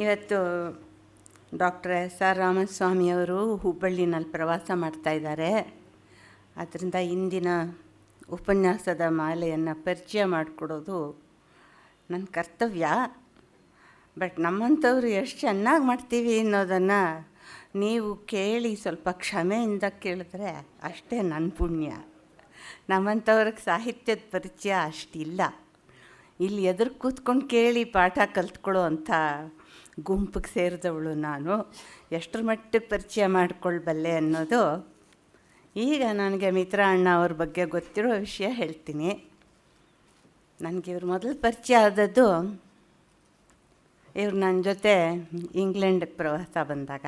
ಇವತ್ತು doctor S R ರಾಮಸ್ವಾಮಿಯವರು ಹುಬ್ಬಳ್ಳಿನಲ್ಲಿ ಪ್ರವಾಸ ಮಾಡ್ತಾಯಿದ್ದಾರೆ. ಆದ್ದರಿಂದ ಇಂದಿನ ಉಪನ್ಯಾಸದ ಮಾಲೆಯನ್ನು ಪರಿಚಯ ಮಾಡಿಕೊಡೋದು ನನ್ನ ಕರ್ತವ್ಯ. ಬಟ್ ನಮ್ಮಂಥವ್ರು ಎಷ್ಟು ಚೆನ್ನಾಗಿ ಮಾಡ್ತೀವಿ ಅನ್ನೋದನ್ನು ನೀವು ಕೇಳಿ ಸ್ವಲ್ಪ ಕ್ಷಮೆಯಿಂದ ಕೇಳಿದ್ರೆ ಅಷ್ಟೇ ನನ್ನ ಪುಣ್ಯ. ನಮ್ಮಂಥವ್ರಿಗೆ ಸಾಹಿತ್ಯದ ಪರಿಚಯ ಅಷ್ಟಿಲ್ಲ. ಇಲ್ಲಿ ಎದುರು ಕೂತ್ಕೊಂಡು ಕೇಳಿ ಪಾಠ ಕಲ್ತ್ಕೊಳ್ಳೋ ಅಂಥ ಗುಂಪಿಗೆ ಸೇರಿದವಳು ನಾನು. ಎಷ್ಟರ ಮಟ್ಟಿಗೆ ಪರಿಚಯ ಮಾಡಿಕೊಳ್ಬಲ್ಲೆ ಅನ್ನೋದು ಈಗ ನನಗೆ ಮಿತ್ರ ಅಣ್ಣ ಅವ್ರ ಬಗ್ಗೆ ಗೊತ್ತಿರೋ ವಿಷಯ ಹೇಳ್ತೀನಿ. ನನಗೆ ಇವ್ರ ಮೊದಲು ಪರಿಚಯ ಆದದ್ದು ಇವ್ರು ನನ್ನ ಜೊತೆ ಇಂಗ್ಲೆಂಡಿಗೆ ಪ್ರವಾಸ ಬಂದಾಗ.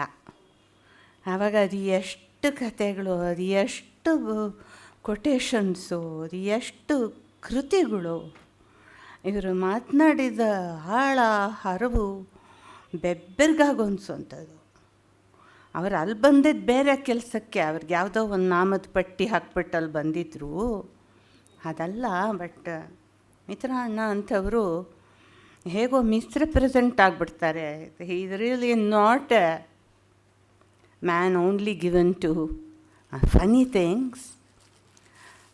ಆವಾಗ ಅದು ಎಷ್ಟು ಕಥೆಗಳು, ಅದು ಎಷ್ಟು ಕೊಟೇಶನ್ಸು, ಅದು ಎಷ್ಟು ಕೃತಿಗಳು. ಇವರು ಮಾತನಾಡಿದ ಆಳ ಹರವು ಬೆಬ್ಬೆರ್ಗಾಗೊಂದ್ಸೋಂಥದ್ದು. ಅವ್ರು ಅಲ್ಲಿ ಬಂದಿದ್ದು ಬೇರೆ ಕೆಲಸಕ್ಕೆ, ಅವ್ರಿಗೆ ಯಾವುದೋ ಒಂದು ನಾಮದ ಪಟ್ಟಿ ಹಾಕ್ಬಿಟ್ಟು ಅಲ್ಲಿ ಬಂದಿದ್ದರು, ಅದಲ್ಲ. ಬಟ್ ಮಿತ್ರ ಅಣ್ಣ ಅಂಥವರು ಹೇಗೋ ಮಿಸ್ರೆಪ್ರೆಸೆಂಟ್ ಆಗಿಬಿಡ್ತಾರೆ. He is really not a man only given to funny things,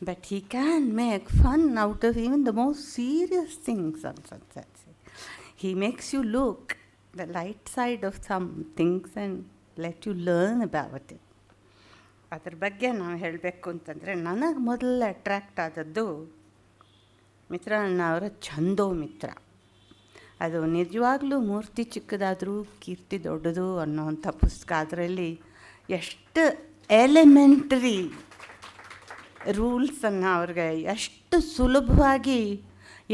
but he can make fun out of even the most serious things. He makes you look the light side of some things and let you learn about it. ಅದ್ರ ಬಗ್ಗೆ ನಾವು ಹೇಳಬೇಕು ಅಂತಂದರೆ, ನನಗೆ ಮೊದಲು attract ಆದದ್ದು ಮಿತ್ರ ಅಣ್ಣ ಅವರ ಛಂದೋ ಮಿತ್ರ. ಅದು ನಿಜವಾಗ್ಲೂ ಮೂರ್ತಿ ಚಿಕ್ಕದಾದರೂ ಕೀರ್ತಿ ದೊಡ್ಡದು ಅನ್ನೋವಂಥ ಪುಸ್ತಕ. ಅದರಲ್ಲಿ ಎಷ್ಟು ಎಲಿಮೆಂಟರಿ ರೂಲ್ಸನ್ನು ಅವ್ರಿಗೆ ಎಷ್ಟು ಸುಲಭವಾಗಿ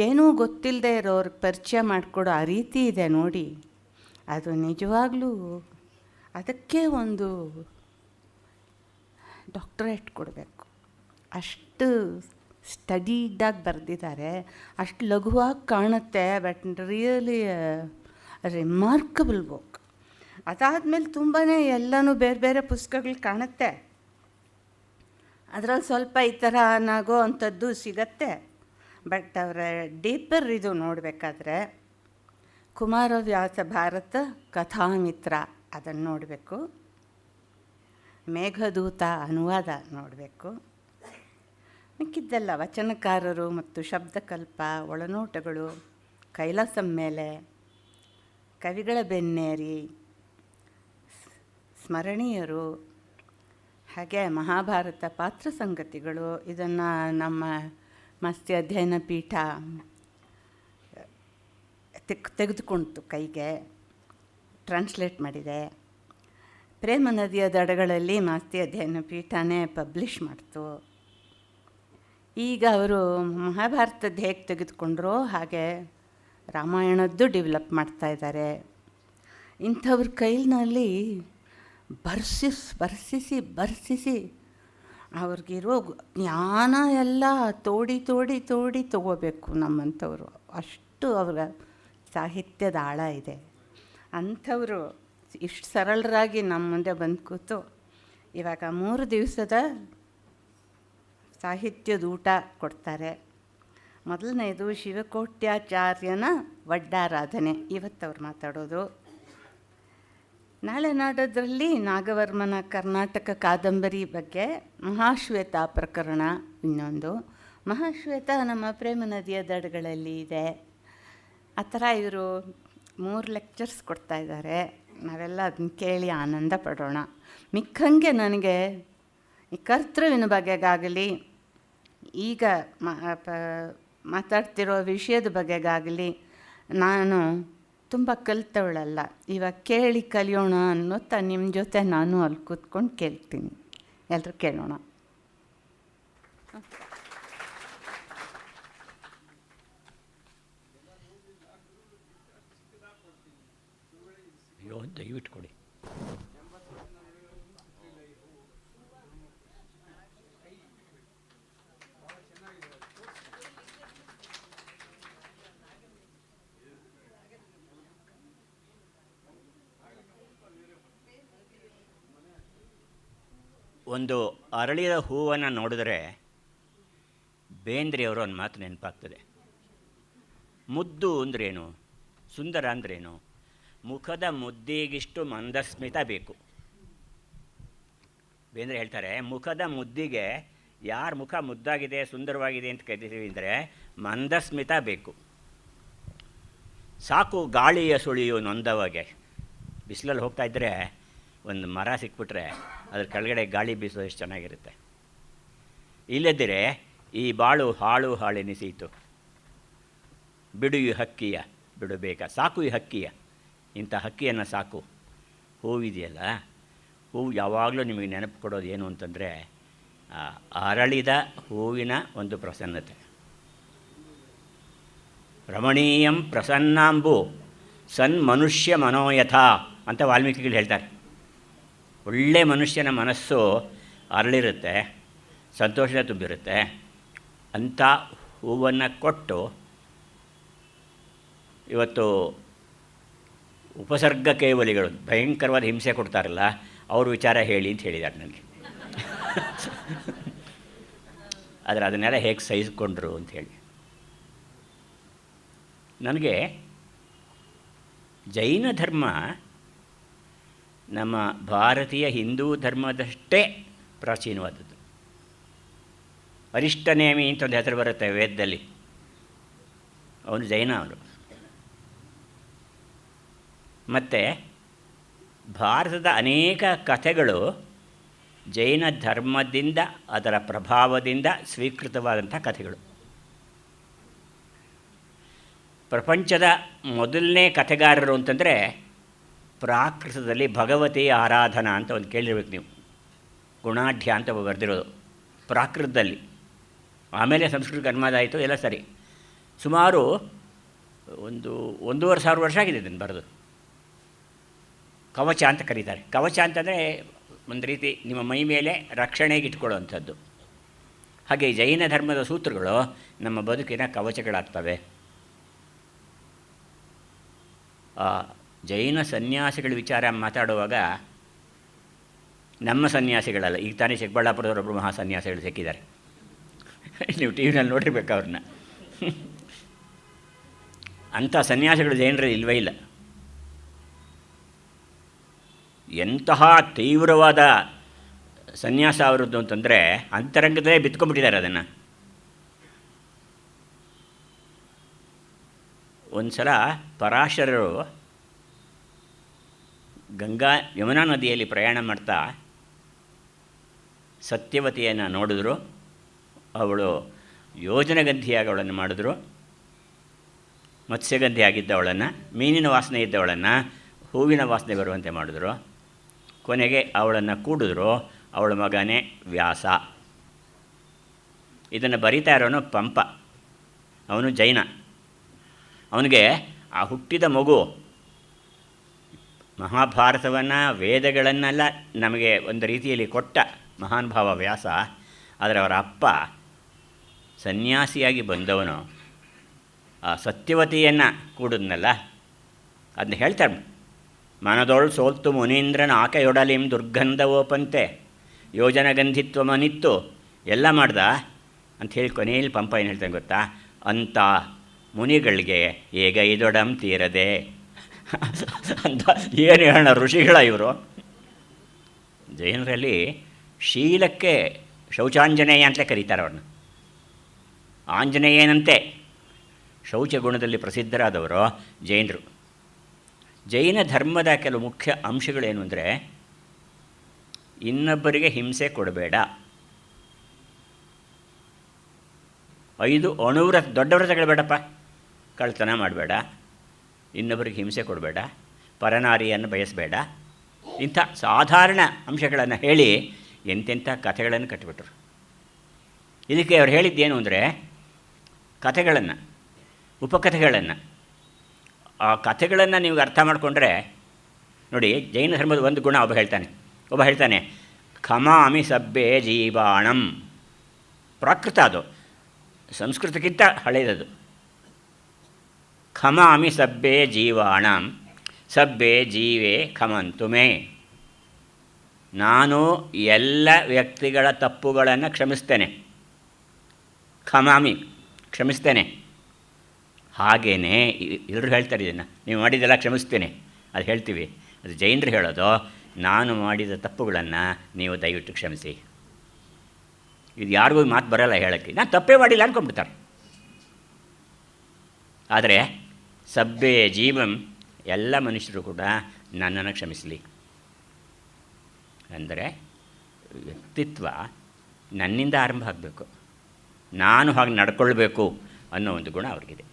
ಏನೂ ಗೊತ್ತಿಲ್ಲದೆ ಇರೋರ್ಗೆ ಪರಿಚಯ ಮಾಡಿಕೊಡೋ ಆ ರೀತಿ ಇದೆ ನೋಡಿ. ಅದು ನಿಜವಾಗ್ಲೂ ಅದಕ್ಕೆ ಒಂದು ಡಾಕ್ಟರೇಟ್ ಕೊಡಬೇಕು. ಅಷ್ಟು ಸ್ಟಡೀಡಾಗಿ ಬರೆದಿದ್ದಾರೆ, ಅಷ್ಟು ಲಘುವಾಗಿ ಕಾಣುತ್ತೆ. But really remarkable book. ಅದಾದಮೇಲೆ ತುಂಬಾ ಎಲ್ಲನೂ ಬೇರೆ ಬೇರೆ ಪುಸ್ತಕಗಳು ಕಾಣುತ್ತೆ. ಅದರಲ್ಲಿ ಸ್ವಲ್ಪ ಈ ಥರ ನಗೋ ಅಂಥದ್ದು ಸಿಗತ್ತೆ. ಬಟ್ ಅವರ ಡೀಪರ್ ಇದು ನೋಡಬೇಕಾದ್ರೆ ಕುಮಾರವ್ಯಾಸ ಭಾರತ ಕಥಾಮಿತ್ರ ಅದನ್ನು ನೋಡಬೇಕು. ಮೇಘದೂತ ಅನುವಾದ ನೋಡಬೇಕು. ಮಿಕ್ಕಿದ್ದೆಲ್ಲ ವಚನಕಾರರು ಮತ್ತು ಶಬ್ದಕಲ್ಪ, ಒಳನೋಟಗಳು, ಕೈಲಾಸಂ ಮೇಲೆ, ಕವಿಗಳ ಬೆನ್ನೇರಿ, ಸ್ಮರಣೀಯರು, ಹಾಗೆ ಮಹಾಭಾರತ ಪಾತ್ರ ಸಂಗತಿಗಳು. ಇದನ್ನು ನಮ್ಮ ಮಸ್ತಿ ಅಧ್ಯಯನ ಪೀಠ ತೆಗೆದುಕೊಂಡಿತು ಕೈಗೆ, ಟ್ರಾನ್ಸ್ಲೇಟ್ ಮಾಡಿದೆ. ಪ್ರೇಮ ನದಿಯ ದಡಗಳಲ್ಲಿ ಮಾಸ್ತಿ ಅಧ್ಯಯನ ಪೀಠನೇ ಪಬ್ಲಿಷ್ ಮಾಡ್ತು. ಈಗ ಅವರು ಮಹಾಭಾರತದ್ದು ಹೇಗೆ ತೆಗೆದುಕೊಂಡ್ರೋ ಹಾಗೆ ರಾಮಾಯಣದ್ದು ಡೆವಲಪ್ ಮಾಡ್ತಾಯಿದ್ದಾರೆ. ಇಂಥವ್ರ ಕೈಲಿನಲ್ಲಿ ಬರ್ಸಿಸಿ ಅವ್ರಿಗಿರೋ ಜ್ಞಾನ ಎಲ್ಲ ತೋಡಿ ತಗೋಬೇಕು ನಮ್ಮಂಥವ್ರು. ಅಷ್ಟು ಅವರ ಸಾಹಿತ್ಯದ ಆಳ ಇದೆ. ಅಂಥವರು ಇಷ್ಟು ಸರಳರಾಗಿ ನಮ್ಮ ಮುಂದೆ ಬಂದು ಕೂತು ಇವಾಗ 3 ದಿವಸದ ಸಾಹಿತ್ಯದ ಊಟ ಕೊಡ್ತಾರೆ. ಮೊದಲನೇದು ಶಿವಕೋಟ್ಯಾಚಾರ್ಯನ ವಡ್ಡಾರಾಧನೆ, ಇವತ್ತವ್ರು ಮಾತಾಡೋದು. ನಾಳೆ ನಾಡೋದ್ರಲ್ಲಿ ನಾಗವರ್ಮನ ಕರ್ನಾಟಕ ಕಾದಂಬರಿ ಬಗ್ಗೆ ಮಹಾಶ್ವೇತ ಪ್ರಕರಣ ಇನ್ನೊಂದು. ಮಹಾಶ್ವೇತ ನಮ್ಮ ಪ್ರೇಮ ನದಿಯ ದಡಗಳಲ್ಲಿ ಇದೆ. ಆ ಥರ ಇವರು 3 ಲೆಕ್ಚರ್ಸ್ ಕೊಡ್ತಾಯಿದ್ದಾರೆ. ನಾವೆಲ್ಲ ಅದನ್ನ ಕೇಳಿ ಆನಂದ ಪಡೋಣ. ಮಿಕ್ಕಂಗೆ ನನಗೆ ಈ ಕರ್ತೃವಿನ ಬಗೆಗಾಗಲಿ, ಈಗ ಮಾತಾಡ್ತಿರೋ ವಿಷಯದ ಬಗೆಗಾಗಲಿ ನಾನು ತುಂಬ ಕಲಿತವಳಲ್ಲ. ಇವಾಗ ಕೇಳಿ ಕಲಿಯೋಣ ಅನ್ನೋತ್ತ ನಿಮ್ಮ ಜೊತೆ ನಾನು ಅಲ್ಲಿ ಕೂತ್ಕೊಂಡು ಕೇಳ್ತೀನಿ. ಎಲ್ಲರೂ ಕೇಳೋಣ. ಅಯ್ಯೋ, ದಯವಿಟ್ಟು ಕೊಡಿ. ಒಂದು ಅರಳಿದ ಹೂವನ್ನು ನೋಡಿದ್ರೆ ಬೇಂದ್ರೆಯವರು ಒಂದು ಮಾತು ನೆನಪಾಗ್ತದೆ. ಮುದ್ದು ಅಂದ್ರೇನು, ಸುಂದರ ಅಂದ್ರೇನು, ಮುಖದ ಮುದ್ದಿಗಿಷ್ಟು ಮಂದಸ್ಮಿತ ಬೇಕು. ಬೇಂದ್ರೆ ಹೇಳ್ತಾರೆ, ಮುಖದ ಮುದ್ದಿಗೆ ಯಾರ ಮುಖ ಮುದ್ದಾಗಿದೆ ಸುಂದರವಾಗಿದೆ ಅಂತ ಕರಿತೀವಿ ಅಂದರೆ ಮಂದಸ್ಮಿತ ಬೇಕು. ಸಾಕು ಗಾಳಿಯ ಸುಳಿಯು ನೊಂದವಾಗೆ. ಬಿಸಿಲಲ್ಲಿ ಹೋಗ್ತಾ ಇದ್ದರೆ ಒಂದು ಮರ ಸಿಕ್ಬಿಟ್ರೆ ಅದ್ರ ಕೆಳಗಡೆ ಗಾಳಿ ಬೀಸೋ ಎಷ್ಟು ಚೆನ್ನಾಗಿರುತ್ತೆ. ಇಲ್ಲದಿರೆ ಈ ಬಾಳು ಹಾಳು ಹಾಳೆನಿಸೀತು, ಬಿಡು ಈ ಹಕ್ಕಿಯ ಬಿಡಬೇಕಾ, ಸಾಕು ಈ ಹಕ್ಕಿಯ, ಇಂಥ ಹಕ್ಕಿಯನ್ನು ಸಾಕು. ಹೂವಿದೆಯಲ್ಲ, ಹೂವು ಯಾವಾಗಲೂ ನಿಮಗೆ ನೆನಪು ಕೊಡೋದು ಏನು ಅಂತಂದರೆ ಅರಳಿದ ಹೂವಿನ ಒಂದು ಪ್ರಸನ್ನತೆ. ರಮಣೀಯಂ ಪ್ರಸನ್ನಾಂಬು ಸನ್ಮನುಷ್ಯ ಮನೋಯಥ ಅಂತ ವಾಲ್ಮೀಕಿಗಳು ಹೇಳ್ತಾರೆ. ಒಳ್ಳೆ ಮನುಷ್ಯನ ಮನಸ್ಸು ಅರಳಿರುತ್ತೆ, ಸಂತೋಷದ ತುಂಬಿರುತ್ತೆ. ಅಂಥ ಹೂವನ್ನು ಕೊಟ್ಟು ಇವತ್ತು ಉಪಸರ್ಗ ಕೇವಲಿಗಳು ಭಯಂಕರವಾದ ಹಿಂಸೆ ಕೊಡ್ತಾರಲ್ಲ, ಅವ್ರ ವಿಚಾರ ಹೇಳಿ ಅಂತ ಹೇಳಿದ್ದಾರೆ ನನಗೆ. ಆದರೆ ಅದನ್ನೆಲ್ಲ ಹೇಗೆ ಸಹಿಸ್ಕೊಂಡ್ರು ಅಂಥೇಳಿ. ನನಗೆ ಜೈನ ಧರ್ಮ ನಮ್ಮ ಭಾರತೀಯ ಹಿಂದೂ ಧರ್ಮದಷ್ಟೇ ಪ್ರಾಚೀನವಾದದ್ದು. ಅರಿಷ್ಟನೇಮಿ ಅಂತ ಒಂದು ಹೆಸರು ಬರುತ್ತೆ ವೇದದಲ್ಲಿ, ಅವನು ಜೈನ. ಅವನು ಮತ್ತು ಭಾರತದ ಅನೇಕ ಕಥೆಗಳು ಜೈನ ಧರ್ಮದಿಂದ, ಅದರ ಪ್ರಭಾವದಿಂದ ಸ್ವೀಕೃತವಾದಂಥ ಕಥೆಗಳು. ಪ್ರಪಂಚದ ಮೊದಲನೇ ಕಥೆಗಾರರು ಅಂತಂದರೆ ಪ್ರಾಕೃತದಲ್ಲಿ ಭಗವತಿ ಆರಾಧನಾ ಅಂತ ಒಂದು ಕೇಳಿರ್ಬೇಕು ನೀವು. ಗುಣಾಢ್ಯ ಅಂತ ಬರೆದಿರೋದು ಪ್ರಾಕೃತದಲ್ಲಿ. ಆಮೇಲೆ ಸಂಸ್ಕೃತಕ್ಕೆ ಅನುವಾದ ಆಯಿತು, ಎಲ್ಲ ಸರಿ. ಸುಮಾರು 1,500 ವರ್ಷ ಆಗಿದೆ ಇದನ್ನು ಬರೆದು. ಕವಚ ಅಂತ ಕರೀತಾರೆ. ಕವಚ ಅಂತಂದರೆ ಒಂದು ರೀತಿ ನಿಮ್ಮ ಮೈ ಮೇಲೆ ರಕ್ಷಣೆಗೆ ಇಟ್ಕೊಳ್ಳುವಂಥದ್ದು. ಹಾಗೆ ಜೈನ ಧರ್ಮದ ಸೂತ್ರಗಳು ನಮ್ಮ ಬದುಕಿನ ಕವಚಗಳಾಗ್ತವೆ. ಜೈನ ಸನ್ಯಾಸಿಗಳ ವಿಚಾರ ಮಾತಾಡುವಾಗ ನಮ್ಮ ಸನ್ಯಾಸಿಗಳಲ್ಲ, ಈಗ ತಾನೇ ಚಿಕ್ಕಬಳ್ಳಾಪುರದವರೊಬ್ಬರು ಮಹಾ ಸನ್ಯಾಸಿಗಳು ಸಿಕ್ಕಿದ್ದಾರೆ, ನೀವು ಟಿ ವಿನಲ್ಲಿ ನೋಡಿರ್ಬೇಕು ಅವ್ರನ್ನ. ಅಂಥ ಸನ್ಯಾಸಿಗಳು ಜೈನರಲ್ಲಿ ಇಲ್ಲವೇ ಇಲ್ಲ. ಎಂತಹ ತೀವ್ರವಾದ ಸನ್ಯಾಸ ಅವರದ್ದು ಅಂತಂದರೆ ಅಂತರಂಗದಲ್ಲೇ ಬಿತ್ಕೊಂಡ್ಬಿಟ್ಟಿದ್ದಾರೆ ಅದನ್ನು. ಒಂದು ಸಲ ಪರಾಶರರು ಯಮುನಾ ನದಿಯಲ್ಲಿ ಪ್ರಯಾಣ ಮಾಡ್ತಾ ಸತ್ಯವತಿಯನ್ನು ನೋಡಿದ್ರು. ಅವಳು ಯೋಜನಗಂಧಿಯಾಗಿ ಅವಳನ್ನು ಮಾಡಿದ್ರು. ಮತ್ಸ್ಯಗಂಧಿ ಆಗಿದ್ದವಳನ್ನು, ಮೀನಿನ ವಾಸನೆ ಇದ್ದವಳನ್ನು ಹೂವಿನ ವಾಸನೆ ಬರುವಂತೆ ಮಾಡಿದ್ರು. ಕೊನೆಗೆ ಅವಳನ್ನು ಕೂಡಿದ್ರು. ಅವಳ ಮಗನೇ ವ್ಯಾಸ. ಇದನ್ನು ಬರಿತಾ ಇರೋನು ಪಂಪ, ಅವನು ಜೈನ. ಅವನಿಗೆ ಆ ಹುಟ್ಟಿದ ಮಗು ಮಹಾಭಾರತವನ್ನು ವೇದಗಳನ್ನೆಲ್ಲ ನಮಗೆ ಒಂದು ರೀತಿಯಲ್ಲಿ ಕೊಟ್ಟ ಮಹಾನ್ ಭಾವ ವ್ಯಾಸ. ಆದರೆ ಅವರ ಅಪ್ಪ ಸನ್ಯಾಸಿಯಾಗಿ ಬಂದವನು ಆ ಸತ್ಯವತಿಯನ್ನು ಕೂಡಿದ್ನಲ್ಲ, ಅದನ್ನ ಹೇಳ್ತಾರೆ. ಮನದೊಳು ಸೋಲ್ತು ಮುನೀಂದ್ರನ ಆಕೆಯೊಡಲಿಂ ದುರ್ಗಂಧವೋಪಂತೆ ಯೋಜನಗಂಧಿತ್ವ ಮನಿತ್ತು ಎಲ್ಲ ಮಾಡ್ದ ಅಂಥೇಳಿ ಕೊನೆಯಲ್ಲಿ ಪಂಪ ಏನು ಹೇಳ್ತಾನೆ ಗೊತ್ತಾ, ಅಂಥ ಮುನಿಗಳಿಗೆ ಈಗ ಇದೊಡಂ ತೀರದೆ ಅಂತ. ಏನು ಹೇಳೋಣ, ಋಷಿಗಳ ಇವರು. ಜೈನರಲ್ಲಿ ಶೀಲಕ್ಕೆ ಶೌಚಾಂಜನೇಯ ಅಂತಲೇ ಕರೀತಾರೆ ಅವ್ರನ್ನ. ಆಂಜನೇಯನಂತೆ ಶೌಚ ಗುಣದಲ್ಲಿ ಪ್ರಸಿದ್ಧರಾದವರು ಜೈನರು. ಜೈನ ಧರ್ಮದ ಕೆಲವು ಮುಖ್ಯ ಅಂಶಗಳೇನು ಅಂದರೆ, ಇನ್ನೊಬ್ಬರಿಗೆ ಹಿಂಸೆ ಕೊಡಬೇಡ. 5 ಅಣುವ್ರತ, ದೊಡ್ಡ ವ್ರತಗಳು ಬೇಡಪ್ಪ. ಕಳ್ತನ ಮಾಡಬೇಡ, ಇನ್ನೊಬ್ಬರಿಗೆ ಹಿಂಸೆ ಕೊಡಬೇಡ, ಪರನಾರಿಯನ್ನು ಬಯಸಬೇಡ. ಇಂಥ ಸಾಧಾರಣ ಅಂಶಗಳನ್ನು ಹೇಳಿ ಎಂತೆಂಥ ಕಥೆಗಳನ್ನು ಕಟ್ಟಿಬಿಟ್ರು. ಇದಕ್ಕೆ ಅವ್ರು ಹೇಳಿದ್ದೇನು ಅಂದರೆ, ಕಥೆಗಳನ್ನು, ಉಪಕಥೆಗಳನ್ನು, ಆ ಕಥೆಗಳನ್ನು ನೀವು ಅರ್ಥ ಮಾಡಿಕೊಂಡ್ರೆ ನೋಡಿ, ಜೈನ ಧರ್ಮದ ಒಂದು ಗುಣ ಒಬ್ಬ ಹೇಳ್ತಾನೆ ಖಮಾಮಿ ಸಬ್ಬೆ ಜೀವಾಣಂ. ಪ್ರಾಕೃತ, ಅದು ಸಂಸ್ಕೃತಕ್ಕಿಂತ ಹಳೆಯದದು. ಖಮಾಮಿ ಸಬ್ಬೆ ಜೀವಾಣಂ ಸಬ್ಬೆ ಜೀವೇ ಖಮಂತು ಮೇ. ನಾನು ಎಲ್ಲ ವ್ಯಕ್ತಿಗಳ ತಪ್ಪುಗಳನ್ನು ಕ್ಷಮಿಸ್ತೇನೆ. ಖಮಾಮಿ, ಕ್ಷಮಿಸ್ತೇನೆ. ಹಾಗೆಯೇ ಎಲ್ಲರೂ ಹೇಳ್ತಾರೆ ಇದನ್ನು, ನೀವು ಮಾಡಿದ್ದೆಲ್ಲ ಕ್ಷಮಿಸ್ತೇನೆ. ಅದು ಹೇಳ್ತೀವಿ. ಅದು ಜೈನರು ಹೇಳೋದು, ನಾನು ಮಾಡಿದ ತಪ್ಪುಗಳನ್ನು ನೀವು ದಯವಿಟ್ಟು ಕ್ಷಮಿಸಿ. ಇದು ಯಾರಿಗೂ ಮಾತು ಬರೋಲ್ಲ ಹೇಳೋಕ್ಕೆ, ನಾನು ತಪ್ಪೇ ಮಾಡಿಲ್ಲ ಅಂದ್ಕೊಂಡ್ಬಿಡ್ತಾರೆ. ಆದರೆ ಸಬ್ಬೆ ಜೀವಂ, ಎಲ್ಲ ಮನುಷ್ಯರು ಕೂಡ ನನ್ನನ್ನು ಕ್ಷಮಿಸಲಿ. ಅಂದರೆ ವ್ಯಕ್ತಿತ್ವ ನನ್ನಿಂದ ಆರಂಭ ಆಗಬೇಕು, ನಾನು ಹಾಗೆ ನಡ್ಕೊಳ್ಬೇಕು ಅನ್ನೋ ಒಂದು ಗುಣ ಅವ್ರಿಗಿದೆ.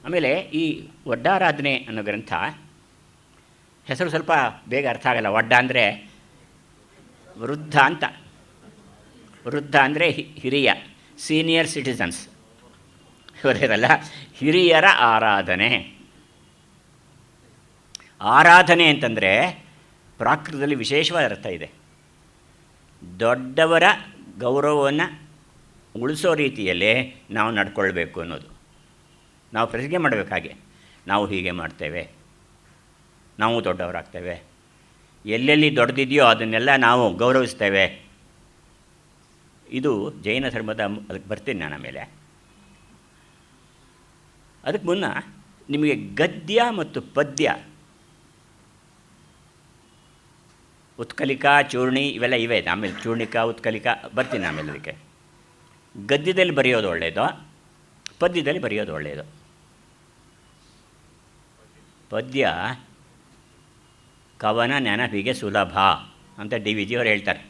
ಆಮೇಲೆ ಈ ಒಡ್ಡಾರಾಧನೆ ಅನ್ನೋ ಗ್ರಂಥ ಹೆಸರು ಸ್ವಲ್ಪ ಬೇಗ ಅರ್ಥ ಆಗಲ್ಲ. ಒಡ್ಡ ಅಂದರೆ ವೃದ್ಧ ಅಂತ, ವೃದ್ಧ ಅಂದರೆ ಹಿರಿಯ, ಸೀನಿಯರ್ ಸಿಟಿಸನ್ಸ್ ಇವರಿರಲ್ಲ, ಹಿರಿಯರ ಆರಾಧನೆ. ಆರಾಧನೆ ಅಂತಂದರೆ ಪ್ರಾಕೃತದಲ್ಲಿ ವಿಶೇಷವಾದ ಅರ್ಥ ಇದೆ. ದೊಡ್ಡವರ ಗೌರವವನ್ನು ಉಳಿಸೋ ರೀತಿಯಲ್ಲೇ ನಾವು ನಡ್ಕೊಳ್ಬೇಕು ಅನ್ನೋದು. ನಾವು ಪ್ರತಿಜ್ಞೆ ಮಾಡಬೇಕು, ಹಾಗೆ ನಾವು ಹೀಗೆ ಮಾಡ್ತೇವೆ, ನಾವು ದೊಡ್ಡವರಾಗ್ತೇವೆ, ಎಲ್ಲೆಲ್ಲಿ ದೊಡ್ಡದಿದೆಯೋ ಅದನ್ನೆಲ್ಲ ನಾವು ಗೌರವಿಸ್ತೇವೆ. ಇದು ಜೈನ ಧರ್ಮದ, ಅದಕ್ಕೆ ಬರ್ತೀನಿ ನಾನು ಆಮೇಲೆ. ಅದಕ್ಕೆ ಮುನ್ನ ನಿಮಗೆ ಗದ್ಯ ಮತ್ತು ಪದ್ಯ, ಉತ್ಕಲಿಕಾ, ಚೂರ್ಣಿ ಇವೆಲ್ಲ ಇವೆ. ಆಮೇಲೆ ಚೂರ್ಣಿಕಾ, ಉತ್ಕಲಿಕಾ ಬರ್ತೀನಿ ಆಮೇಲೆ. ಅದಕ್ಕೆ ಗದ್ಯದಲ್ಲಿ ಬರೆಯೋದು ಒಳ್ಳೆಯದು, ಪದ್ಯದಲ್ಲಿ ಬರೆಯೋದು ಒಳ್ಳೆಯದು. ಪದ್ಯ ಕವನ ನೆನಪಿಗೆ ಸುಲಭ ಅಂತ ಡಿ ವಿ ಜಿಯವರು ಹೇಳ್ತಾರೆ.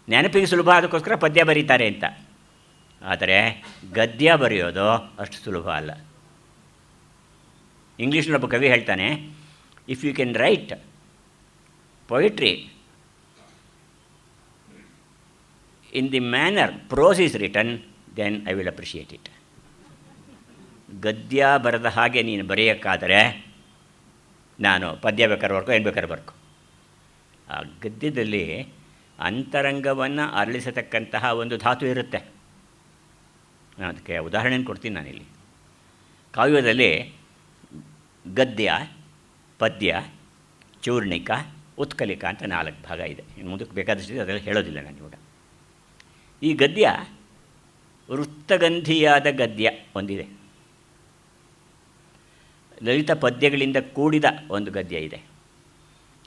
ನೆನಪಿಗೆ ಸುಲಭ, ಅದಕ್ಕೋಸ್ಕರ ಪದ್ಯ ಬರೀತಾರೆ ಅಂತ. ಆದರೆ ಗದ್ಯ ಬರೆಯೋದು ಅಷ್ಟು ಸುಲಭ ಅಲ್ಲ. ಇಂಗ್ಲೀಷ್ನೊಬ್ಬ ಕವಿ ಹೇಳ್ತಾನೆ, if you can write poetry in the manner prose is written, then I will appreciate it. ಗದ್ಯ ಬರೆದ ಹಾಗೆ ನೀನು ಬರೆಯೋಕ್ಕಾದರೆ ನಾನು ಪದ್ಯ ಬೇಕಾದ್ರೆ ಬರ್ಕೋ, ಏನು ಬೇಕಾದ್ರೆ ಬರ್ಕೋ. ಆ ಗದ್ಯದಲ್ಲಿ ಅಂತರಂಗವನ್ನು ಅರಳಿಸತಕ್ಕಂತಹ ಒಂದು ಧಾತು ಇರುತ್ತೆ. ನಾನು ಅದಕ್ಕೆ ಉದಾಹರಣೆಯನ್ನು ಕೊಡ್ತೀನಿ ನಾನಿಲ್ಲಿ. ಕಾವ್ಯದಲ್ಲಿ ಗದ್ಯ, ಪದ್ಯ, ಚೂರ್ಣಿಕ, ಉತ್ಕಲಿಕ ಅಂತ 4 ಭಾಗ ಇದೆ. ಇನ್ನು ಮುಂದಕ್ಕೆ ಬೇಕಾದಷ್ಟಿದೆ, ಅದೆಲ್ಲ ಹೇಳೋದಿಲ್ಲ ನಾನು ಇವಾಗ. ಈ ಗದ್ಯ ವೃತ್ತಗಂಧಿಯಾದ ಗದ್ಯ ಒಂದಿದೆ, ಲಲಿತ ಪದ್ಯಗಳಿಂದ ಕೂಡಿದ ಒಂದು ಗದ್ಯ ಇದೆ.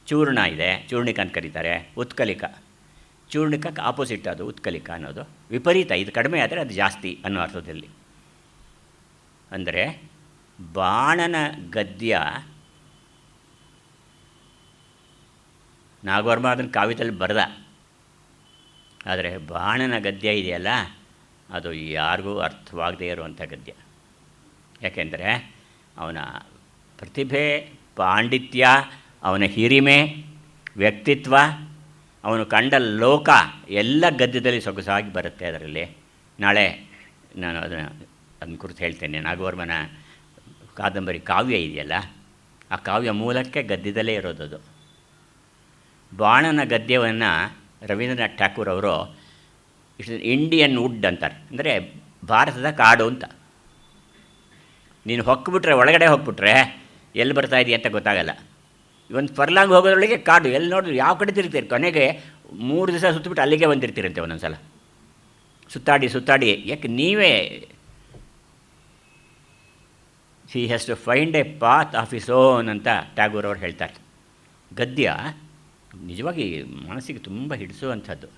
ಚೂರ್ಣ ಇದೆ, ಚೂರ್ಣಿಕ ಅಂತ ಕರೀತಾರೆ. ಉತ್ಕಲಿಕ, ಚೂರ್ಣಿಕಕ್ಕೆ ಆಪೋಸಿಟ್ ಅದು ಉತ್ಕಲಿಕ ಅನ್ನೋದು. ವಿಪರೀತ, ಇದು ಕಡಿಮೆ ಆದರೆ ಅದು ಜಾಸ್ತಿ ಅನ್ನೋ ಅರ್ಥದಲ್ಲಿ. ಅಂದರೆ ಬಾಣನ ಗದ್ಯ, ನಾಗವರ್ಮ ಅದನ್ನು ಕಾವ್ಯದಲ್ಲಿ ಬರೆದ. ಆದರೆ ಬಾಣನ ಗದ್ಯ ಇದೆಯಲ್ಲ, ಅದು ಯಾರಿಗೂ ಅರ್ಥವಾಗದೇ ಇರುವಂಥ ಗದ್ಯ. ಯಾಕೆಂದರೆ ಅವನ ಪ್ರತಿಭೆ, ಪಾಂಡಿತ್ಯ, ಅವನ ಹಿರಿಮೆ, ವ್ಯಕ್ತಿತ್ವ, ಅವನು ಕಂಡ ಲೋಕ ಎಲ್ಲ ಗದ್ಯದಲ್ಲಿ ಸೊಗಸಾಗಿ ಬರುತ್ತೆ. ಅದರಲ್ಲಿ ನಾಳೆ ನಾನು ಅದನ್ನು ಕುರಿತು ಹೇಳ್ತೇನೆ. ನಾಗವರ್ಮನ ಕಾದಂಬರಿ ಕಾವ್ಯ ಇದೆಯಲ್ಲ, ಆ ಕಾವ್ಯ ಮೂಲಕ್ಕೆ ಗದ್ಯದಲ್ಲೇ ಇರೋದದು. ಬಾಣನ ಗದ್ಯವನ್ನು ರವೀಂದ್ರನಾಥ್ ಠಾಕೂರ್ ಅವರು ಇಂಡಿಯನ್ ವುಡ್ ಅಂತಾರೆ. ಅಂದರೆ ಭಾರತದ ಕಾಡು ಅಂತ. ನೀನು ಹೊಕ್ಬಿಟ್ರೆ, ಒಳಗಡೆ ಹೋಗ್ಬಿಟ್ರೆ ಎಲ್ಲಿ ಬರ್ತಾ ಇದೆಯಾ ಅಂತ ಗೊತ್ತಾಗಲ್ಲ. ಒಂದು ಫರ್ಲಾಂಗ್ ಹೋಗೋದ್ರೊಳಗೆ ಕಾಡು, ಎಲ್ಲಿ ನೋಡಿದ್ರು ಯಾವ ಕಡೆ ತಿರ್ತೀರಿ, ಕೊನೆಗೆ 3 ದಿವಸ ಸುತ್ತಬಿಟ್ಟು ಅಲ್ಲಿಗೆ ಬಂದಿರ್ತೀರಂತೆ ಒಂದೊಂದು ಸಲ. ಸುತ್ತಾಡಿ ಸುತ್ತಾಡಿ, ಯಾಕೆ ನೀವೇ he has to find a path of his own ಅಂತ ಟ್ಯಾಗೂರ್ ಅವರು ಹೇಳ್ತಾರೆ. ಗದ್ಯ ನಿಜವಾಗಿ ಮನಸ್ಸಿಗೆ ತುಂಬ ಹಿಡಿಸುವಂಥದ್ದು.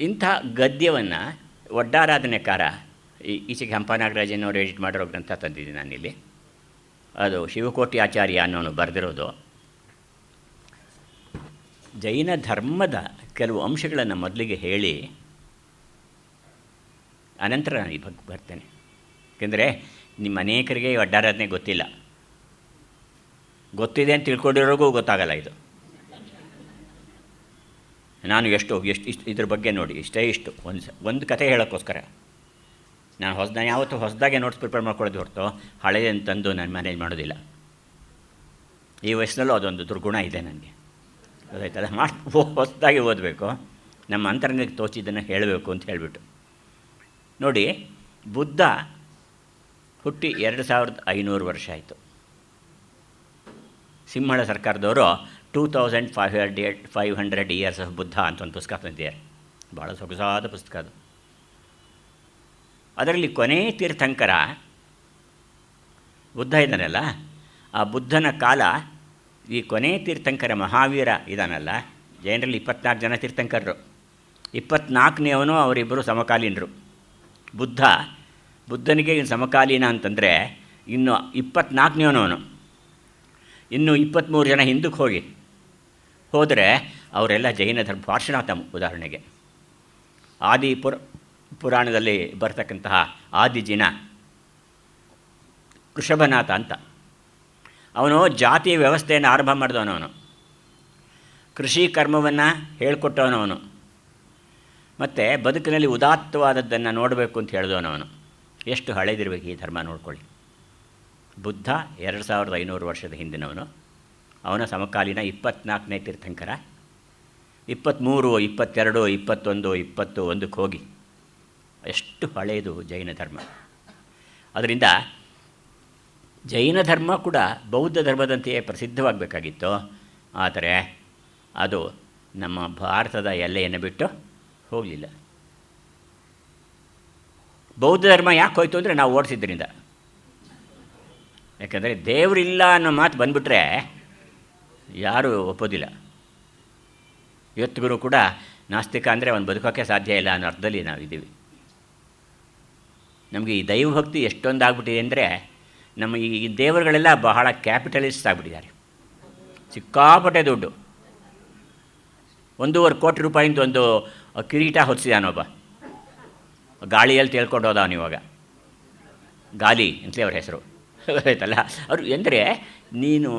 ಇಂಥ ಗದ್ಯವನ್ನು ಒಡ್ಡಾರಾಧನೆಕಾರ ಈಚೆಗೆ ಹಂಪನಾಗರಾಜನವರು ಎಡಿಟ್ ಮಾಡಿರೋ ಗ್ರಂಥ ತಂದಿದ್ದೀನಿ ನಾನಿಲ್ಲಿ. ಅದು ಶಿವಕೋಟಿ ಆಚಾರ್ಯ ಅನ್ನೋನು ಬರೆದಿರೋದು. ಜೈನ ಧರ್ಮದ ಕೆಲವು ಅಂಶಗಳನ್ನು ಮೊದಲಿಗೆ ಹೇಳಿ ಅನಂತರ ನಾನು ಈ ಬಗ್ಗೆ ಬರ್ತೇನೆ. ಏಕೆಂದರೆ ನಿಮ್ಮ ಅನೇಕರಿಗೆ ಒಡ್ಡಾರಾಧನೆ ಗೊತ್ತಿಲ್ಲ, ಗೊತ್ತಿದೆ ಅಂತ ತಿಳ್ಕೊಂಡಿರೋರಿಗೂ ಗೊತ್ತಾಗಲ್ಲ ಇದು. ನಾನು ಎಷ್ಟು ಇದ್ರ ಬಗ್ಗೆ ನೋಡಿ ಇಷ್ಟು ಒಂದು ಕಥೆ ಹೇಳೋಕ್ಕೋಸ್ಕರ ನಾನು ಯಾವತ್ತೂ ಹೊಸದಾಗೆ ನೋಟ್ಸ್ ಪ್ರಿಪೇರ್ ಮಾಡ್ಕೊಳ್ಳೋದು ಹೊರತು ಹಳೆಯನ್ನು ತಂದು ನಾನು ಮ್ಯಾನೇಜ್ ಮಾಡೋದಿಲ್ಲ. ಈ ವಯಸ್ಸಿನಲ್ಲೂ ಅದೊಂದು ದುರ್ಗುಣ ಇದೆ ನನಗೆ, ಗೊತ್ತಾಯ್ತಲ್ಲ. ಹೊಸದಾಗಿ ಓದಬೇಕು, ನಮ್ಮ ಅಂತರಂಗಕ್ಕೆ ತೋಚಿದ್ದನ್ನು ಹೇಳಬೇಕು ಅಂತ ಹೇಳಿಬಿಟ್ಟು. ನೋಡಿ, ಬುದ್ಧ ಹುಟ್ಟಿ 2500 ವರ್ಷ ಆಯಿತು. ಸಿಂಹಳ ಸರ್ಕಾರದವರು 2500 ಇಯರ್ಸ್ ಆಫ್ ಬುದ್ಧ ಅಂತ ಒಂದು ಪುಸ್ತಕ ತಂದಿದ್ದಾರೆ. ಭಾಳ ಸೊಗಸಾದ ಪುಸ್ತಕ ಅದು. ಅದರಲ್ಲಿ ಕೊನೆ ತೀರ್ಥಂಕರ ಬುದ್ಧ ಇದ್ದಾನಲ್ಲ, ಆ ಬುದ್ಧನ ಕಾಲ ಈ ಕೊನೆ ತೀರ್ಥಂಕರ ಮಹಾವೀರ ಇದ್ದಾನಲ್ಲ, ಜೈನರಲ್ಲಿ 24 ಜನ ತೀರ್ಥಂಕರರು, 24ನೇವನು ಅವರಿಬ್ಬರು ಸಮಕಾಲೀನರು. ಬುದ್ಧನಿಗೆ ಇನ್ನು ಸಮಕಾಲೀನ ಅಂತಂದರೆ ಇನ್ನು 24ನೇವನು ಅವನು. ಇನ್ನು 23 ಜನ ಹಿಂದಕ್ಕೆ ಹೋದರೆ ಅವರೆಲ್ಲ ಜೈನ ಧರ್ಮ. ಪಾರ್ಶ್ವನಾಥ ಉದಾಹರಣೆಗೆ, ಪುರಾಣದಲ್ಲಿ ಬರ್ತಕ್ಕಂತಹ ಆದಿಜಿನ ವೃಷಭನಾಥ ಅಂತ, ಅವನು ಜಾತಿ ವ್ಯವಸ್ಥೆಯನ್ನು ಆರಂಭ ಮಾಡಿದವನವನು, ಕೃಷಿ ಕರ್ಮವನ್ನು ಹೇಳಿಕೊಟ್ಟವನವನು, ಮತ್ತು ಬದುಕಿನಲ್ಲಿ ಉದಾತ್ತವಾದದ್ದನ್ನು ನೋಡಬೇಕು ಅಂತ ಹೇಳಿದವನವನು. ಎಷ್ಟು ಹಳೆದಿರಬೇಕು ಈ ಧರ್ಮ ನೋಡ್ಕೊಳ್ಳಿ. ಬುದ್ಧ 2500 ವರ್ಷದ ಹಿಂದಿನವನು, ಅವನ ಸಮಕಾಲೀನ 24ನೇ ತೀರ್ಥಂಕರ. 23, 22, 21, 21ಕ್ಕೆ ಹೋಗಿ ಎಷ್ಟು ಹಳೆಯದು ಜೈನ ಧರ್ಮ. ಅದರಿಂದ ಜೈನ ಧರ್ಮ ಕೂಡ ಬೌದ್ಧ ಧರ್ಮದಂತೆಯೇ ಪ್ರಸಿದ್ಧವಾಗಬೇಕಾಗಿತ್ತು. ಆದರೆ ಅದು ನಮ್ಮ ಭಾರತದ ಎಲ್ಲೆಯನ್ನು ಬಿಟ್ಟು ಹೋಗಲಿಲ್ಲ. ಬೌದ್ಧ ಧರ್ಮ ಯಾಕೆ ಹೋಯಿತು ಅಂದರೆ ನಾವು ಓಡಿಸಿದ್ರಿಂದ. ಯಾಕಂದರೆ ದೇವರಿಲ್ಲ ಅನ್ನೋ ಮಾತು ಬಂದುಬಿಟ್ರೆ ಯಾರೂ ಒಪ್ಪೋದಿಲ್ಲ. ಇವತ್ತಿಗೂ ಕೂಡ ನಾಸ್ತಿಕ ಅಂದರೆ ಅವನು ಬದುಕೋಕ್ಕೆ ಸಾಧ್ಯ ಇಲ್ಲ ಅನ್ನೋ ಅರ್ಥದಲ್ಲಿ ನಾವಿದ್ದೀವಿ. ನಮಗೆ ಈ ದೈವಭಕ್ತಿ ಎಷ್ಟೊಂದು ಆಗ್ಬಿಟ್ಟಿದೆ ಅಂದರೆ, ನಮ್ಮ ಈ ದೇವರುಗಳೆಲ್ಲ ಬಹಳ ಕ್ಯಾಪಿಟಲಿಸ್ಟ್ ಆಗಿಬಿಟ್ಟಿದ್ದಾರೆ. ಸಿಕ್ಕಾಪಟ್ಟೆ ದುಡ್ಡು, 1.5 ಕೋಟಿ ರೂಪಾಯಿಂದ ಒಂದು ಕಿರೀಟ ಹೊತ್ತಿಸಿದಾನೊಬ್ಬ, ಗಾಳಿಯಲ್ಲಿ ತೇಳ್ಕೊಂಡು ಹೋದವನು. ಇವಾಗ ಗಾಲಿ ಅಂತಲೇ ಅವ್ರ ಹೆಸರು ಆಯ್ತಲ್ಲ. ಅವರು ಎಂದರೆ ನೀನು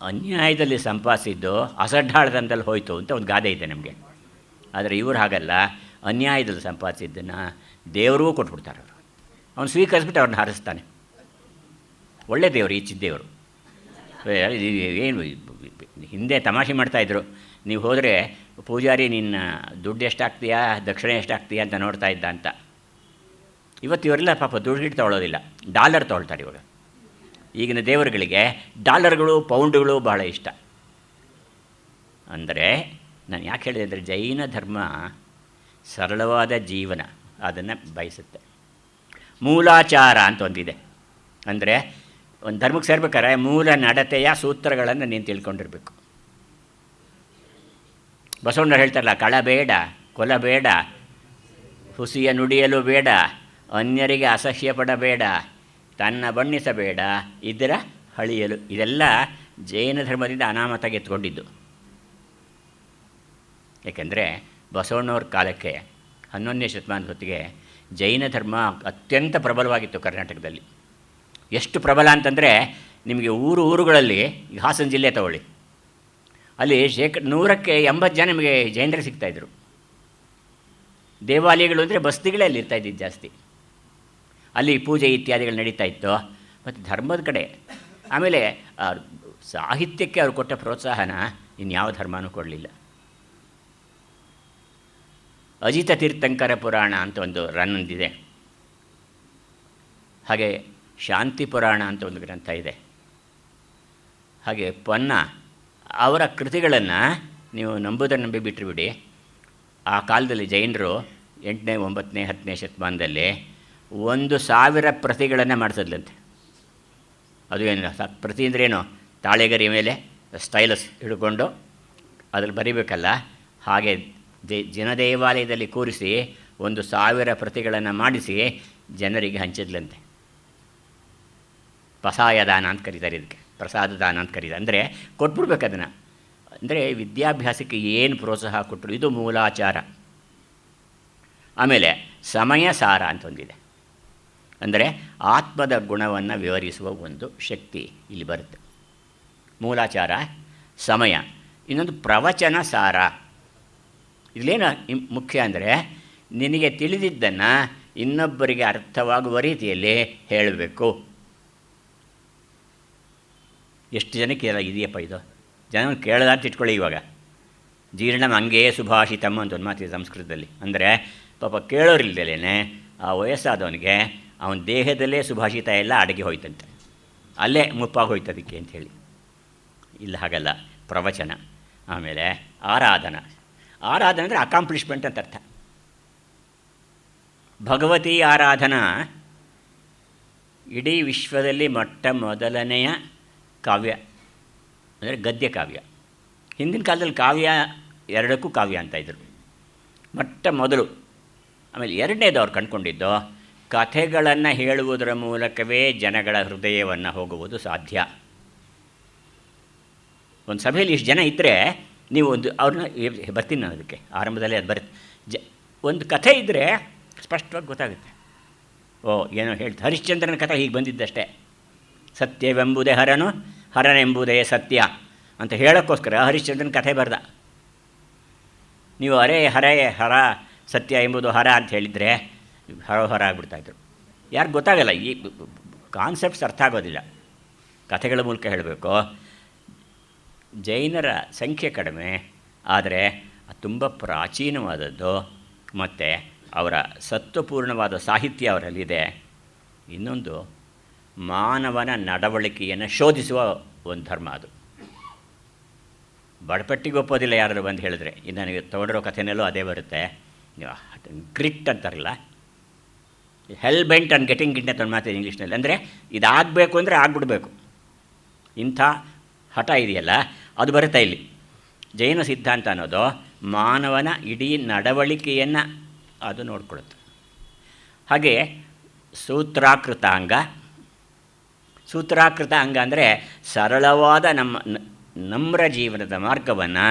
ಅನ್ಯಾಯದಲ್ಲಿ ಸಂಪಾದಿಸಿದ್ದು ಅಸಡ್ಡಾಳದಂದಲ್ಲಿ ಹೋಯಿತು ಅಂತ ಒಂದು ಗಾದೆ ಇದೆ ನಮಗೆ. ಆದರೆ ಇವರು ಹಾಗಲ್ಲ, ಅನ್ಯಾಯದಲ್ಲಿ ಸಂಪಾದಿಸಿದ್ದನ್ನು ದೇವರಿಗೂ ಕೊಟ್ಬಿಡ್ತಾರೆ. ಅವನು ಸ್ವೀಕರಿಸ್ಬಿಟ್ಟು ಅವ್ರನ್ನ ಹಾರಿಸ್ತಾನೆ. ಒಳ್ಳೆ ದೇವರು, ಈಚಿದ್ದೇವರು. ಏನು ಹಿಂದೆ ತಮಾಷೆ ಮಾಡ್ತಾಯಿದ್ರು, ನೀವು ಹೋದರೆ ಪೂಜಾರಿ ನಿನ್ನ ದುಡ್ಡು ಎಷ್ಟಾಗ್ತೀಯಾ, ದಕ್ಷಿಣೆ ಎಷ್ಟಾಗ್ತೀಯಾ ಅಂತ ನೋಡ್ತಾ ಇದ್ದ ಅಂತ. ಇವತ್ತು ಇವರೆಲ್ಲ ಪಾಪ ದುಡ್ಡು ತೊಗೊಳ್ಳೋದಿಲ್ಲ, ಡಾಲರ್ ತೊಗೊಳ್ತಾರೆ ಇವಾಗ. ಈಗಿನ ದೇವರುಗಳಿಗೆ ಡಾಲರ್ಗಳು, ಪೌಂಡುಗಳು ಬಹಳ ಇಷ್ಟ. ಅಂದರೆ ನಾನು ಯಾಕೆ ಹೇಳಿದೆ ಅಂದರೆ, ಜೈನ ಧರ್ಮ ಸರಳವಾದ ಜೀವನ ಅದನ್ನು ಬಯಸುತ್ತೆ. ಮೂಲಾಚಾರ ಅಂತ ಒಂದಿದೆ. ಅಂದರೆ ಒಂದು ಧರ್ಮಕ್ಕೆ ಸೇರ್ಬೇಕಾದ್ರೆ ಮೂಲ ನಡತೆಯ ಸೂತ್ರಗಳನ್ನು ನೀನು ತಿಳ್ಕೊಂಡಿರಬೇಕು. ಬಸವಣ್ಣರು ಹೇಳ್ತಾರಲ್ಲ, ಕಳಬೇಡ, ಕೊಲಬೇಡ, ಹುಸಿಯ ನುಡಿಯಲು ಬೇಡ, ಅನ್ಯರಿಗೆ ಅಸಹ್ಯ ಪಡಬೇಡ, ತನ್ನ ಬಣ್ಣಿಸಬೇಡ, ಇದರ ಹಳಿಯಲು. ಇದೆಲ್ಲ ಜೈನ ಧರ್ಮದಿಂದ ಅನಾಮತಾಗಿ ಎತ್ಕೊಂಡಿದ್ದು. ಏಕೆಂದರೆ ಬಸವಣ್ಣವ್ರ ಕಾಲಕ್ಕೆ 11ನೇ ಶತಮಾನದ ಹೊತ್ತಿಗೆ ಜೈನ ಧರ್ಮ ಅತ್ಯಂತ ಪ್ರಬಲವಾಗಿತ್ತು ಕರ್ನಾಟಕದಲ್ಲಿ. ಎಷ್ಟು ಪ್ರಬಲ ಅಂತಂದರೆ, ನಿಮಗೆ ಊರುಗಳಲ್ಲಿ, ಈಗ ಹಾಸನ ಜಿಲ್ಲೆ ತಗೊಳ್ಳಿ, ಅಲ್ಲಿ 100ಕ್ಕೆ 80 ಜನ ನಿಮಗೆ ಜೈನರೇ ಸಿಗ್ತಾಯಿದ್ರು. ದೇವಾಲಯಗಳು ಅಂದರೆ ಬಸ್ತಿಗಳೇ ಅಲ್ಲಿ ಇರ್ತಾಯಿದ್ದಿದ್ದು ಜಾಸ್ತಿ. ಅಲ್ಲಿ ಪೂಜೆ ಇತ್ಯಾದಿಗಳು ನಡೀತಾ ಇತ್ತು. ಮತ್ತು ಧರ್ಮದ ಕಡೆ, ಆಮೇಲೆ ಸಾಹಿತ್ಯಕ್ಕೆ ಅವರು ಕೊಟ್ಟ ಪ್ರೋತ್ಸಾಹನ ಇನ್ಯಾವ ಧರ್ಮನೂ ಕೊಡಲಿಲ್ಲ. ಅಜಿತ ತೀರ್ಥಂಕರ ಪುರಾಣ ಅಂತ ಒಂದು ರನ್ನೊಂದಿದೆ. ಹಾಗೆ ಶಾಂತಿ ಪುರಾಣ ಅಂತ ಒಂದು ಗ್ರಂಥ ಇದೆ. ಹಾಗೆ ಪೊನ್ನ ಅವರ ಕೃತಿಗಳನ್ನು ನೀವು ನಂಬುವುದನ್ನು ನಂಬಿ ಬಿಟ್ಟರು ಬಿಡಿ. ಆ ಕಾಲದಲ್ಲಿ ಜೈನರು 8ನೇ 9ನೇ 10ನೇ ಶತಮಾನದಲ್ಲಿ 1000 ಪ್ರತಿಗಳನ್ನು ಮಾಡಿಸಿದ್ಲಂತೆ. ಅದು ಏನು ಪ್ರತಿ ಅಂದ್ರೇನು, ತಾಳೆಗರಿ ಮೇಲೆ ಸ್ಟೈಲಸ್ ಹಿಡ್ಕೊಂಡು ಅದ್ರಲ್ಲಿ ಬರಿಬೇಕಲ್ಲ, ಹಾಗೆ ಜನದೇವಾಲಯದಲ್ಲಿ ಕೂರಿಸಿ 1000 ಪ್ರತಿಗಳನ್ನು ಮಾಡಿಸಿ ಜನರಿಗೆ ಹಂಚಿದ್ಲಂತೆ. ಪಸಾಯ ದಾನ ಅಂತ ಕರೀತಾರೆ ಇದಕ್ಕೆ, ಪ್ರಸಾದ ದಾನ ಅಂತ ಕರೀತಾರೆ. ಅಂದರೆ ಕೊಟ್ಬಿಡ್ಬೇಕು ಅದನ್ನು. ಅಂದರೆ ವಿದ್ಯಾಭ್ಯಾಸಕ್ಕೆ ಏನು ಪ್ರೋತ್ಸಾಹ ಕೊಟ್ಟರು, ಇದು ಮೂಲಾಚಾರ. ಆಮೇಲೆ ಸಮಯ ಸಾರ ಅಂತ ಒಂದಿದೆ. ಅಂದರೆ ಆತ್ಮದ ಗುಣವನ್ನು ವಿವರಿಸುವ ಒಂದು ಶಕ್ತಿ ಇಲ್ಲಿ ಬರುತ್ತೆ. ಮೂಲಾಚಾರ, ಸಮಯ. ಇನ್ನೊಂದು ಪ್ರವಚನ ಸಾರ. ಇಲ್ಲೇನು ಮುಖ್ಯ ಅಂದರೆ, ನಿನಗೆ ತಿಳಿದಿದ್ದನ್ನು ಇನ್ನೊಬ್ಬರಿಗೆ ಅರ್ಥವಾಗುವ ರೀತಿಯಲ್ಲಿ ಹೇಳಬೇಕು. ಎಷ್ಟು ಜನಕ್ಕೆ ಇದೆಯಪ್ಪ ಇದು? ಜನ ಕೇಳದ ಅಂತ ಇಟ್ಕೊಳ್ಳಿ. ಇವಾಗ ಜೀರ್ಣಂ ಅಂಗೇ ಸುಭಾಷಿತಮ್ ಅಂತ ಒಂದು ಮಾತಿದೆ ಸಂಸ್ಕೃತದಲ್ಲಿ. ಅಂದರೆ ಪಾಪ ಕೇಳೋರಿಲ್ದಲೇ ಆ ವಯಸ್ಸಾದವನಿಗೆ ಅವನ ದೇಹದಲ್ಲೇ ಸುಭಾಷಿತ ಎಲ್ಲ ಅಡಗಿ ಹೋಯ್ತಂತೆ, ಅಲ್ಲೇ ಮುಪ್ಪಾಗಿ ಹೋಯ್ತದಕ್ಕೆ ಅಂಥೇಳಿ. ಇಲ್ಲ, ಹಾಗಲ್ಲ. ಪ್ರವಚನ. ಆಮೇಲೆ ಆರಾಧನಾ. ಆರಾಧನೆ ಅಂದರೆ ಅಕಾಂಪ್ಲಿಷ್ಮೆಂಟ್ ಅಂತ ಅರ್ಥ. ಭಗವತಿ ಆರಾಧನಾ ಇಡೀ ವಿಶ್ವದಲ್ಲಿ ಮೊದಲನೆಯ ಕಾವ್ಯ ಅಂದರೆ ಗದ್ಯ ಕಾವ್ಯ. ಹಿಂದಿನ ಕಾಲದಲ್ಲಿ ಕಾವ್ಯ ಎರಡಕ್ಕೂ ಕಾವ್ಯ ಅಂತ ಇದ್ದರು, ಮೊದಲು. ಆಮೇಲೆ ಎರಡನೇದು ಅವ್ರು ಕಂಡುಕೊಂಡಿದ್ದು, ಕಥೆಗಳನ್ನು ಹೇಳುವುದರ ಮೂಲಕವೇ ಜನಗಳ ಹೃದಯವನ್ನು ಹೋಗುವುದು ಸಾಧ್ಯ. ಒಂದು ಸಭೆಯಲ್ಲಿ ಇಷ್ಟು ಜನ ಇದ್ದರೆ ನೀವು ಅವ್ರನ್ನ ಬರ್ತೀನಿ ನಾನು ಅದಕ್ಕೆ ಆರಂಭದಲ್ಲೇ ಅದು ಬರುತ್ತೆ. ಒಂದು ಕಥೆ ಇದ್ದರೆ ಸ್ಪಷ್ಟವಾಗಿ ಗೊತ್ತಾಗುತ್ತೆ. ಏನೋ ಹೇಳ್ತಾ ಹರಿಶ್ಚಂದ್ರನ ಕಥೆ ಹೀಗೆ ಬಂದಿದ್ದಷ್ಟೇ. ಸತ್ಯವೆಂಬುದೇ ಹರನು, ಹರನೆಂಬುದೇ ಸತ್ಯ ಅಂತ ಹೇಳೋಕ್ಕೋಸ್ಕರ ಹರಿಶ್ಚಂದ್ರನ ಕಥೆ ಬರ್ದ. ನೀವು ಹರೇ ಹರ ಸತ್ಯ ಎಂಬುದು ಹರ ಅಂತ ಹೇಳಿದರೆ ಹೊರ ಆಗಿಬಿಡ್ತಾಯಿದ್ರು. ಯಾರು ಗೊತ್ತಾಗಲ್ಲ, ಈ ಕಾನ್ಸೆಪ್ಟ್ಸ್ ಅರ್ಥ ಆಗೋದಿಲ್ಲ, ಕಥೆಗಳ ಮೂಲಕ ಹೇಳಬೇಕು. ಜೈನರ ಸಂಖ್ಯೆ ಕಡಿಮೆ, ಆದರೆ ತುಂಬ ಪ್ರಾಚೀನವಾದದ್ದು ಮತ್ತು ಅವರ ಸತ್ವಪೂರ್ಣವಾದ ಸಾಹಿತ್ಯ ಅವರಲ್ಲಿದೆ. ಇನ್ನೊಂದು ಮಾನವನ ನಡವಳಿಕೆಯನ್ನು ಶೋಧಿಸುವ ಒಂದು ಧರ್ಮ ಅದು. ಬಡಪಟ್ಟಿಗೆ ಒಪ್ಪೋದಿಲ್ಲ ಯಾರು ಬಂದು ಹೇಳಿದ್ರೆ. ಇದು ನನಗೆ ತೊಗೊಂಡಿರೋ ಕಥೆನಲ್ಲೂ ಅದೇ ಬರುತ್ತೆ. ಗ್ರಿಟ್ ಅಂತಾರಲ್ಲ, ಹೆಲ್ ಬೆಂಟ್ ಆನ್ ಗೆಟಿಂಗ್ ಇಟ್ ಅಂತ ಒಂದು ಮಾತಿದೆ ಇಂಗ್ಲೀಷ್ನಲ್ಲಿ. ಅಂದರೆ ಇದಾಗಬೇಕು ಅಂದರೆ ಆಗ್ಬಿಡ್ಬೇಕು, ಇಂಥ ಹಠ ಇದೆಯಲ್ಲ ಅದು ಬರುತ್ತೆ ಇಲ್ಲಿ. ಜೈನ ಸಿದ್ಧಾಂತ ಅನ್ನೋದು ಮಾನವನ ಇಡೀ ನಡವಳಿಕೆಯನ್ನು ಅದು ನೋಡ್ಕೊಳ್ಳುತ್ತೆ. ಹಾಗೆ ಸೂತ್ರಾಕೃತ ಅಂಗ ಅಂದರೆ ಸರಳವಾದ ನಮ್ರ ಜೀವನದ ಮಾರ್ಗವನ್ನು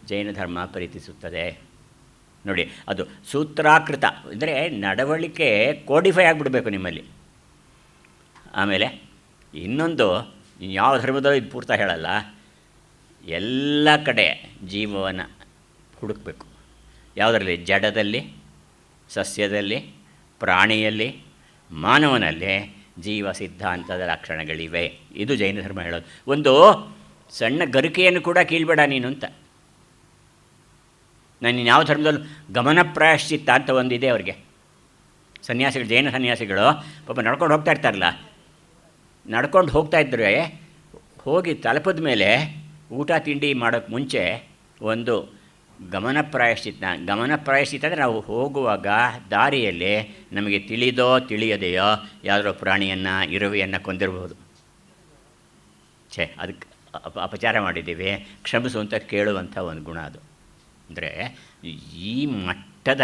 ಜೈನ ಧರ್ಮ ಪ್ರೀತಿಸುತ್ತದೆ. ನೋಡಿ, ಅದು ಸೂತ್ರಾಕೃತ ಅಂದರೆ ನಡವಳಿಕೆ ಕೋಡಿಫೈ ಆಗಿಬಿಡಬೇಕು ನಿಮ್ಮಲ್ಲಿ. ಆಮೇಲೆ ಇನ್ನೊಂದು, ಯಾವ ಧರ್ಮದಲ್ಲೂ ಇದು ಪೂರ್ತಿ ಹೇಳಲ್ಲ, ಎಲ್ಲ ಕಡೆ ಜೀವವನ್ನು ಹುಡುಕಬೇಕು. ಯಾವುದರಲ್ಲಿ? ಜಡದಲ್ಲಿ, ಸಸ್ಯದಲ್ಲಿ, ಪ್ರಾಣಿಯಲ್ಲಿ, ಮಾನವನಲ್ಲಿ ಜೀವ ಸಿದ್ಧಾಂತದ ಲಕ್ಷಣಗಳಿವೆ. ಇದು ಜೈನ ಧರ್ಮ ಹೇಳೋದು. ಒಂದು ಸಣ್ಣ ಗರಿಕೆಯನ್ನು ಕೂಡ ಕೀಳ್ಬೇಡ ನೀನು ಅಂತ. ನಾನು ಯಾವ ಧರ್ಮದಲ್ಲೂ ಗಮನಪ್ರಾಯಶ್ಚಿತ್ತ ಅಂತ ಒಂದಿದೆ ಅವ್ರಿಗೆ. ಸನ್ಯಾಸಿಗಳು, ಜೈನ ಸನ್ಯಾಸಿಗಳು ಪಾಪ ನಡ್ಕೊಂಡು ಹೋಗ್ತಾ ಇರ್ತಾರಲ್ಲ, ನಡ್ಕೊಂಡು ಹೋಗ್ತಾಯಿದ್ರೆ ಹೋಗಿ ತಲುಪಿದ ಮೇಲೆ ಊಟ ತಿಂಡಿ ಮಾಡೋಕ್ಕೆ ಮುಂಚೆ ಒಂದು ಗಮನಪ್ರಾಯಶ್ಚಿತ್ತ ಅಂದರೆ ನಾವು ಹೋಗುವಾಗ ದಾರಿಯಲ್ಲಿ ನಮಗೆ ತಿಳಿದೋ ತಿಳಿಯದೆಯೋ ಯಾವುದೋ ಪ್ರಾಣಿಯನ್ನು, ಇರುವೆಯನ್ನು ಕೊಂದಿರ್ಬೋದು. ಅದಕ್ಕೆ ಅಪಚಾರ ಮಾಡಿದ್ದೀವಿ, ಕ್ಷಮಿಸು ಅಂತ ಕೇಳುವಂಥ ಒಂದು ಗುಣ ಅದು. ಅಂದರೆ ಈ ಮಟ್ಟದ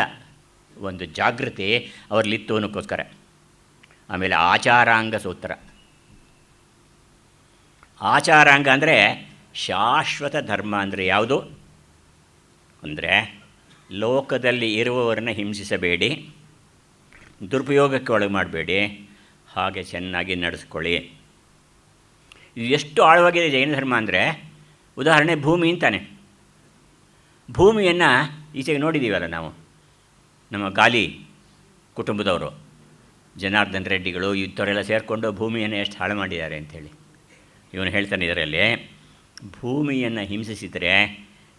ಒಂದು ಜಾಗೃತಿ ಅವರಲ್ಲಿತ್ತು ಅನ್ನೋಕ್ಕೋಸ್ಕರ. ಆಮೇಲೆ ಆಚಾರಾಂಗ ಸೂತ್ರ. ಆಚಾರಾಂಗ ಅಂದರೆ ಶಾಶ್ವತ ಧರ್ಮ. ಅಂದರೆ ಯಾವುದು ಅಂದರೆ ಲೋಕದಲ್ಲಿ ಇರುವವರನ್ನು ಹಿಂಸಿಸಬೇಡಿ, ದುರುಪಯೋಗಕ್ಕೆ ಒಳಗೆ ಮಾಡಬೇಡಿ, ಹಾಗೆ ಚೆನ್ನಾಗಿ ನಡೆಸ್ಕೊಳ್ಳಿ. ಇದು ಎಷ್ಟು ಆಳವಾಗಿದೆ ಜೈನ ಧರ್ಮ ಅಂದರೆ, ಉದಾಹರಣೆ ಭೂಮಿ ಅಂತಾನೆ. ಭೂಮಿಯನ್ನು ಈಚೆಗೆ ನೋಡಿದ್ದೀವಲ್ಲ ನಾವು, ನಮ್ಮ ಗಾಲಿ ಕುಟುಂಬದವರು, ಜನಾರ್ದನ್ ರೆಡ್ಡಿಗಳು ಇಂಥವರೆಲ್ಲ ಸೇರಿಕೊಂಡು ಭೂಮಿಯನ್ನು ಎಷ್ಟು ಹಾಳು ಮಾಡಿದ್ದಾರೆ ಅಂಥೇಳಿ. ಇವನು ಹೇಳ್ತಾನೆ ಇದರಲ್ಲಿ, ಭೂಮಿಯನ್ನು ಹಿಂಸಿಸಿದರೆ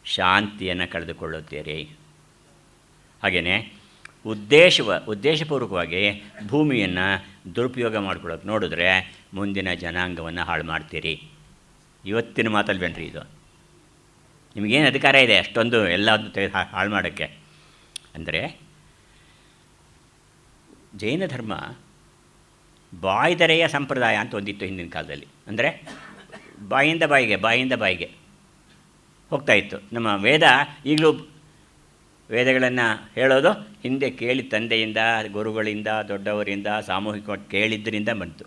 ಶಾಂತಿಯನ್ನು ಕಳೆದುಕೊಳ್ಳುತ್ತೀರಿ. ಹಾಗೆಯೇ ಉದ್ದೇಶಪೂರ್ವಕವಾಗಿ ಭೂಮಿಯನ್ನು ದುರುಪಯೋಗ ಮಾಡ್ಕೊಳ್ಳೋಕೆ ನೋಡಿದ್ರೆ ಮುಂದಿನ ಜನಾಂಗವನ್ನು ಹಾಳು ಮಾಡ್ತೀರಿ. ಇವತ್ತಿನ ಮಾತಲ್ಲಿ ಬನ್ನಿರಿ, ಇದು ನಿಮಗೇನು ಅಧಿಕಾರ ಇದೆ ಅಷ್ಟೊಂದು ಎಲ್ಲದನ್ನು ತೆಗೆದು ಹಾಳು ಮಾಡೋಕ್ಕೆ? ಅಂದರೆ ಜೈನ ಧರ್ಮ ಬಾಯ್ದರೆಯ ಸಂಪ್ರದಾಯ ಅಂತ ಒಂದಿತ್ತು ಹಿಂದಿನ ಕಾಲದಲ್ಲಿ. ಅಂದರೆ ಬಾಯಿಂದ ಬಾಯಿಗೆ ಹೋಗ್ತಾಯಿತ್ತು. ನಮ್ಮ ವೇದ ಈಗಲೂ ವೇದಗಳನ್ನು ಹೇಳೋದು ಹಿಂದೆ ಕೇಳಿ ತಂದೆಯಿಂದ, ಗುರುಗಳಿಂದ, ದೊಡ್ಡವರಿಂದ, ಸಾಮೂಹಿಕವಾಗಿ ಕೇಳಿದ್ದರಿಂದ ಬಂತು.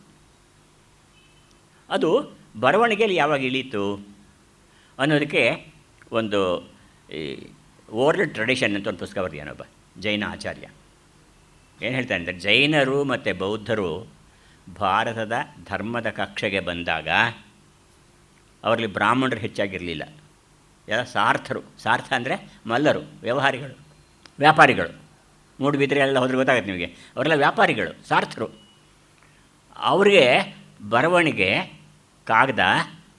ಅದು ಬರವಣಿಗೆಯಲ್ಲಿ ಯಾವಾಗ ಇಳೀತು ಅನ್ನೋದಕ್ಕೆ ಒಂದು ಓರಲ್ ಟ್ರೆಡಿಷನ್ ಅಂತ ಒಂದು ಪುಸ್ತಕ ಬರೆದಿದ್ದಾನೊಬ್ಬ ಜೈನ ಆಚಾರ್ಯ. ಏನು ಹೇಳ್ತಾನೆ ಅಂದರೆ, ಜೈನರು ಮತ್ತು ಬೌದ್ಧರು ಭಾರತದ ಧರ್ಮದ ಕಕ್ಷೆಗೆ ಬಂದಾಗ ಅವರಲ್ಲಿ ಬ್ರಾಹ್ಮಣರು ಹೆಚ್ಚಾಗಿರಲಿಲ್ಲ. ಎಲ್ಲ ಸಾರ್ಥ ಅಂದರೆ ಮಲ್ಲರು, ವ್ಯಾಪಾರಿಗಳು. ಮೂಡುಬಿದ್ರೆ ಎಲ್ಲ ಹೋದರೆ ಗೊತ್ತಾಗುತ್ತೆ ನಿಮಗೆ. ಅವರೆಲ್ಲ ವ್ಯಾಪಾರಿಗಳು, ಸಾರ್ಥರು. ಅವರಿಗೆ ಬರವಣಿಗೆ, ಕಾಗದ,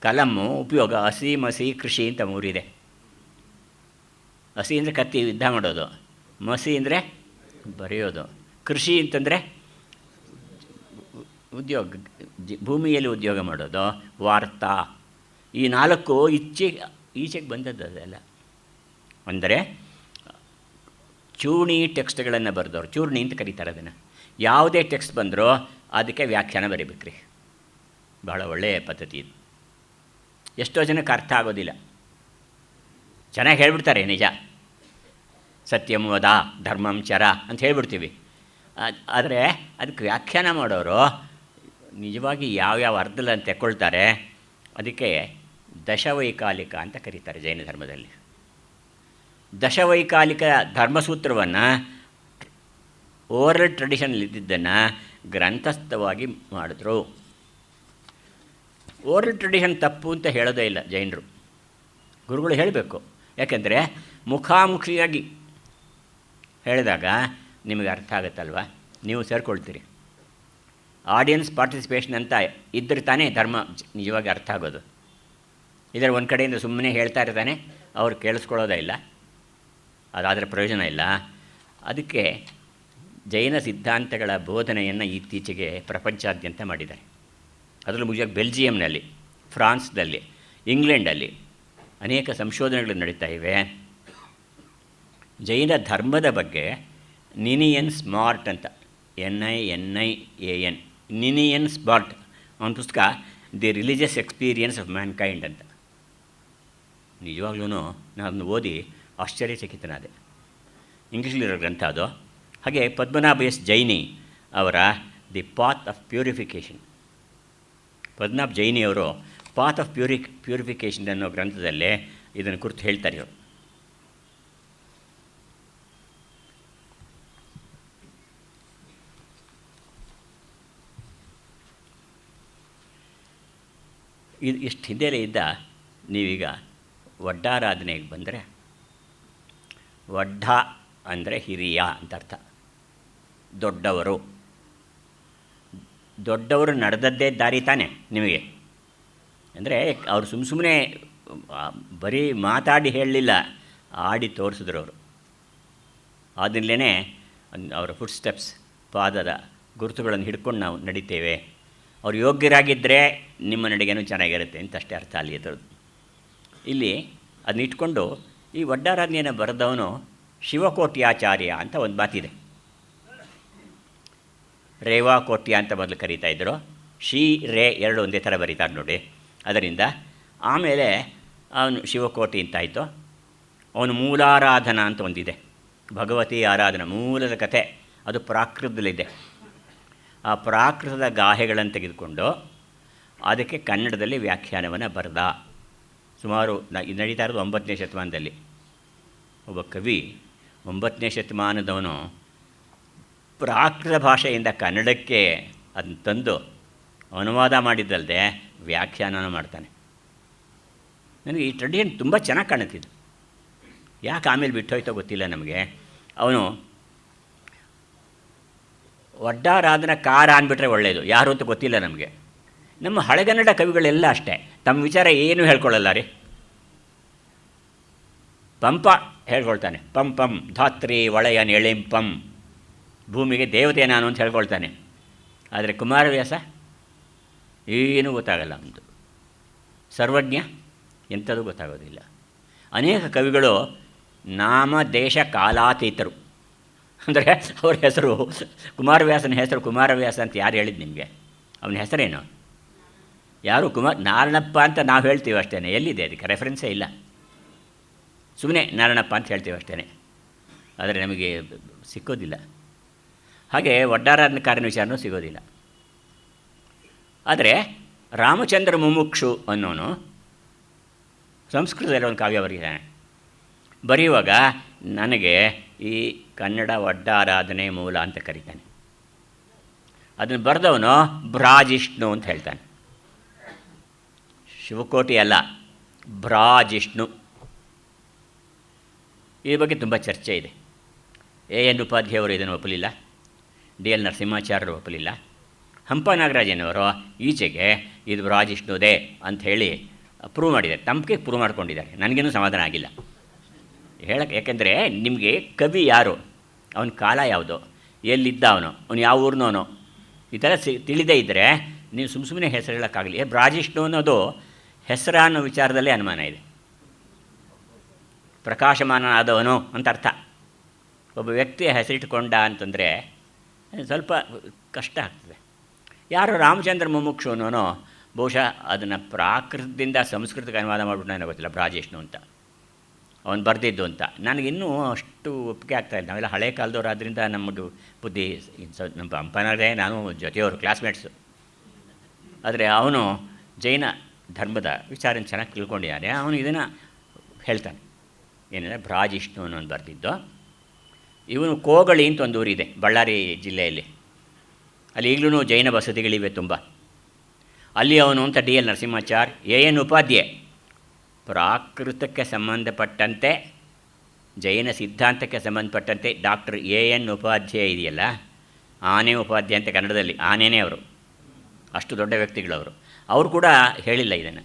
ಕಲಮ್ಮು ಉಪಯೋಗ. ಹಸಿ, ಮಸಿ, ಕೃಷಿ ಅಂತ ಮೂರಿದೆ. ಹಸಿ ಅಂದರೆ ಕತ್ತಿ ಯುದ್ಧ ಮಾಡೋದು, ಮಸಿ ಅಂದರೆ ಬರೆಯೋದು, ಕೃಷಿ ಅಂತಂದರೆ ಉದ್ಯೋಗ, ಭೂಮಿಯಲ್ಲಿ ಉದ್ಯೋಗ ಮಾಡೋದು, ವಾರ್ತಾ. ಈ 4 ಈಚೆಗೆ ಬಂದದ್ದು ಅದೆಲ್ಲ. ಅಂದರೆ ಚೂರ್ಣಿ ಟೆಕ್ಸ್ಟ್ಗಳನ್ನು ಬರೆದವರು, ಚೂರ್ಣಿ ಅಂತ ಕರೀತಾರೆ ಅದನ್ನು. ಯಾವುದೇ ಟೆಕ್ಸ್ಟ್ ಬಂದರೂ ಅದಕ್ಕೆ ವ್ಯಾಖ್ಯಾನ ಬರೀಬೇಕ್ರಿ. ಬಹಳ ಒಳ್ಳೆಯ ಪದ್ಧತಿ ಇದು. ಎಷ್ಟೋ ಜನಕ್ಕೆ ಅರ್ಥ ಆಗೋದಿಲ್ಲ. ಚೆನ್ನಾಗಿ ಹೇಳ್ಬಿಡ್ತಾರೆ ನಿಜ, ಸತ್ಯಂ ವದ ಧರ್ಮಂ ಚರ ಅಂತ ಹೇಳ್ಬಿಡ್ತೀವಿ. ಆದರೆ ಅದಕ್ಕೆ ವ್ಯಾಖ್ಯಾನ ಮಾಡೋರು ನಿಜವಾಗಿ ಯಾವ್ಯಾವ ಅರ್ಥದಲ್ಲಿ ತೆಕ್ಕೊಳ್ತಾರೆ. ಅದಕ್ಕೆ ದಶವೈಕಾಲಿಕ ಅಂತ ಕರೀತಾರೆ ಜೈನ ಧರ್ಮದಲ್ಲಿ. ದಶವೈಕಾಲಿಕ ಧರ್ಮಸೂತ್ರವನ್ನು ಓರಲ್ ಟ್ರೆಡಿಷನಲ್ಲಿ ಇದ್ದಿದ್ದನ್ನು ಗ್ರಂಥಸ್ಥವಾಗಿ ಮಾಡಿದ್ರು. ಓರಲ್ ಟ್ರೆಡಿಷನ್ ತಪ್ಪು ಅಂತ ಹೇಳೋದೇ ಇಲ್ಲ ಜೈನರು. ಗುರುಗಳು ಹೇಳಬೇಕು. ಯಾಕೆಂದರೆ ಮುಖಾಮುಖಿಯಾಗಿ ಹೇಳಿದಾಗ ನಿಮಗೆ ಅರ್ಥ ಆಗುತ್ತಲ್ವ, ನೀವು ಸೇರ್ಕೊಳ್ತೀರಿ. ಆಡಿಯನ್ಸ್ ಪಾರ್ಟಿಸಿಪೇಷನ್ ಅಂತ ಇದ್ದರೆ ತಾನೇ ಧರ್ಮ ನಿಜವಾಗಿ ಅರ್ಥ ಆಗೋದು. ಇದರ ಒಂದು ಕಡೆಯಿಂದ ಸುಮ್ಮನೆ ಹೇಳ್ತಾ ಇರ್ತಾನೆ, ಅವ್ರು ಕೇಳಿಸ್ಕೊಳ್ಳೋದೇ ಇಲ್ಲ, ಅದಾದರೆ ಪ್ರಯೋಜನ ಇಲ್ಲ. ಅದಕ್ಕೆ ಜೈನ ಸಿದ್ಧಾಂತಗಳ ಬೋಧನೆಯನ್ನು ಇತ್ತೀಚೆಗೆ ಪ್ರಪಂಚಾದ್ಯಂತ ಮಾಡಿದ್ದಾರೆ. ಅದರಲ್ಲೂ ಮುಖ್ಯವಾಗಿ ಬೆಲ್ಜಿಯಂನಲ್ಲಿ, ಫ್ರಾನ್ಸ್ನಲ್ಲಿ, ಇಂಗ್ಲೆಂಡಲ್ಲಿ ಅನೇಕ ಸಂಶೋಧನೆಗಳು ನಡೀತಾ ಇವೆ. ಜೈನ ಧರ್ಮದ ಬಗ್ಗೆ ನಿನಿಯನ್ ಸ್ಮಾರ್ಟ್ ಅಂತ, NINIAN, ನಿನಿಯನ್ ಸ್ಮಾರ್ಟ್ ಅವನ ಪುಸ್ತಕ the religious experience of Mankind ಅಂತ. ನಿಜವಾಗ್ಲೂ ನಾನು ಅದನ್ನು ಓದಿ ಆಶ್ಚರ್ಯಚಕಿತನಾದೆ. ಇಂಗ್ಲೀಷಲ್ಲಿರೋ ಗ್ರಂಥ ಅದು. ಹಾಗೆ ಪದ್ಮನಾಭ ಎಸ್ ಜೈನಿ ಅವರ the path of purification, Padmanabha ಜೈನಿಯವರು ಪಾತ್ ಆಫ್ ಪ್ಯೂರಿಫಿಕೇಷನ್ ಅನ್ನೋ ಗ್ರಂಥದಲ್ಲೇ ಇದನ್ನು ಕುರಿತು ಹೇಳ್ತಾರೆ. ಇವರು ಇದು ಇಷ್ಟು ಹಿಂದೆಲೇ ಇದ್ದ ನೀವೀಗ ಒಡ್ಡಾರಾಧನೆಗೆ ಬಂದರೆ, ಒಡ್ಡ ಅಂದರೆ ಹಿರಿಯ ಅಂತ ಅರ್ಥ. ದೊಡ್ಡವರು, ದೊಡ್ಡವರು ನಡೆದದ್ದೇ ದಾರಿ ತಾನೆ ನಿಮಗೆ. ಅಂದರೆ ಅವರು ಸುಮ್ಮನೆ ಬರೀ ಮಾತಾಡಿ ಹೇಳಲಿಲ್ಲ, ಆಡಿ ತೋರಿಸಿದ್ರು ಅವರು. ಆದ್ದರಿಂದಲೇ ಅವರ ಫುಟ್ ಸ್ಟೆಪ್ಸ್, ಪಾದದ ಗುರುತುಗಳನ್ನು ಹಿಡ್ಕೊಂಡು ನಾವು ನಡಿತೇವೆ. ಅವ್ರು ಯೋಗ್ಯರಾಗಿದ್ದರೆ ನಿಮ್ಮ ನಡಿಗೆನೂ ಚೆನ್ನಾಗಿರುತ್ತೆ ಅಂತ ಅಷ್ಟೇ ಅರ್ಥ ಅಲ್ಲಿ ಇದ್ರದ್ದು. ಇಲ್ಲಿ ಅದನ್ನ ಇಟ್ಕೊಂಡು ಈ ಒಡ್ಡಾರಾಧನೆಯನ್ನು ಬರೆದವನು ಶಿವಕೋಟ್ಯಾಚಾರ್ಯ ಅಂತ ಒಂದು ಮಾತಿದೆ. ರೇವಾಕೋಟ್ಯ ಅಂತ ಮೊದಲು ಕರೀತಾ ಇದ್ದರು. ಶಿ ರೇ ಎರಡು ಒಂದೇ ಥರ ಬರೀತಾರೆ ನೋಡಿ. ಅದರಿಂದ ಆಮೇಲೆ ಅವನು ಶಿವಕೋಟಿ ಅಂತಾಯಿತು. ಅವನು ಮೂಲಾರಾಧನಾ ಅಂತ ಒಂದಿದೆ, ಭಗವತಿ ಆರಾಧನಾ ಮೂಲದ ಕಥೆ. ಅದು ಪ್ರಾಕೃತದಲ್ಲಿದೆ. ಆ ಪ್ರಾಕೃತದ ಗಾಹೆಗಳನ್ನು ತೆಗೆದುಕೊಂಡು ಅದಕ್ಕೆ ಕನ್ನಡದಲ್ಲಿ ವ್ಯಾಖ್ಯಾನವನ್ನು ಬರೆದ. ಸುಮಾರು ನಡೀತಾ ಇರೋದು 9ನೇ ಶತಮಾನದಲ್ಲಿ. ಒಬ್ಬ ಕವಿ 9ನೇ ಶತಮಾನದವನು ಪ್ರಾಕೃತ ಭಾಷೆಯಿಂದ ಕನ್ನಡಕ್ಕೆ ಅದನ್ನು ತಂದು ಅನುವಾದ ಮಾಡಿದ್ದಲ್ಲದೆ ವ್ಯಾಖ್ಯಾನ ಮಾಡ್ತಾನೆ. ನನಗೆ ಈ ಟ್ರೆಡಿಷನ್ ತುಂಬ ಚೆನ್ನಾಗಿ ಕಾಣುತ್ತಿದ್ದು. ಯಾಕೆ ಆಮೇಲೆ ಬಿಟ್ಟೋಯ್ತೋ ಗೊತ್ತಿಲ್ಲ ನಮಗೆ. ಅವನು ಒಡ್ಡಾರಾಧನಕಾರ ಅಂದ್ಬಿಟ್ರೆ ಒಳ್ಳೆಯದು, ಯಾರು ಅಂತ ಗೊತ್ತಿಲ್ಲ ನಮಗೆ. ನಮ್ಮ ಹಳೆಗನ್ನಡ ಕವಿಗಳೆಲ್ಲ ಅಷ್ಟೇ, ತಮ್ಮ ವಿಚಾರ ಏನೂ ಹೇಳ್ಕೊಳ್ಳಲ್ಲ ರೀ. ಪಂಪ ಹೇಳ್ಕೊಳ್ತಾನೆ, ಪಂ ಪಂ ಧಾತ್ರಿ ಒಳೆಯ ಎಳೆಂಪಂ, ಭೂಮಿಗೆ ದೇವತೆ ನಾನು ಅಂತ ಹೇಳ್ಕೊಳ್ತಾನೆ. ಆದರೆ ಕುಮಾರವ್ಯಾಸ ಏನೂ ಗೊತ್ತಾಗಲ್ಲ. ಒಂದು ಸರ್ವಜ್ಞ, ಎಂಥದ್ದು ಗೊತ್ತಾಗೋದಿಲ್ಲ. ಅನೇಕ ಕವಿಗಳು ನಾಮ ದೇಶ ಕಾಲಾತೀತರು. ಅಂದರೆ ಅವ್ರ ಹೆಸರು ಕುಮಾರವ್ಯಾಸನ ಹೆಸರು ಕುಮಾರವ್ಯಾಸ ಅಂತ ಯಾರು ಹೇಳಿದ್ದು ನಿಮಗೆ? ಅವನ ಹೆಸರೇನು? ಯಾರು ನಾರಣಪ್ಪ ಅಂತ ನಾವು ಹೇಳ್ತೀವಿ ಅಷ್ಟೇ. ಎಲ್ಲಿದೆ ಅದಕ್ಕೆ ರೆಫರೆನ್ಸೇ ಇಲ್ಲ. ಸುಮ್ಮನೆ ನಾರಣಪ್ಪ ಅಂತ ಹೇಳ್ತೀವಿ ಅಷ್ಟೇ, ಆದರೆ ನಮಗೆ ಸಿಕ್ಕೋದಿಲ್ಲ. ಹಾಗೆ ಒಡ್ಡಾರಾಧನಕಾರನ ವಿಚಾರನೂ ಸಿಗೋದಿಲ್ಲ. ಆದರೆ ರಾಮಚಂದ್ರ ಮುಮುಕ್ಷು ಅನ್ನೋನು ಸಂಸ್ಕೃತದಲ್ಲಿ ಒಂದು ಕಾವ್ಯ ಬರೀತಾನೆ. ಬರೆಯುವಾಗ ನನಗೆ ಈ ಕನ್ನಡ ಒಡ್ಡಾರಾಧನೆ ಮೂಲ ಅಂತ ಕರೀತಾನೆ. ಅದನ್ನು ಬರೆದವನು ಬ್ರಾಜಿಷ್ಣು ಅಂತ ಹೇಳ್ತಾನೆ. ಶಿವಕೋಟಿ ಅಲ್ಲ, ಬ್ರಾಜಿಷ್ಣು. ಈ ಬಗ್ಗೆ ತುಂಬ ಚರ್ಚೆ ಇದೆ. AN ಉಪಾಧ್ಯಾಯವರು ಇದನ್ನು ಒಪ್ಪಲಿಲ್ಲ, DL ನರಸಿಂಹಾಚಾರ್ಯರು ಒಪ್ಪಲಿಲ್ಲ. ಹಂಪ ನಾಗರಾಜನವರು ಈಚೆಗೆ ಇದು ಬ್ರಾಜಿಷ್ಣುದೇ ಅಂಥೇಳಿ ಪ್ರೂವ್ ಮಾಡಿದ್ದಾರೆ, ತಮಗೆ ಪ್ರೂವ್ ಮಾಡ್ಕೊಂಡಿದ್ದಾರೆ. ನನಗೇನೂ ಸಮಾಧಾನ ಆಗಿಲ್ಲ ಹೇಳಕ್ಕೆ. ಯಾಕೆಂದರೆ ನಿಮಗೆ ಕವಿ ಯಾರು, ಅವನ ಕಾಲ ಯಾವುದು, ಎಲ್ಲಿದ್ದ ಅವನು ಯಾವ ಊರಿನವನು, ಈ ಥರ ತಿಳಿದೇ ಇದ್ದರೆ ನೀವು ಸುಮ್ಮನೆ ಹೆಸರು ಹೇಳೋಕ್ಕಾಗಲಿ. ಬ್ರಾಜಿಷ್ಣು ಅನ್ನೋದು ಹೆಸರ ಅನ್ನೋ ವಿಚಾರದಲ್ಲೇ ಅನುಮಾನ ಇದೆ. ಪ್ರಕಾಶಮಾನನಾದವನು ಅಂತ ಅರ್ಥ. ಒಬ್ಬ ವ್ಯಕ್ತಿಯ ಹೆಸರಿಟ್ಟುಕೊಂಡ ಅಂತಂದರೆ ಸ್ವಲ್ಪ ಕಷ್ಟ ಆಗ್ತದೆ. ಯಾರೋ ರಾಮಚಂದ್ರ ಮುಮುಕ್ಷು ಅನ್ನೋನೋ ಬಹುಶಃ ಅದನ್ನು ಪ್ರಾಕೃತದಿಂದ ಸಂಸ್ಕೃತಕ್ಕೆ ಅನುವಾದ ಮಾಡಿಬಿಟ್ಟು ನನಗೆ ಗೊತ್ತಿಲ್ಲ, ಬ್ರಾಜಿಷ್ಣು ಅಂತ ಅವನು ಬರೆದಿದ್ದು ಅಂತ. ನನಗಿನ್ನೂ ಅಷ್ಟು ಒಪ್ಪಿಗೆ ಆಗ್ತಾಯಿಲ್ಲ. ನಾವೆಲ್ಲ ಹಳೆ ಕಾಲದವ್ರು ಆದ್ದರಿಂದ ನಮ್ಮದು ಬುದ್ಧಿ ನಮ್ಮ ಪಂಪನವರೇ ನಾನು ಜೊತೆಯವರು ಕ್ಲಾಸ್ಮೇಟ್ಸು. ಆದರೆ ಅವನು ಜೈನ ಧರ್ಮದ ವಿಚಾರನ ಚೆನ್ನಾಗಿ ತಿಳ್ಕೊಂಡಿದ್ದಾನೆ. ಅವನು ಇದನ್ನು ಹೇಳ್ತಾನೆ, ಏನಂದರೆ ಬ್ರಾಜಿಷ್ಣು ಅನ್ನೋನು ಬರೆದಿದ್ದು. ಇವನು ಕೋಗಳಿ ಅಂತ ಒಂದು ಊರಿದೆ ಬಳ್ಳಾರಿ ಜಿಲ್ಲೆಯಲ್ಲಿ. ಅಲ್ಲಿ ಈಗಲೂ ಜೈನ ಬಸದಿಗಳಿವೆ ತುಂಬ. ಅಲ್ಲಿ ಅವನು ಅಂತ D L Narasimhachar, N Upadhyaya ಪ್ರಾಕೃತಕ್ಕೆ ಸಂಬಂಧಪಟ್ಟಂತೆ ಜೈನ ಸಿದ್ಧಾಂತಕ್ಕೆ ಸಂಬಂಧಪಟ್ಟಂತೆ ಡಾಕ್ಟರ್ ಎನ್ ಉಪಾಧ್ಯಾಯ ಇದೆಯಲ್ಲ, ಆನೆ ಉಪಾಧ್ಯಾಯ ಅಂತ ಕನ್ನಡದಲ್ಲಿ, ಆನೆಯೇ ಅವರು, ಅಷ್ಟು ದೊಡ್ಡ ವ್ಯಕ್ತಿಗಳವರು. ಅವರು ಕೂಡ ಹೇಳಿಲ್ಲ ಇದನ್ನು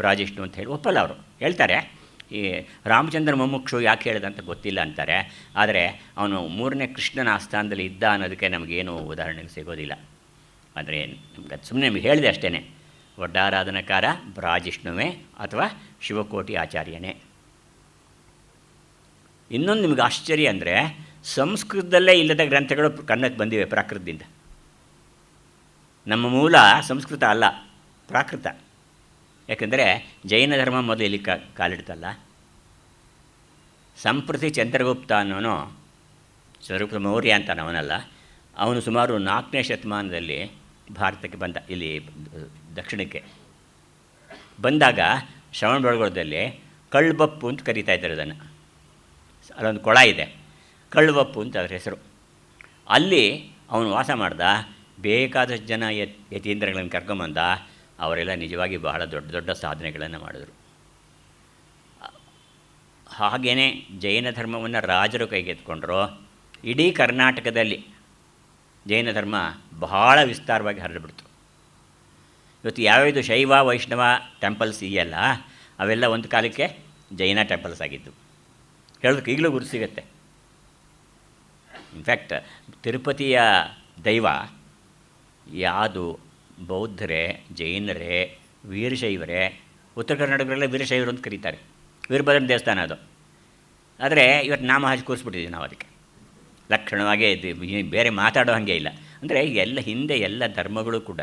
ಬ್ರಾಜಿಷ್ಣು ಅಂತ ಹೇಳಿ, ಒಪ್ಪಲ್ಲ ಅವರು. ಹೇಳ್ತಾರೆ ಈ ರಾಮಚಂದ್ರ ಮುಮುಕ್ಷು ಯಾಕೆ ಹೇಳಿದಂತ ಗೊತ್ತಿಲ್ಲ ಅಂತಾರೆ. ಆದರೆ ಅವನು 3ನೇ ಕೃಷ್ಣನ ಆಸ್ಥಾನದಲ್ಲಿ ಇದ್ದ ಅನ್ನೋದಕ್ಕೆ ನಮಗೇನು ಉದಾಹರಣೆಗೆ ಸಿಗೋದಿಲ್ಲ. ಆದರೆ ನಮ್ಗೆ ಅದು ಸುಮ್ಮನೆ ನಿಮಗೆ ಹೇಳಿದೆ ಅಷ್ಟೇ. ಒಡ್ಡಾರಾಧನಕಾರ ಬ್ರಾಜಿಷ್ಣುವೇ ಅಥವಾ ಶಿವಕೋಟಿ ಆಚಾರ್ಯನೇ. ಇನ್ನೊಂದು ನಿಮಗೆ ಆಶ್ಚರ್ಯ ಅಂದರೆ, ಸಂಸ್ಕೃತದಲ್ಲೇ ಇಲ್ಲದ ಗ್ರಂಥಗಳು ಕನ್ನಡಕ್ಕೆ ಬಂದಿವೆ ಪ್ರಾಕೃತದಿಂದ. ನಮ್ಮ ಮೂಲ ಸಂಸ್ಕೃತ ಅಲ್ಲ, ಪ್ರಾಕೃತ. ಯಾಕೆಂದರೆ ಜೈನ ಧರ್ಮ ಮೊದಲು ಇಲ್ಲಿ ಕಾಲಿಡ್ತಲ್ಲ. ಸಂಪ್ರತಿ ಚಂದ್ರಗುಪ್ತ ಅನ್ನೋನು, ಚಂದ್ರಗುಪ್ತ ಮೌರ್ಯ ಅಂತ ಅವನಲ್ಲ, ಅವನು ಸುಮಾರು 4ನೇ ಶತಮಾನದಲ್ಲಿ ಭಾರತಕ್ಕೆ ಬಂದ, ಇಲ್ಲಿ ದಕ್ಷಿಣಕ್ಕೆ ಬಂದಾಗ ಶ್ರವಣಬೆಳಗೊಳದಲ್ಲಿ ಕಳ್ಬಪ್ಪು ಅಂತ ಕರೀತಾ ಇದ್ದಾರೆ ಅದನ್ನು. ಅಲ್ಲೊಂದು ಕೊಳ ಇದೆ, ಕಳ್ಬಪ್ಪು ಅಂತ ಅದರ ಹೆಸರು. ಅಲ್ಲಿ ಅವನು ವಾಸ ಮಾಡ್ದ. ಬೇಕಾದಷ್ಟು ಜನ ಯತೀಂದ್ರಗಳನ್ನು ಕರ್ಕೊಂಬಂದ. ಅವರೆಲ್ಲ ನಿಜವಾಗಿ ಬಹಳ ದೊಡ್ಡ ದೊಡ್ಡ ಸಾಧನೆಗಳನ್ನು ಮಾಡಿದ್ರು. ಹಾಗೆಯೇ ಜೈನ ಧರ್ಮವನ್ನು ರಾಜರು ಕೈಗೆತ್ಕೊಂಡ್ರು. ಇಡೀ ಕರ್ನಾಟಕದಲ್ಲಿ ಜೈನ ಧರ್ಮ ಬಹಳ ವಿಸ್ತಾರವಾಗಿ ಹರಡಿಬಿಡ್ತು. ಇವತ್ತು ಯಾವ್ಯಾವುದು ಶೈವ ವೈಷ್ಣವ ಟೆಂಪಲ್ಸ್ ಇದೆಯಲ್ಲ, ಅವೆಲ್ಲ ಒಂದು ಕಾಲಕ್ಕೆ ಜೈನ ಟೆಂಪಲ್ಸ್ ಆಗಿದ್ದು. ಹೇಳೋದಕ್ಕೆ ಈಗಲೂ ಗುರುತು ಸಿಗುತ್ತೆ. ಇನ್ಫ್ಯಾಕ್ಟ್ ತಿರುಪತಿಯ ದೈವ ಯಾವುದು ಬೌದ್ಧರೇ, ಜೈನರೇ, ವೀರಶೈವರೇ. ಉತ್ತರ ಕರ್ನಾಟಕದಲ್ಲೇ ವೀರಶೈವರು ಅಂತ ಕರೀತಾರೆ. ವೀರಭದ್ರನ ದೇವಸ್ಥಾನ ಅದು. ಆದರೆ ಇವತ್ತು ನಾಮ ಹಾಕಿ ಕೂರಿಸ್ಬಿಟ್ಟಿದ್ದೀವಿ ನಾವು ಅದಕ್ಕೆ. ಲಕ್ಷಣವಾಗೇ ಬೇರೆ ಮಾತಾಡೋ ಹಾಗೆ ಇಲ್ಲ. ಅಂದರೆ ಎಲ್ಲ ಹಿಂದೆ ಎಲ್ಲ ಧರ್ಮಗಳು ಕೂಡ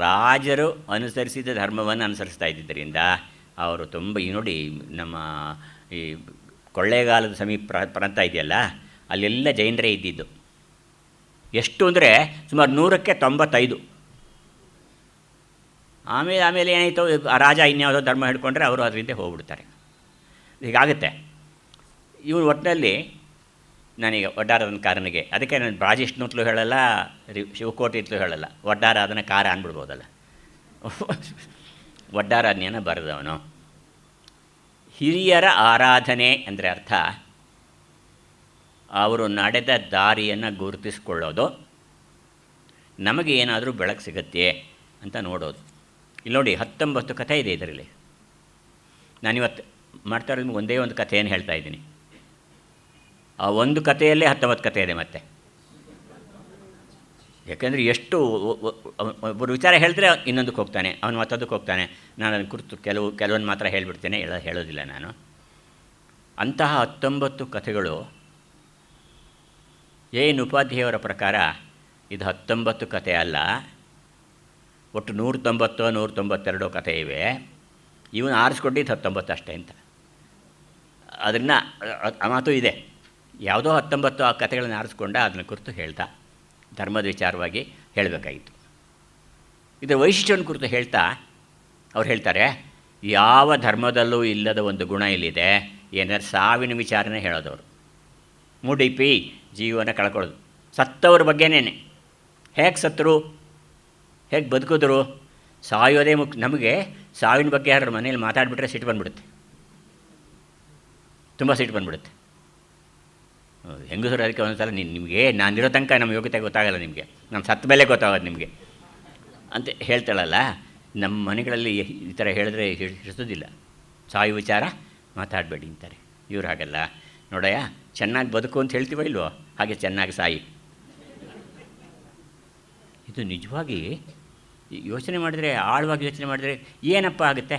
ರಾಜರು ಅನುಸರಿಸಿದ ಧರ್ಮವನ್ನು ಅನುಸರಿಸ್ತಾ ಇದ್ದಿದ್ದರಿಂದ ಅವರು ತುಂಬ, ಈ ನೋಡಿ ನಮ್ಮ ಈ ಕೊಳ್ಳೇಗಾಲದ ಸಮೀಪ ಪ್ರಾಂತ ಇದೆಯಲ್ಲ, ಅಲ್ಲೆಲ್ಲ ಜೈನರೇ ಇದ್ದಿದ್ದು. ಎಷ್ಟು ಅಂದರೆ ಸುಮಾರು 100ಕ್ಕೆ 95. ಆಮೇಲೆ ಏನಾಯಿತು, ಆ ರಾಜ ಇನ್ಯಾವುದೋ ಧರ್ಮ ಹಿಡ್ಕೊಂಡ್ರೆ ಅವರು ಅದರಿಂದ ಹೋಗ್ಬಿಡ್ತಾರೆ. ಹೀಗಾಗುತ್ತೆ. ಇವರು ಒಟ್ಟಿನಲ್ಲಿ ನನಗೆ ಒಡ್ಡಾರಾಧನಕಾರನಿಗೆ, ಅದಕ್ಕೆ ನಾನು ಬ್ರಾಜಿಷ್ಣು ಅಂತಲೂ ಹೇಳಲ್ಲ, ಶಿವಕೋಟಿ ಅಂತಲೂ ಹೇಳಲ್ಲ, ಒಡ್ಡಾರಾಧನಕಾರ ಅಂದ್ಬಿಡ್ಬೋದಲ್ಲ. ಒಡ್ಡಾರಾಧನೆಯನ್ನು ಬರೆದವನು. ಹಿರಿಯರ ಆರಾಧನೆ ಅಂದರೆ ಅರ್ಥ ಅವರು ನಡೆದ ದಾರಿಯನ್ನು ಗುರುತಿಸ್ಕೊಳ್ಳೋದು, ನಮಗೆ ಏನಾದರೂ ಬೆಳಕು ಸಿಗುತ್ತೆ ಅಂತ ನೋಡೋದು. ಇಲ್ಲಿ ನೋಡಿ 19 ಕಥೆ ಇದೆ ಇದರಲ್ಲಿ. ನಾನಿವತ್ತು ಮಾಡ್ತಾ ಇರೋದು ಒಂದೇ ಒಂದು ಕಥೆಯನ್ನು ಹೇಳ್ತಾ ಇದ್ದೀನಿ. ಆ ಒಂದು ಕಥೆಯಲ್ಲೇ 19 ಕಥೆ ಇದೆ ಮತ್ತೆ. ಯಾಕೆಂದರೆ ಎಷ್ಟು ಒಬ್ಬರು ವಿಚಾರ ಹೇಳಿದ್ರೆ ಇನ್ನೊಂದಕ್ಕೆ ಹೋಗ್ತಾನೆ, ಅವನು ಮತ್ತೊಂದಕ್ಕೆ ಹೋಗ್ತಾನೆ. ನಾನು ಅದನ್ನು ಕುರಿತು ಕೆಲವೊಂದು ಮಾತ್ರ ಹೇಳಿಬಿಡ್ತೇನೆ, ಹೇಳೋದಿಲ್ಲ ನಾನು. ಅಂತಹ 19 ಕಥೆಗಳು ಎನ್ ಉಪಾಧ್ಯಾಯವರ ಪ್ರಕಾರ ಇದು 19 ಕಥೆ ಅಲ್ಲ, ಒಟ್ಟು 190 192 ಕಥೆ ಇವೆ. ಇವನು ಆರಿಸ್ಕೊಂಡಿದ್ದು 19 ಅಷ್ಟೇ ಅಂತ. ಅದನ್ನು ಆ ಮಾತು ಇದೆ. ಯಾವುದೋ 19 ಆ ಕಥೆಗಳನ್ನು ಆರಿಸ್ಕೊಂಡ, ಅದನ್ನು ಕುರಿತು ಹೇಳ್ತಾ ಧರ್ಮದ ವಿಚಾರವಾಗಿ ಹೇಳಬೇಕಾಗಿತ್ತು. ಇದರ ವೈಶಿಷ್ಟ್ಯವನ್ನು ಕುರಿತು ಹೇಳ್ತಾ ಅವ್ರು ಹೇಳ್ತಾರೆ, ಯಾವ ಧರ್ಮದಲ್ಲೂ ಇಲ್ಲದ ಒಂದು ಗುಣ ಇಲ್ಲಿದೆ, ಏನಾದ್ರು ಸಾವಿನ ವಿಚಾರನೇ ಹೇಳೋದವರು. ಮುಡಿಪಿ ಜೀವನ ಕಳ್ಕೊಳ್ಳೋದು, ಸತ್ತವ್ರ ಬಗ್ಗೆನೇ, ಹೇಗೆ ಸತ್ತರು, ಹೇಗೆ ಬದುಕಿದ್ರು, ಸಾಯೋದೇ ನಮಗೆ ಸಾವಿನ ಬಗ್ಗೆ ಯಾರು ಮನೇಲಿ ಮಾತಾಡಿಬಿಟ್ರೆ ಸಿಟ್ಟು ಬಂದುಬಿಡುತ್ತೆ, ತುಂಬ ಸಿಟ್ಟು ಬಂದುಬಿಡುತ್ತೆ. ಹೆಂಗಸರು ಅದಕ್ಕೆ ಒಂದ್ಸಲ ನಿಮಗೆ ನಾನಿರೋ ತನಕ ನಮ್ಮ ಯೋಗ್ಯತೆ ಗೊತ್ತಾಗಲ್ಲ, ನಿಮಗೆ ನಮ್ಮ ಸತ್ತ ಮೇಲೆ ಗೊತ್ತಾಗೋದು ನಿಮಗೆ ಅಂತ ಹೇಳ್ತಾಳಲ್ಲ. ನಮ್ಮ ಮನೆಗಳಲ್ಲಿ ಈ ಥರ ಹೇಳಿದ್ರೆ ಹಿಡಿಸೋದಿಲ್ಲ, ಸಾಯು ವಿಚಾರ ಮಾತಾಡಬೇಡಿ ಅಂತಾರೆ. ಇವ್ರು ಹಾಗಲ್ಲ, ನೋಡಯ್ಯ ಚೆನ್ನಾಗಿ ಬದುಕು ಅಂತ ಹೇಳ್ತೀವ ಇಲ್ವೋ, ಹಾಗೆ ಚೆನ್ನಾಗಿ ಸಾಯಿ. ಇದು ನಿಜವಾಗಿ ಯೋಚನೆ ಮಾಡಿದರೆ, ಆಳವಾಗಿ ಯೋಚನೆ ಮಾಡಿದರೆ ಏನಪ್ಪ ಆಗುತ್ತೆ.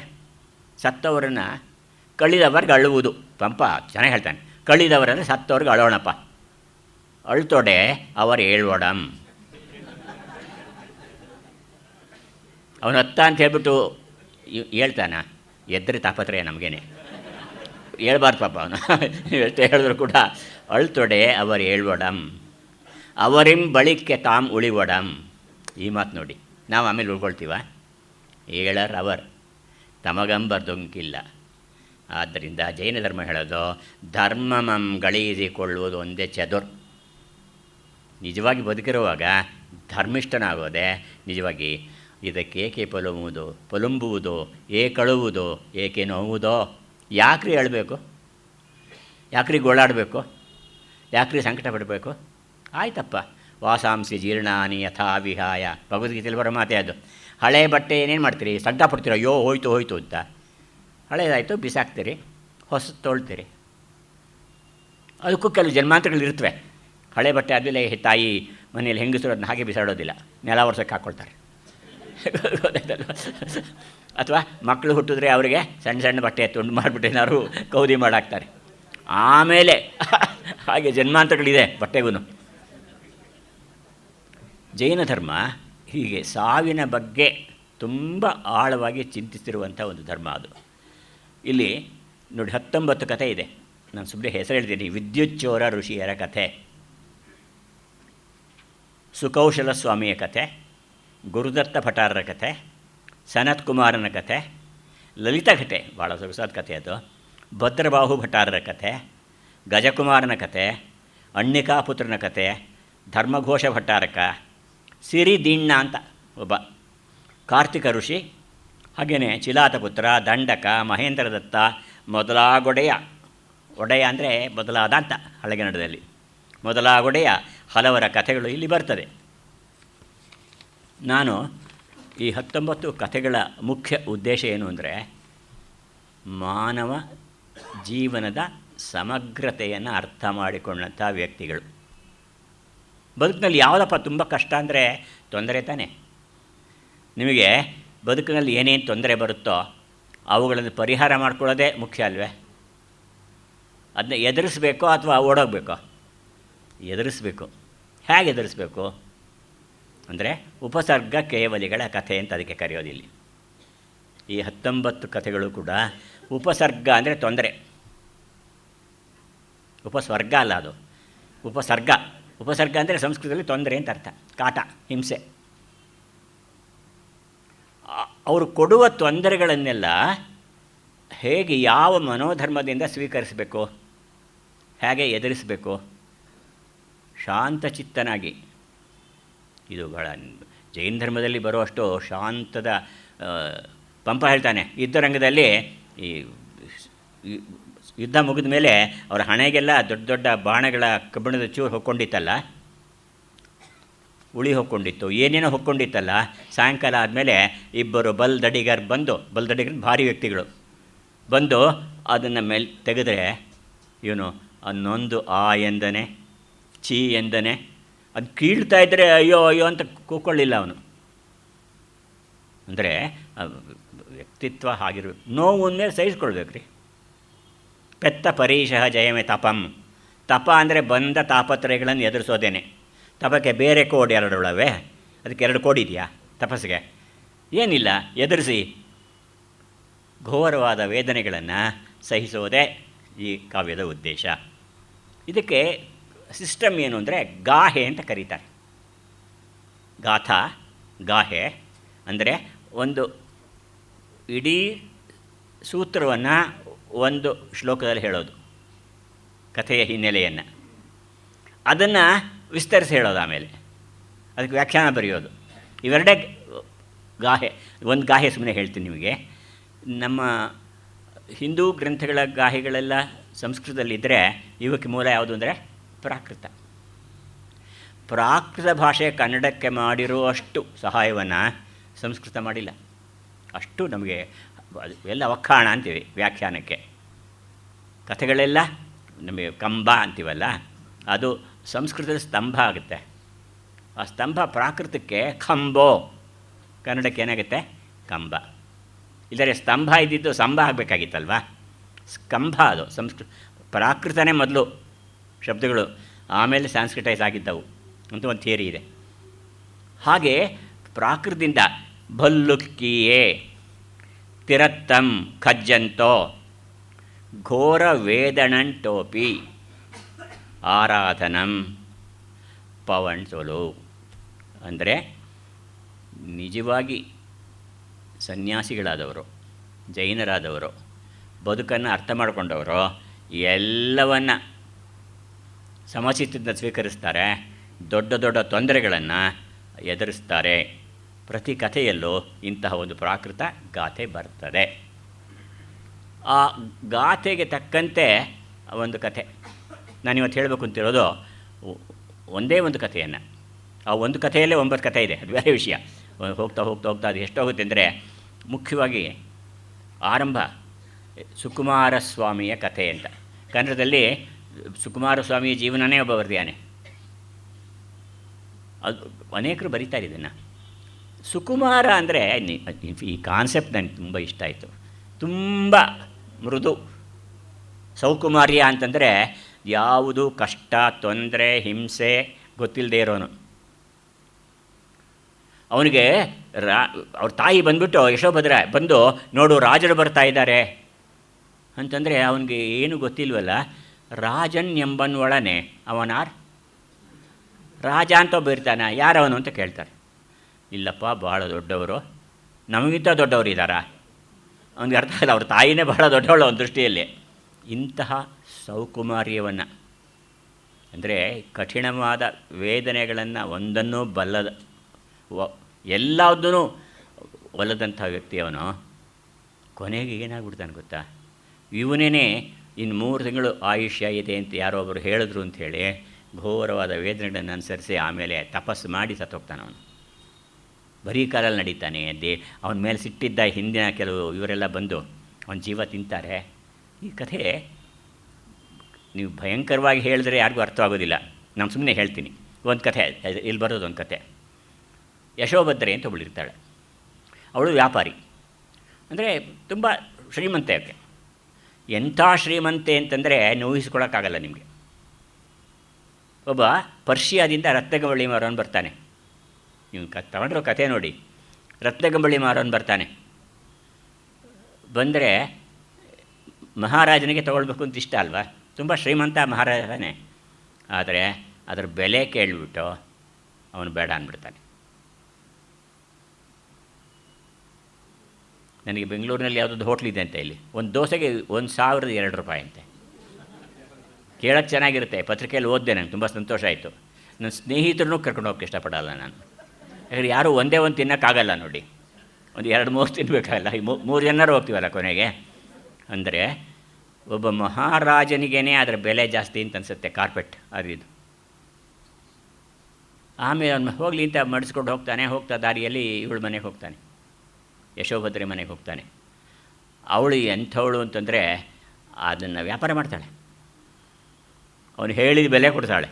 ಸತ್ತವರನ್ನು ಕಳಿದವ್ರಿಗೆ ಅಳುವುದು, ಪಂಪ ಚೆನ್ನಾಗಿ ಹೇಳ್ತಾನೆ. ಕಳಿದವರಂದರೆ ಸತ್ತವ್ರಿಗೆ ಅಳೋಣಪ್ಪ, ಅಳ್ತೊಡೆ ಅವರು ಹೇಳ್ವಡಂ. ಅವನು ಹತ್ತ ಅಂತ ಹೇಳ್ಬಿಟ್ಟು ಹೇಳ್ತಾನ, ಎದ್ರೆ ತಾಪತ್ರಯ ನಮಗೇನೆ, ಹೇಳ್ಬಾರ್ದು ಪಾಪ ಅವನು. ಹೇಳ್ತಾ ಹೇಳಿದ್ರು ಕೂಡ ಅಳ್ತೊಡೆ ಅವರು ಹೇಳ್ವಡಂ, ಅವರಿಂ ಬಳಿಕ್ಕೆ ತಾಮ್ ಉಳಿವಡಂ. ಈ ಮಾತು ನೋಡಿ, ನಾವು ಆಮೇಲೆ ಉಳ್ಕೊಳ್ತೀವ? ಹೇಳರ್ ಅವರ್ ತಮಗಂಬರ್ದೊಂಕಿಲ್ಲ. ಆದ್ದರಿಂದ ಜೈನ ಧರ್ಮ ಹೇಳೋದು ಧರ್ಮಮಂ ಗಳಿಸಿಕೊಳ್ಳುವುದು ಒಂದೇ ಚದುರ್. ನಿಜವಾಗಿ ಬದುಕಿರುವಾಗ ಧರ್ಮಿಷ್ಠನಾಗೋದೆ ನಿಜವಾಗಿ ಇದಕ್ಕೇಕೆ ಪೊಲುಂಬುವುದು, ಏಕಳುವುದು, ಏಕೆ ನೋವುದೋ, ಯಾಕ್ರಿ ಅಳಬೇಕು, ಯಾಕ್ರಿ ಗೋಳಾಡಬೇಕು, ಯಾಕ್ರಿ ಸಂಕಟ ಪಡಬೇಕು? ಆಯ್ತಪ್ಪ, ವಾಸಾಂಸಿ ಜೀರ್ಣಾನಿ ಯಥಾ ವಿಹಾಯ, ಭಗವದ್ಗೀತೆಯಲ್ಲಿ ಬರೋ ಮಾತೇ ಅದು. ಹಳೆ ಬಟ್ಟೆ ಏನೇನು ಮಾಡ್ತೀರಿ, ಸಂಕಟ ಪಡ್ತೀರ, ಅಯ್ಯೋ ಹೋಯ್ತು ಅಂತ. ಹಳೇದಾಯಿತು ಬಿಸಾಕ್ತೀರಿ, ಹೊಸ ತೊಳ್ತೀರಿ. ಅದಕ್ಕೂ ಕೆಲವು ಜನ್ಮಾಂತರಗಳಿರ್ತವೆ. ಹಳೆ ಬಟ್ಟೆ ಆದಮೇಲೆ ತಾಯಿ ಮನೆಯಲ್ಲಿ ಹೆಂಗಸರು ಅದನ್ನ ಹಾಗೆ ಬಿಸಾಡೋದಿಲ್ಲ, ನೆಲ ವರ್ಷಕ್ಕೆ ಹಾಕ್ಕೊಳ್ತಾರೆ. ಅಥವಾ ಮಕ್ಕಳು ಹುಟ್ಟಿದ್ರೆ ಅವರಿಗೆ ಸಣ್ಣ ಸಣ್ಣ ಬಟ್ಟೆ ತುಂಡು ಮಾಡಿಬಿಟ್ಟು ಏನಾದ್ರು ಕೌದಿ ಮಾಡಾಕ್ತಾರೆ. ಆಮೇಲೆ ಹಾಗೆ ಜನ್ಮಾಂತರಗಳಿದೆ ಬಟ್ಟೆಗೂ. ಜೈನ ಧರ್ಮ ಹೀಗೆ ಸಾವಿನ ಬಗ್ಗೆ ತುಂಬ ಆಳವಾಗಿ ಚಿಂತಿಸಿರುವಂಥ ಒಂದು ಧರ್ಮ ಅದು. ಇಲ್ಲಿ ನೋಡಿ 19 ಕಥೆ ಇದೆ. ನಾನು ಸುಮ್ಮನೆ ಹೆಸರು ಹೇಳ್ತೀನಿ. ವಿದ್ಯುಚ್ಚೋರ ಋಷಿಯರ ಕಥೆ, ಸುಕೌಶಲ ಸ್ವಾಮಿಯ ಕಥೆ, ಗುರುದತ್ತ ಭಟಾರರ ಕಥೆ, ಸನತ್ ಕುಮಾರನ ಕಥೆ, ಲಲಿತಾ ಕಥೆ ಭಾಳ ಸೊಗಸಾದ ಕಥೆ ಅದು, ಭದ್ರಬಾಹು ಭಟಾರರ ಕಥೆ, ಗಜಕುಮಾರನ ಕಥೆ, ಅಣ್ಣಿಕಾಪುತ್ರನ ಕಥೆ, ಧರ್ಮಘೋಷ ಭಟ್ಟಾರಕ, ಸಿರಿದಿಣ್ಣ ಅಂತ ಒಬ್ಬ ಕಾರ್ತಿಕ ಋಷಿ, ಹಾಗೆಯೇ ಚಿಲಾತಪುತ್ರ, ದಂಡಕ, ಮಹೇಂದ್ರದತ್ತ ಮೊದಲಾಗೊಡೆಯ, ಒಡೆಯ ಅಂದರೆ ಮೊದಲಾದ ಅಂತ ಹಳೆಗನ್ನಡದಲ್ಲಿ, ಮೊದಲಾಗೊಡೆಯ ಹಲವರ ಕಥೆಗಳು ಇಲ್ಲಿ ಬರ್ತದೆ. ನಾನು ಈ 19 ಕಥೆಗಳ ಮುಖ್ಯ ಉದ್ದೇಶ ಏನು ಅಂದರೆ, ಮಾನವ ಜೀವನದ ಸಮಗ್ರತೆಯನ್ನು ಅರ್ಥ ಮಾಡಿಕೊಂಡಂಥ ವ್ಯಕ್ತಿಗಳು. ಬದುಕಿನಲ್ಲಿ ಯಾವುದಪ್ಪ ತುಂಬ ಕಷ್ಟ ಅಂದರೆ ತೊಂದರೆ ತಾನೆ. ನಿಮಗೆ ಬದುಕಿನಲ್ಲಿ ಏನೇನು ತೊಂದರೆ ಬರುತ್ತೋ ಅವುಗಳನ್ನು ಪರಿಹಾರ ಮಾಡ್ಕೊಳ್ಳೋದೇ ಮುಖ್ಯ ಅಲ್ವೇ? ಅದನ್ನ ಎದುರಿಸ್ಬೇಕೋ ಅಥವಾ ಓಡೋಗಬೇಕೋ? ಎದುರಿಸ್ಬೇಕು. ಹೇಗೆ ಎದುರಿಸ್ಬೇಕು ಅಂದರೆ ಉಪಸರ್ಗ ಕೇವಲಿಗಳ ಕಥೆ ಅಂತ ಅದಕ್ಕೆ ಕರೆಯೋದಿಲ್ಲ. ಈ 19 ಕಥೆಗಳು ಕೂಡ ಉಪಸರ್ಗ ಅಂದರೆ ತೊಂದರೆ, ಉಪಸ್ವರ್ಗ ಅಲ್ಲ ಅದು, ಉಪಸರ್ಗ. ಉಪಸರ್ಗ ಅಂದರೆ ಸಂಸ್ಕೃತದಲ್ಲಿ ತೊಂದರೆ ಅಂತ ಅರ್ಥ, ಕಾಟ, ಹಿಂಸೆ. ಅವರು ಕೊಡುವ ತೊಂದರೆಗಳನ್ನೆಲ್ಲ ಹೇಗೆ, ಯಾವ ಮನೋಧರ್ಮದಿಂದ ಸ್ವೀಕರಿಸಬೇಕು, ಹೇಗೆ ಎದುರಿಸಬೇಕು, ಶಾಂತಚಿತ್ತನಾಗಿ. ಇದು ಭಾಳ ಜೈನ ಧರ್ಮದಲ್ಲಿ ಬರುವಷ್ಟು ಶಾಂತದ ಪಂಪ ಹೇಳ್ತಾನೆ. ಯುದ್ಧರಂಗದಲ್ಲಿ ಈ ಯುದ್ಧ ಮುಗಿದ ಮೇಲೆ ಅವರ ಹಣೆಗೆಲ್ಲ ದೊಡ್ಡ ದೊಡ್ಡ ಬಾಣಗಳ ಕಬ್ಬಿಣದ ಚೂರು ಹೊಕ್ಕೊಂಡಿತ್ತಲ್ಲ, ಉಳಿ ಹೊಕ್ಕೊಂಡಿತ್ತು, ಏನೇನೋ ಹೊಕ್ಕೊಂಡಿತ್ತಲ್ಲ. ಸಾಯಂಕಾಲ ಆದಮೇಲೆ ಇಬ್ಬರು ಬಲ್ದಡಿಗರು ಭಾರಿ ವ್ಯಕ್ತಿಗಳು ಬಂದು ಅದನ್ನು ಮೇಲೆ ತೆಗೆದ್ರೆ ಇವನು ಅನ್ನೊಂದು ಆ ಎಂದನೆ ಚೀ ಎಂದನೆ ಅದು ಕೀಳ್ತಾ ಇದ್ದರೆ ಅಯ್ಯೋ ಅಯ್ಯೋ ಅಂತ ಕೂಕೊಳ್ಳಿಲ್ಲ ಅವನು. ಅಂದರೆ ವ್ಯಕ್ತಿತ್ವ ಹಾಗಿರ್ಬೇಕು. ನೋವು ಅಂದಮೇಲೆ ಸಹಿಸ್ಕೊಳ್ಬೇಕು ರೀ. ಪೆತ್ತ ಪರೀಶಃ ಜಯಮೆ ತಪಂ. ತಪ ಅಂದರೆ ಬಂದ ತಾಪತ್ರಯಗಳನ್ನು ಎದುರಿಸೋದೇನೆ. ತಪಕ್ಕೆ ಬೇರೆ ಕೋಡ್ ಎರಡುಳವೆ, ಅದಕ್ಕೆ 2 ಕೋಡ್ ಇದೆಯಾ ತಪಸ್ಸಿಗೆ? ಏನಿಲ್ಲ, ಎದುರಿಸಿ ಘೋರವಾದ ವೇದನೆಗಳನ್ನು ಸಹಿಸೋದೇ ಈ ಕಾವ್ಯದ ಉದ್ದೇಶ. ಇದಕ್ಕೆ ಸಿಸ್ಟಮ್ ಏನು ಅಂದರೆ ಗಾಹೆ ಅಂತ ಕರೀತಾರೆ. ಗಾಥಾ, ಗಾಹೆ ಅಂದರೆ ಒಂದು ಇಡೀ ಸೂತ್ರವನ್ನು ಒಂದು ಶ್ಲೋಕದಲ್ಲಿ ಹೇಳೋದು, ಕಥೆಯ ಹಿನ್ನೆಲೆಯನ್ನು, ಅದನ್ನು ವಿಸ್ತರಿಸಿ ಹೇಳೋದು, ಆಮೇಲೆ ಅದಕ್ಕೆ ವ್ಯಾಖ್ಯಾನ ಬರೆಯೋದು. ಇವೆರಡೇ ಗಾಹೆ. ಒಂದು ಗಾಹೆ ಸುಮ್ಮನೆ ಹೇಳ್ತೀನಿ ನಿಮಗೆ. ನಮ್ಮ ಹಿಂದೂ ಗ್ರಂಥಗಳ ಗಾಹೆಗಳೆಲ್ಲ ಸಂಸ್ಕೃತದಲ್ಲಿದ್ದರೆ ಇವಕ್ಕೆ ಮೂಲ ಯಾವುದು ಅಂದರೆ ಪ್ರಾಕೃತ. ಪ್ರಾಕೃತ ಭಾಷೆ ಕನ್ನಡಕ್ಕೆ ಮಾಡಿರುವಷ್ಟು ಸಹಾಯವನ್ನು ಸಂಸ್ಕೃತ ಮಾಡಿಲ್ಲ. ಅಷ್ಟು ನಮಗೆ ಎಲ್ಲ ವಕ್ಕಾಣ ಅಂತೀವಿ ವ್ಯಾಖ್ಯಾನಕ್ಕೆ. ಕಥೆಗಳೆಲ್ಲ ನಮಗೆ ಕಂಬ ಅಂತೀವಲ್ಲ, ಅದು ಸಂಸ್ಕೃತದ ಸ್ತಂಭ ಆಗುತ್ತೆ. ಆ ಸ್ತಂಭ ಪ್ರಾಕೃತಕ್ಕೆ ಕಂಬೋ, ಕನ್ನಡಕ್ಕೆ ಏನಾಗುತ್ತೆ ಕಂಬ. ಇಲ್ಲರೆ ಸ್ತಂಭ ಇದ್ದಿದ್ದು ಸ್ತಂಭ ಆಗಬೇಕಾಗಿತ್ತಲ್ವ, ಕಂಬ ಅದು. ಪ್ರಾಕೃತನೇ ಮೊದಲು ಶಬ್ದಗಳು, ಆಮೇಲೆ ಸಾಂಸ್ಕ್ರಿಟೈಸ್ ಆಗಿದ್ದವು ಅಂತ ಒಂದು ಥಿಯರಿ ಇದೆ. ಹಾಗೆ ಪ್ರಾಕೃತದಿಂದ ಭಲ್ಲುಕ್ಕಿಯೇ ತಿರತ್ತಂ ಖಜ್ಜಂತೋ ಘೋರ ವೇದಣಂಟೋಪಿ ಆರಾಧನಂ ಪವಣ್ಸೊಲು. ಅಂದರೆ ನಿಜವಾಗಿ ಸನ್ಯಾಸಿಗಳಾದವರು, ಜೈನರಾದವರು, ಬದುಕನ್ನು ಅರ್ಥ ಮಾಡಿಕೊಂಡವರು ಎಲ್ಲವನ್ನು ಸಮಚಿತ್ತದಿಂದ ಸ್ವೀಕರಿಸ್ತಾರೆ, ದೊಡ್ಡ ದೊಡ್ಡ ತೊಂದರೆಗಳನ್ನು ಎದುರಿಸ್ತಾರೆ. ಪ್ರತಿ ಕಥೆಯಲ್ಲೂ ಇಂತಹ ಒಂದು ಪ್ರಾಕೃತ ಗಾಥೆ ಬರ್ತದೆ. ಆ ಗಾಥೆಗೆ ತಕ್ಕಂತೆ ಒಂದು ಕಥೆ ನಾನಿವತ್ತು ಹೇಳಬೇಕು ಅಂತಿರೋದು ಒಂದೇ ಒಂದು ಕಥೆಯನ್ನು. ಆ ಒಂದು ಕಥೆಯಲ್ಲೇ 9 ಕಥೆ ಇದೆ, ಅದು ಬೇರೆ ವಿಷಯ. ಹೋಗ್ತಾ ಹೋಗ್ತಾ ಹೋಗ್ತಾ ಅದು ಎಷ್ಟೋಗುತ್ತೆ ಅಂದರೆ, ಮುಖ್ಯವಾಗಿ ಆರಂಭ ಸುಕುಮಾರ ಸ್ವಾಮಿಯ ಕಥೆ ಅಂತ. ಕನ್ನಡದಲ್ಲಿ ಸುಕುಮಾರ ಸ್ವಾಮಿಯ ಜೀವನನೇ ಒಬ್ಬ ಬರೆದಿದ್ದಾನೆ. ಅದು ಅನೇಕರು ಬರೀತಾರೆ ಇದನ್ನು. ಸುಕುಮಾರ ಅಂದರೆ ಈ ಕಾನ್ಸೆಪ್ಟ್ ನನಗೆ ತುಂಬ ಇಷ್ಟ ಆಯಿತು. ತುಂಬ ಮೃದು. ಸೌಕುಮಾರ್ಯ ಅಂತಂದರೆ ಯಾವುದು ಕಷ್ಟ, ತೊಂದರೆ, ಹಿಂಸೆ ಗೊತ್ತಿಲ್ಲದೆ ಇರೋನು. ಅವನಿಗೆ ಅವ್ರ ತಾಯಿ ಬಂದುಬಿಟ್ಟು ಯಶೋಭದ್ರ ಬಂದು, ನೋಡು ರಾಜರು ಬರ್ತಾ ಇದ್ದಾರೆ ಅಂತಂದರೆ ಅವನಿಗೆ ಏನು ಗೊತ್ತಿಲ್ವಲ್ಲ. ರಾಜನ್ ಎಂಬನ್ವಳನೆ ಅವನಾರ್ ರಾಜ ಅಂತ ಒಬ್ಬ ಇರ್ತಾನೆ, ಯಾರವನು ಅಂತ ಕೇಳ್ತಾರೆ. ಇಲ್ಲಪ್ಪ, ಭಾಳ ದೊಡ್ಡವರು, ನಮಗಿಂತ ದೊಡ್ಡವರು ಇದ್ದಾರಾ? ಅವನಿಗೆ ಅರ್ಥ ಇಲ್ಲ, ಅವ್ರ ತಾಯಿನೇ ಬಹಳ ದೊಡ್ಡವಳು ಅವನ ದೃಷ್ಟಿಯಲ್ಲಿ. ಇಂತಹ ಸೌಕುಮಾರ್ಯವನ್ನು ಅಂದರೆ ಕಠಿಣವಾದ ವೇದನೆಗಳನ್ನು ಒಂದನ್ನೂ ಬಲ್ಲದ ಎಲ್ಲದನ್ನೂ ಒಲ್ಲದಂಥ ವ್ಯಕ್ತಿಯವನು ಕೊನೆಗೆ ಏನಾಗ್ಬಿಡ್ತಾನೆ ಗೊತ್ತಾ? ಇವನೇ ಇನ್ನು 3 ತಿಂಗಳು ಆಯುಷ್ಯ ಇದೆ ಅಂತ ಯಾರೋ ಒಬ್ಬರು ಹೇಳಿದ್ರು ಅಂಥೇಳಿ ಘೋರವಾದ ವೇದನೆಗಳನ್ನು ಅನುಸರಿಸಿ ಆಮೇಲೆ ತಪಸ್ಸು ಮಾಡಿ ಸತ್ತೋಗ್ತಾನೆ. ಅವನು ಬರೀ ಕಾಲಲ್ಲಿ ನಡೀತಾನೆ. ಅವನ ಮೇಲೆ ಸಿಟ್ಟಿದ್ದ ಹಿಂದಿನ ಕೆಲವು ಇವರೆಲ್ಲ ಬಂದು ಅವನ ಜೀವ ತಿಂತಾರೆ. ಈ ಕಥೆ ನೀವು ಭಯಂಕರವಾಗಿ ಹೇಳಿದ್ರೆ ಯಾರಿಗೂ ಅರ್ಥವಾಗೋದಿಲ್ಲ. ನಾನು ಸುಮ್ಮನೆ ಹೇಳ್ತೀನಿ. ಒಂದು ಕಥೆ ಇಲ್ಲಿ ಬರೋದು. ಒಂದು ಕಥೆ. ಯಶೋಭದ್ರೆ ಅಂತ ಒಬ್ಬಳಿರ್ತಾಳೆ. ಅವಳು ವ್ಯಾಪಾರಿ, ಅಂದರೆ ತುಂಬ ಶ್ರೀಮಂತೆ. ಆಕೆ ಎಂಥ ಶ್ರೀಮಂತೆ ಅಂತಂದರೆ ನೋಯಿಸ್ಕೊಳಕ್ಕಾಗಲ್ಲ ನಿಮಗೆ. ಒಬ್ಬ ಪರ್ಷಿಯಾದಿಂದ ರತ್ನಗಂಬಳಿ ಮಾರೋನು ಬರ್ತಾನೆ. ನೀವು ತಗೊಂಡಿರೋ ಕಥೆ ನೋಡಿ. ರತ್ನಗಂಬಳಿ ಮಾರೋನು ಬರ್ತಾನೆ. ಬಂದರೆ ಮಹಾರಾಜನಿಗೆ ತೊಗೊಳ್ಬೇಕು ಅಂತ ಇಷ್ಟ ಅಲ್ವಾ? ತುಂಬ ಶ್ರೀಮಂತ ಮಹಾರಾಜನೇ. ಆದರೆ ಅದರ ಬೆಲೆ ಕೇಳಿಬಿಟ್ಟು ಅವನು ಬೇಡ ಅಂದ್ಬಿಡ್ತಾನೆ. ನನಗೆ ಬೆಂಗಳೂರಿನಲ್ಲಿ ಯಾವುದೊಂದು ಹೋಟ್ಲಿದೆ ಅಂತ, ಇಲ್ಲಿ ಒಂದು ದೋಸೆಗೆ 1,002 ರೂಪಾಯಿ ಅಂತೆ. ಕೇಳೋಕ್ಕೆ ಚೆನ್ನಾಗಿರುತ್ತೆ. ಪತ್ರಿಕೆಯಲ್ಲಿ ಓದಿದೆ, ನನಗೆ ತುಂಬ ಸಂತೋಷ ಆಯಿತು. ನನ್ನ ಸ್ನೇಹಿತರನ್ನೂ ಕರ್ಕೊಂಡು ಹೋಗೋಕ್ಕೆ ಇಷ್ಟಪಡಲ್ಲ ನಾನು. ಯಾಕಂದರೆ ಯಾರೂ ಒಂದೇ ಒಂದು ತಿನ್ನೋಕ್ಕಾಗಲ್ಲ ನೋಡಿ. ಒಂದು 2-3 ತಿನ್ನಬೇಕಾಗಲ್ಲ. 3 ಜನರು ಹೋಗ್ತೀವಲ್ಲ ಕೊನೆಗೆ. ಅಂದರೆ ಒಬ್ಬ ಮಹಾರಾಜನಿಗೇ ಅದರ ಬೆಲೆ ಜಾಸ್ತಿ ಅಂತ ಅನಿಸುತ್ತೆ. ಕಾರ್ಪೆಟ್ ಅದು. ಆಮೇಲೆ ಅವನು ಹೋಗಲಿ ಅಂತ ಮಡಿಸ್ಕೊಂಡು ಹೋಗ್ತಾನೆ. ಹೋಗ್ತಾ ದಾರಿಯಲ್ಲಿ ಇವಳ ಮನೆಗೆ ಹೋಗ್ತಾನೆ, ಯಶೋಭದ್ರೆ ಮನೆಗೆ ಹೋಗ್ತಾನೆ. ಅವಳು ಎಂಥವಳು ಅಂತಂದರೆ ಅದನ್ನು ವ್ಯಾಪಾರ ಮಾಡ್ತಾಳೆ. ಅವನು ಹೇಳಿದ ಬೆಲೆ ಕೊಡ್ತಾಳೆ.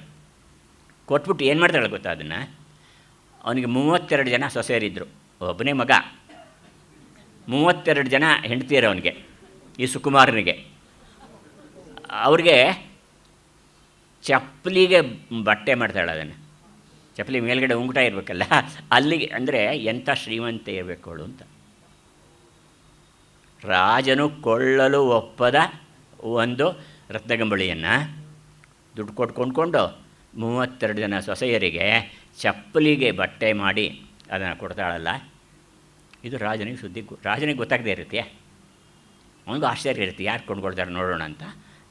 ಕೊಟ್ಬಿಟ್ಟು ಏನು ಮಾಡ್ತಾಳೆ ಗೊತ್ತಾ? ಅದನ್ನು ಅವನಿಗೆ 32 ಜನ ಸೊಸೆಯರಿದ್ದರು. ಒಬ್ಬನೇ ಮಗ, 32 ಜನ ಹೆಂಡ್ತಿಯರು ಅವನಿಗೆ, ಈ ಸುಕುಮಾರನಿಗೆ. ಅವ್ರಿಗೆ ಚಪ್ಪಲಿಗೆ ಬಟ್ಟೆ ಮಾಡ್ತಾಳೆ. ಅದನ್ನು ಚಪ್ಪಲಿ ಮೇಲ್ಗಡೆ ಉಂಗುಟ ಇರಬೇಕಲ್ಲ, ಅಲ್ಲಿಗೆ. ಅಂದರೆ ಎಂಥ ಶ್ರೀಮಂತೆ ಇರಬೇಕು ಅವಳು ಅಂತ. ರಾಜನು ಕೊಳ್ಳಲು ಒಪ್ಪದ ಒಂದು ರತ್ನಗಂಬಳಿಯನ್ನು ದುಡ್ಡು ಕೊಟ್ಟು ಕೊಂಡ್ಕೊಂಡು 32 ಜನ ಸೊಸೆಯರಿಗೆ ಚಪ್ಪಲಿಗೆ ಬಟ್ಟೆ ಮಾಡಿ ಅದನ್ನು ಕೊಡ್ತಾಳಲ್ಲ. ಇದು ರಾಜನಿಗೆ ಗೊತ್ತಾಗದೇ ಇರುತ್ತೆ. ಅವನಿಗೂ ಆಶ್ಚರ್ಯ ಇರುತ್ತೆ, ಯಾರು ಕೊಂಡ್ಕೊಳ್ತಾರೆ ನೋಡೋಣ ಅಂತ.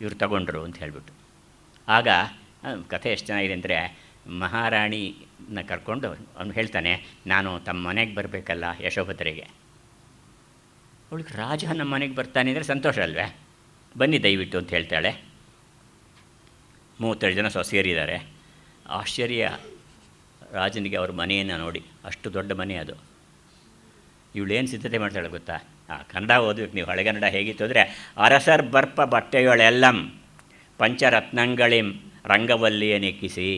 ಇವ್ರು ತಗೊಂಡ್ರು ಅಂತ ಹೇಳಿಬಿಟ್ಟು. ಆಗ ಕಥೆ ಎಷ್ಟು ಚೆನ್ನಾಗಿದೆ ಅಂದರೆ, ಮಹಾರಾಣಿನ ಕರ್ಕೊಂಡು ಅವನು ಹೇಳ್ತಾನೆ, ನಾನು ತಮ್ಮ ಮನೆಗೆ ಬರಬೇಕಲ್ಲ ಯಶೋಭದ್ರೆಗೆ. ಅವಳಿಗೆ ರಾಜ ನಮ್ಮ ಮನೆಗೆ ಬರ್ತಾನೆ ಅಂದರೆ ಸಂತೋಷ ಅಲ್ವೇ? ಬನ್ನಿ ದಯವಿಟ್ಟು ಅಂತ ಹೇಳ್ತಾಳೆ. 32 ಜನ ಸೊಸೆಯರಿದ್ದಾರೆ. ಆಶ್ಚರ್ಯ ರಾಜನಿಗೆ ಅವ್ರ ಮನೆಯನ್ನು ನೋಡಿ. ಅಷ್ಟು ದೊಡ್ಡ ಮನೆ ಅದು. ಇವಳೇನು ಸಿದ್ಧತೆ ಮಾಡ್ತಾಳೆ ಗೊತ್ತಾ? ಕನ್ನಡ ಓದಬೇಕು ನೀವು. ಹಳೆಗನ್ನಡ ಹೇಗಿತ್ತು ಅಂದರೆ, ಅರಸರ್ ಬರ್ಪ ಬಟ್ಟೆಗಳೆಲ್ಲಂ ಪಂಚರತ್ನಗಳಿಂ ರಂಗವಲ್ಲಿಯನೆಕ್ಕಿಸಿ.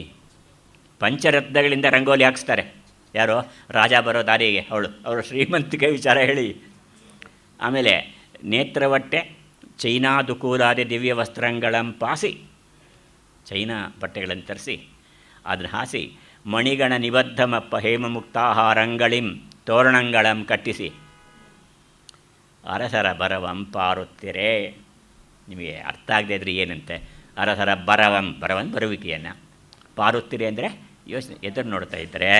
ಪಂಚರತ್ನಗಳಿಂದ ರಂಗೋಲಿ ಹಾಕಿಸ್ತಾರೆ. ಯಾರು? ರಾಜ ಬರೋ ದಾರಿಗೆ ಅವಳು ಶ್ರೀಮಂತಿಕೆ ವಿಚಾರ ಹೇಳಿ. ಆಮೇಲೆ ನೇತ್ರವಟ್ಟೆ ಚೈನಾ ದುಕೂಲಾದಿ ದಿವ್ಯ ವಸ್ತ್ರಂಗಳಂ ಪಾಸಿ, ಚೈನಾ ಬಟ್ಟೆಗಳನ್ನು ತರಿಸಿ ಅದನ್ನು ಹಾಸಿ, ಮಣಿಗಣ ನಿಬದ್ಧಮಪ್ಪ ಹೇಮಮುಕ್ತಾಹಾರಂಗಳಿಂ ತೋರಣಗಳಂ ಕಟ್ಟಿಸಿ ಅರಸರ ಬರವಂಪಾರುತ್ತಿರೇ. ನಿಮಗೆ ಅರ್ಥ ಆಗದೆ ಇದ್ರೆ ಏನಂತೆ, ಅರಸರ ಬರವನ್ ಬರುವಿಕೆಯನ್ನು, ಪಾರುತ್ತಿರೆ ಅಂದರೆ ಯೋಚನೆ ಎದುರು ನೋಡ್ತಾ ಇದ್ದರೆ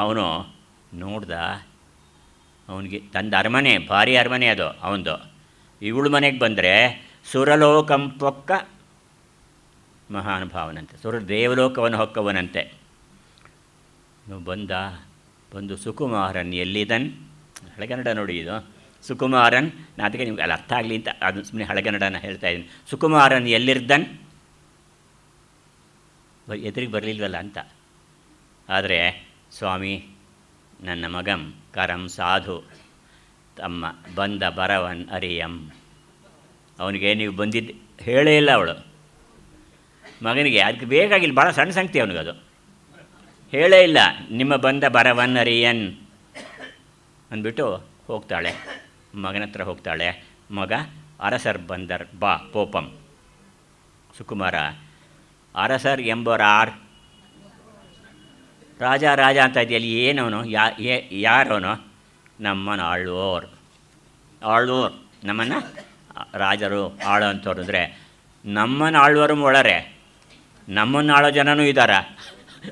ಅವನು ನೋಡ್ದ, ಅವನಿಗೆ ತಂದ ಅರಮನೆ, ಭಾರಿ ಅರಮನೆ ಅದು ಅವನದು. ಇವಳು ಮನೆಗೆ ಬಂದರೆ ಸುರಲೋಕಂಪೊಕ್ಕ ಮಹಾನುಭಾವನಂತೆ, ದೇವಲೋಕವನ್ನು ಹೊಕ್ಕವನಂತೆ. ಬಂದು ಸುಕುಮಾರನ್ ಎಲ್ಲಿದನ್, ಹಳೆಗನ್ನಡ ನೋಡಿ ಇದು, ಸುಕುಮಾರನ್, ಅದಕ್ಕೆ ನಿಮ್ಗೆ ಅಲ್ಲಿ ಅರ್ಥ ಆಗಲಿ ಅಂತ ಅದು ಸುಮ್ಮನೆ ಹಳೆಗನ್ನಡನ ಹೇಳ್ತಾ ಇದ್ದೀನಿ. ಸುಕುಮಾರನ್ ಎಲ್ಲಿರ್ದನ್, ಎದುರಿಗೆ ಬರಲಿಲ್ವಲ್ಲ ಅಂತ. ಆದರೆ ಸ್ವಾಮಿ ನನ್ನ ಮಗಂ ಕರಂ ಸಾಧು ತಮ್ಮ ಬಂದ ಬರವನ್ ಅರಿಯಂ. ಅವನಿಗೆ ನೀವು ಬಂದಿದ್ದು ಹೇಳೇ ಇಲ್ಲ ಅವಳು ಮಗನಿಗೆ, ಅದಕ್ಕೆ ಬೇಕಾಗಿಲ್ಲ, ಭಾಳ ಸಣ್ಣ ಸಂಗತಿ ಅವನಿಗದು, ಹೇಳೇ ಇಲ್ಲ. ನಿಮ್ಮ ಬಂದ ಬರವನ್ ಅರಿಯನ್ ಅಂದ್ಬಿಟ್ಟು ಹೋಗ್ತಾಳೆ, ಮಗನ ಹತ್ರ ಹೋಗ್ತಾಳೆ. ಮಗ ಅರಸರ್ ಬಂದರ್ ಬಾ ಪೋಪಂ. ಸುಕುಮಾರ ಅರಸರ್ ಎಂಬರಾರ್, ರಾಜ ಅಂತ ಇದೆಯಲ್ಲಿ ಏನವನು, ಯಾರವನು? ನಮ್ಮನ್ನು ಆಳ್ವೋರ್, ನಮ್ಮನ್ನು ರಾಜರು ಆಳೋ ಅಂಥವ್ರು. ಅಂದರೆ ನಮ್ಮನ್ನು ಆಳ್ವರು ಒಳರೆ, ನಮ್ಮನ್ನು ಆಳೋ ಜನನೂ ಇದ್ದಾರ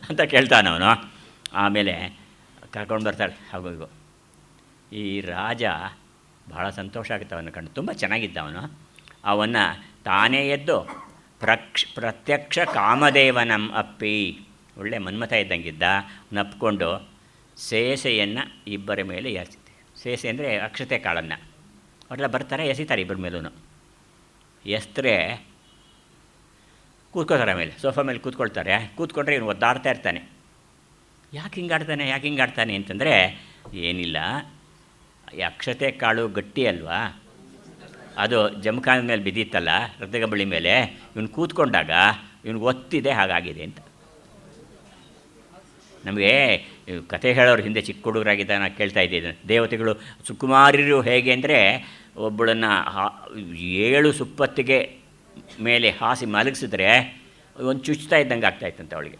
ಅಂತ ಕೇಳ್ತಾನವನು. ಆಮೇಲೆ ಕರ್ಕೊಂಡು ಬರ್ತಾಳೆ ಹಾಗೂ. ಈ ರಾಜ ಭಾಳ ಸಂತೋಷ ಆಗುತ್ತೆ ಅವನ ಕಂಡು, ತುಂಬ ಚೆನ್ನಾಗಿದ್ದ ಅವನು. ಅವನ್ನು ತಾನೇ ಎದ್ದು ಪ್ರತ್ಯಕ್ಷ ಕಾಮದೇವನಂ ಅಪ್ಪಿ, ಒಳ್ಳೆ ಮನ್ಮಥ ಇದ್ದಂಗಿದ್ದ, ನಪ್ಕೊಂಡು ಸೇಸೆಯನ್ನು ಇಬ್ಬರ ಮೇಲೆ ಎಸಿತೆ. ಸೇಸೆ ಅಂದರೆ ಅಕ್ಷತೆ ಕಾಳನ್ನು ಅವರೆಲ್ಲ ಬರ್ತಾರೆ, ಎಸಿತಾರೆ ಇಬ್ಬರ ಮೇಲೂ. ಎಸ್ತರೆ ಕೂತ್ಕೋತಾರೆ ಮೇಲೆ, ಸೋಫಾ ಮೇಲೆ ಕೂತ್ಕೊಳ್ತಾರೆ. ಕೂತ್ಕೊಂಡ್ರೆ ಇವನು ಒದ್ದಾಡ್ತಾ ಇರ್ತಾನೆ. ಯಾಕೆ ಹಿಂಗಾಡ್ತಾನೆ ಅಂತಂದರೆ ಏನಿಲ್ಲ, ಈ ಅಕ್ಷತೆ ಕಾಳು ಗಟ್ಟಿ ಅಲ್ವಾ, ಅದು ಜಮಖಾನ ಮೇಲೆ ಬಿದ್ದಿತ್ತಲ್ಲ, ರಕ್ತಗಬಳಿ ಮೇಲೆ, ಇವನು ಕೂತ್ಕೊಂಡಾಗ ಇವನಿಗೆ ಒತ್ತಿದೆ, ಹಾಗಾಗಿದೆ ಅಂತ. ನಮಗೆ ಕಥೆ ಹೇಳೋರು ಹಿಂದೆ ಚಿಕ್ಕ ಹುಡುಗರಾಗಿದ್ದ ನಾನು ಕೇಳ್ತಾ ಇದ್ದಿದ್ದೆ. ದೇವತೆಗಳು ಸುಕುಮಾರಿರು ಹೇಗೆ ಅಂದರೆ, ಒಬ್ಬಳನ್ನು 7 ಸುಪ್ಪತ್ತಿಗೆ ಮೇಲೆ ಹಾಸಿ ಮಲಗಿಸಿದ್ರೆ ಒಂದು ಚುಚ್ತಾ ಇದ್ದಂಗೆ ಆಗ್ತಾಯಿತ್ತಂತೆ ಅವಳಿಗೆ.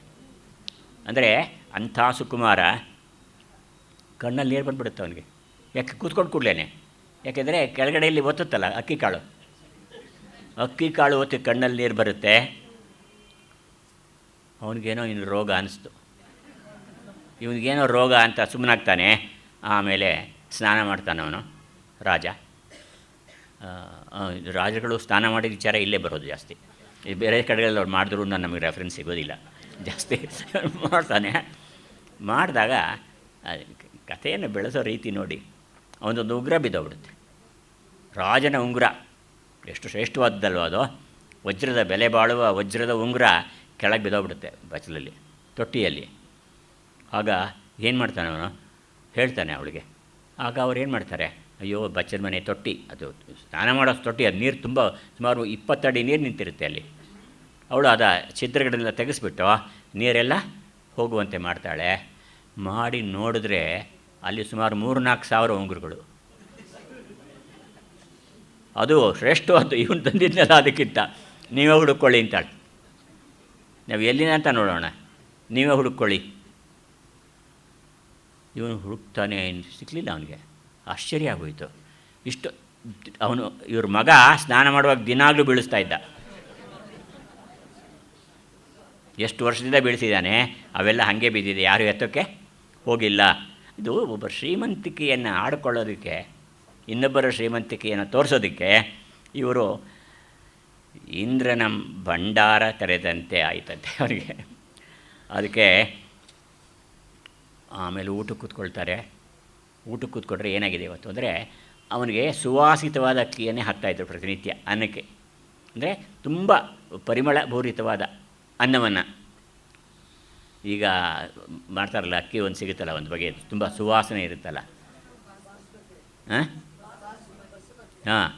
ಅಂದರೆ ಅಂಥ ಸುಕುಮಾರ ಕಣ್ಣಲ್ಲಿ ನೀರು ಬಂದುಬಿಡುತ್ತೆ ಅವನಿಗೆ. ಯಾಕೆ ಕೂತ್ಕೊಂಡು ಕೂಡಲೇ, ಯಾಕೆಂದರೆ ಕೆಳಗಡೆಯಲ್ಲಿ ಒತ್ತುತ್ತಲ್ಲ ಅಕ್ಕಿ ಕಾಳು ಒತ್ತಿ ಕಣ್ಣಲ್ಲಿ ನೀರು ಬರುತ್ತೆ. ಅವನಿಗೇನೋ ಇನ್ನು ರೋಗ ಅನ್ನಿಸ್ತು, ಇವನಿಗೇನೋ ರೋಗ ಅಂತ ಸುಮ್ಮನಾಗ್ತಾನೆ. ಆಮೇಲೆ ಸ್ನಾನ ಮಾಡ್ತಾನೆ ಅವನು ರಾಜ. ರಾಜರುಗಳು ಸ್ನಾನ ಮಾಡಿದ ವಿಚಾರ ಇಲ್ಲೇ ಬರೋದು ಜಾಸ್ತಿ, ಬೇರೆ ಕಡೆಗಳಲ್ಲಿ ಅವ್ರು ಮಾಡಿದ್ರು ನಮಗೆ ರೆಫರೆನ್ಸ್ ಸಿಗೋದಿಲ್ಲ ಜಾಸ್ತಿ. ಮಾಡ್ತಾನೆ. ಮಾಡಿದಾಗ ಕಥೆಯನ್ನು ಬೆಳೆಸೋ ರೀತಿ ನೋಡಿ, ಅವನದೊಂದು ಉಂಗುರ ಬಿದ್ದೋಗ್ಬಿಡುತ್ತೆ. ರಾಜನ ಉಂಗುರ ಎಷ್ಟು ಶ್ರೇಷ್ಠವಾದ್ದಲ್ವ ಅದು, ವಜ್ರದ ಬೆಲೆ ಬಾಳುವ ವಜ್ರದ ಉಂಗುರ ಕೆಳಗೆ ಬಿದ್ದೋಗ್ಬಿಡುತ್ತೆ ಬಚ್ಚಲಲ್ಲಿ, ತೊಟ್ಟಿಯಲ್ಲಿ. ಆಗ ಏನು ಮಾಡ್ತಾನೆ ಅವನು, ಹೇಳ್ತಾನೆ ಅವಳಿಗೆ. ಆಗ ಅವ್ರು ಏನು ಮಾಡ್ತಾರೆ, ಅಯ್ಯೋ ಬಚ್ಚದ ಮನೆ ತೊಟ್ಟಿ, ಅದು ಸ್ನಾನ ಮಾಡೋ ತೊಟ್ಟಿ, ಅದು ನೀರು ತುಂಬ ಸುಮಾರು 20 ಅಡಿ ನೀರು ನಿಂತಿರುತ್ತೆ ಅಲ್ಲಿ. ಅವಳು ಅದ ಛಿದ್ರಗಳನ್ನೆಲ್ಲ ತೆಗೆಸ್ಬಿಟ್ಟು ನೀರೆಲ್ಲ ಹೋಗುವಂತೆ ಮಾಡ್ತಾಳೆ. ಮಾಡಿ ನೋಡಿದ್ರೆ ಅಲ್ಲಿ ಸುಮಾರು 3-4 ಸಾವಿರ ಉಂಗುರಗಳು. ಅದು ಶ್ರೇಷ್ಠವಾದ್ದು, ಇವನು ತಂದಿದ್ನೆಲ್ಲ ಅದಕ್ಕಿಂತ. ನೀವೇ ಹುಡುಕೊಳ್ಳಿ ಅಂತಾಳೆ. ನಾವು ಎಲ್ಲಿನ ಅಂತ ನೋಡೋಣ, ನೀವೇ ಹುಡುಕೊಳ್ಳಿ. ಇವನು ಹುಡುಕ್ತಾನೆ, ಸಿಕ್ಕಲಿಲ್ಲ ಅವನಿಗೆ. ಆಶ್ಚರ್ಯ ಆಗೋಯಿತು. ಇಷ್ಟು ಇವ್ರ ಮಗ ಸ್ನಾನ ಮಾಡುವಾಗ ದಿನಾಗಲೂ ಬೀಳಿಸ್ತಾ ಇದ್ದ. ಎಷ್ಟು ವರ್ಷದಿಂದ ಬೀಳಿಸಿದ್ದಾನೆ, ಅವೆಲ್ಲ ಹಾಗೆ ಬಿದ್ದಿದೆ, ಯಾರು ಎತ್ತೋಕ್ಕೆ ಹೋಗಿಲ್ಲ. ಇದು ಒಬ್ಬ ಶ್ರೀಮಂತಿಕೆಯನ್ನು ಆಡ್ಕೊಳ್ಳೋದಕ್ಕೆ, ಇನ್ನೊಬ್ಬರ ಶ್ರೀಮಂತಿಕೆಯನ್ನು ತೋರಿಸೋದಕ್ಕೆ ಇವರು ಇಂದ್ರನ ಭಂಡಾರ ತೆರೆದಂತೆ ಆಯ್ತಂತೆ ಅವರಿಗೆ. ಅದಕ್ಕೆ ಆಮೇಲೆ ಊಟಕ್ಕೆ ಕೂತ್ಕೊಳ್ತಾರೆ. ಊಟಕ್ಕೆ ಕೂತ್ಕೊಂಡ್ರೆ ಏನಾಗಿದೆ ಇವತ್ತು ಅಂದರೆ, ಅವನಿಗೆ ಸುವಾಸಿತವಾದ ಅಕ್ಕಿಯನ್ನೇ ಹಾಕ್ತಾಯಿದ್ರು ಪ್ರತಿನಿತ್ಯ ಅನ್ನಕ್ಕೆ. ಅಂದರೆ ತುಂಬ ಪರಿಮಳಭೂರಿತವಾದ ಅನ್ನವನ್ನು. ಈಗ ಮಾಡ್ತಾರಲ್ಲ, ಅಕ್ಕಿ ಒಂದು ಸಿಗುತ್ತಲ್ಲ ಒಂದು ಬಗೆ, ತುಂಬ ಸುವಾಸನೆ ಇರುತ್ತಲ್ಲ. ಹಾಂ,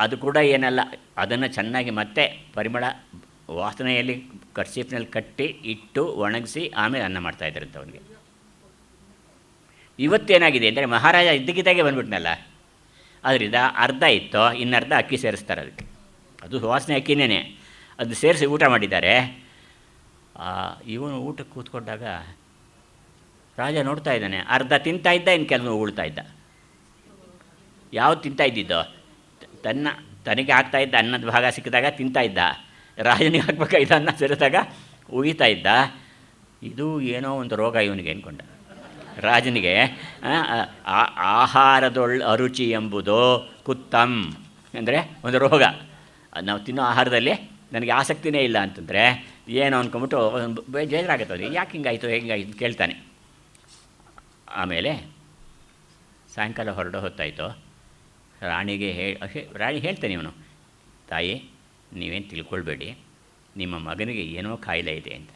ಅದು ಕೂಡ ಏನಲ್ಲ, ಅದನ್ನು ಚೆನ್ನಾಗಿ ಮತ್ತೆ ಪರಿಮಳ ವಾಸನೆಯಲ್ಲಿ ಕರ್ಚೀಫ್ನಲ್ಲಿ ಕಟ್ಟಿ ಇಟ್ಟು ಒಣಗಿಸಿ ಆಮೇಲೆ ಅನ್ನ ಮಾಡ್ತಾಯಿದ್ರಂತೆ ಅವನಿಗೆ. ಇವತ್ತೇನಾಗಿದೆ ಅಂದರೆ, ಮಹಾರಾಜ ಇದ್ದಕ್ಕಿದ್ದಾಗೆ ಬಂದ್ಬಿಟ್ನಲ್ಲ, ಅದರಿಂದ ಅರ್ಧ ಇತ್ತು, ಇನ್ನರ್ಧ ಅಕ್ಕಿ ಸೇರಿಸ್ತಾರೆ ಅದಕ್ಕೆ. ಅದು ವಾಸನೆ ಅಕ್ಕಿನೇ, ಅದು ಸೇರಿಸಿ ಊಟ ಮಾಡಿದ್ದಾರೆ. ಇವನು ಊಟಕ್ಕೆ ಕೂತ್ಕೊಂಡಾಗ ರಾಜ ನೋಡ್ತಾ ಇದ್ದಾನೆ, ಅರ್ಧ ತಿಂತಾ ಇದ್ದ, ಇನ್ನು ಕೆಲವು ಉಳ್ತಾ ಇದ್ದ. ಯಾವ್ದು ತಿಂತಾ ಇದ್ದಿದ್ದು? ತನಗೆ ಆಗ್ತಾ ಇದ್ದ ಅನ್ನದ ಭಾಗ ಸಿಕ್ಕಿದಾಗ ತಿಂತಾ ಇದ್ದ, ರಾಜನಿಗೆ ಹಾಕ್ಬೇಕಾಯ್ತು ಅನ್ನ ಸೇರಿದಾಗ ಉಗಿತಾ ಇದ್ದ. ಇದು ಏನೋ ಒಂದು ರೋಗ ಇವನಿಗೆ ಅಂದ್ಕೊಂಡ. ರಾಜನಿಗೆ ಆಹಾರದೊಳ್ ಅರುಚಿ ಎಂಬುದು ಕುತ್ತಮ್ ಅಂದರೆ ಒಂದು ರೋಗ. ನಾವು ತಿನ್ನೋ ಆಹಾರದಲ್ಲಿ ನನಗೆ ಆಸಕ್ತಿನೇ ಇಲ್ಲ ಅಂತಂದರೆ ಏನು ಅಂದ್ಕೊಂಬಿಟ್ಟು ಬೇಜಾರಾಗುತ್ತೆ. ಅದು ಯಾಕೆ ಹಿಂಗಾಯಿತು ಹೆಂಗಾಯಿತು ಕೇಳ್ತಾನೆ. ಆಮೇಲೆ ಸಾಯಂಕಾಲ ಹೊರಡೋ ಹೊತ್ತಾಯಿತು. ರಾಣಿಗೆ ರಾಣಿ ಹೇಳ್ತಾನೆ ಇವನು, ತಾಯಿ ನೀವೇನು ತಿಳ್ಕೊಳ್ಬೇಡಿ, ನಿಮ್ಮ ಮಗನಿಗೆ ಏನೋ ಕಾಯಿಲೆ ಇದೆ ಅಂತ.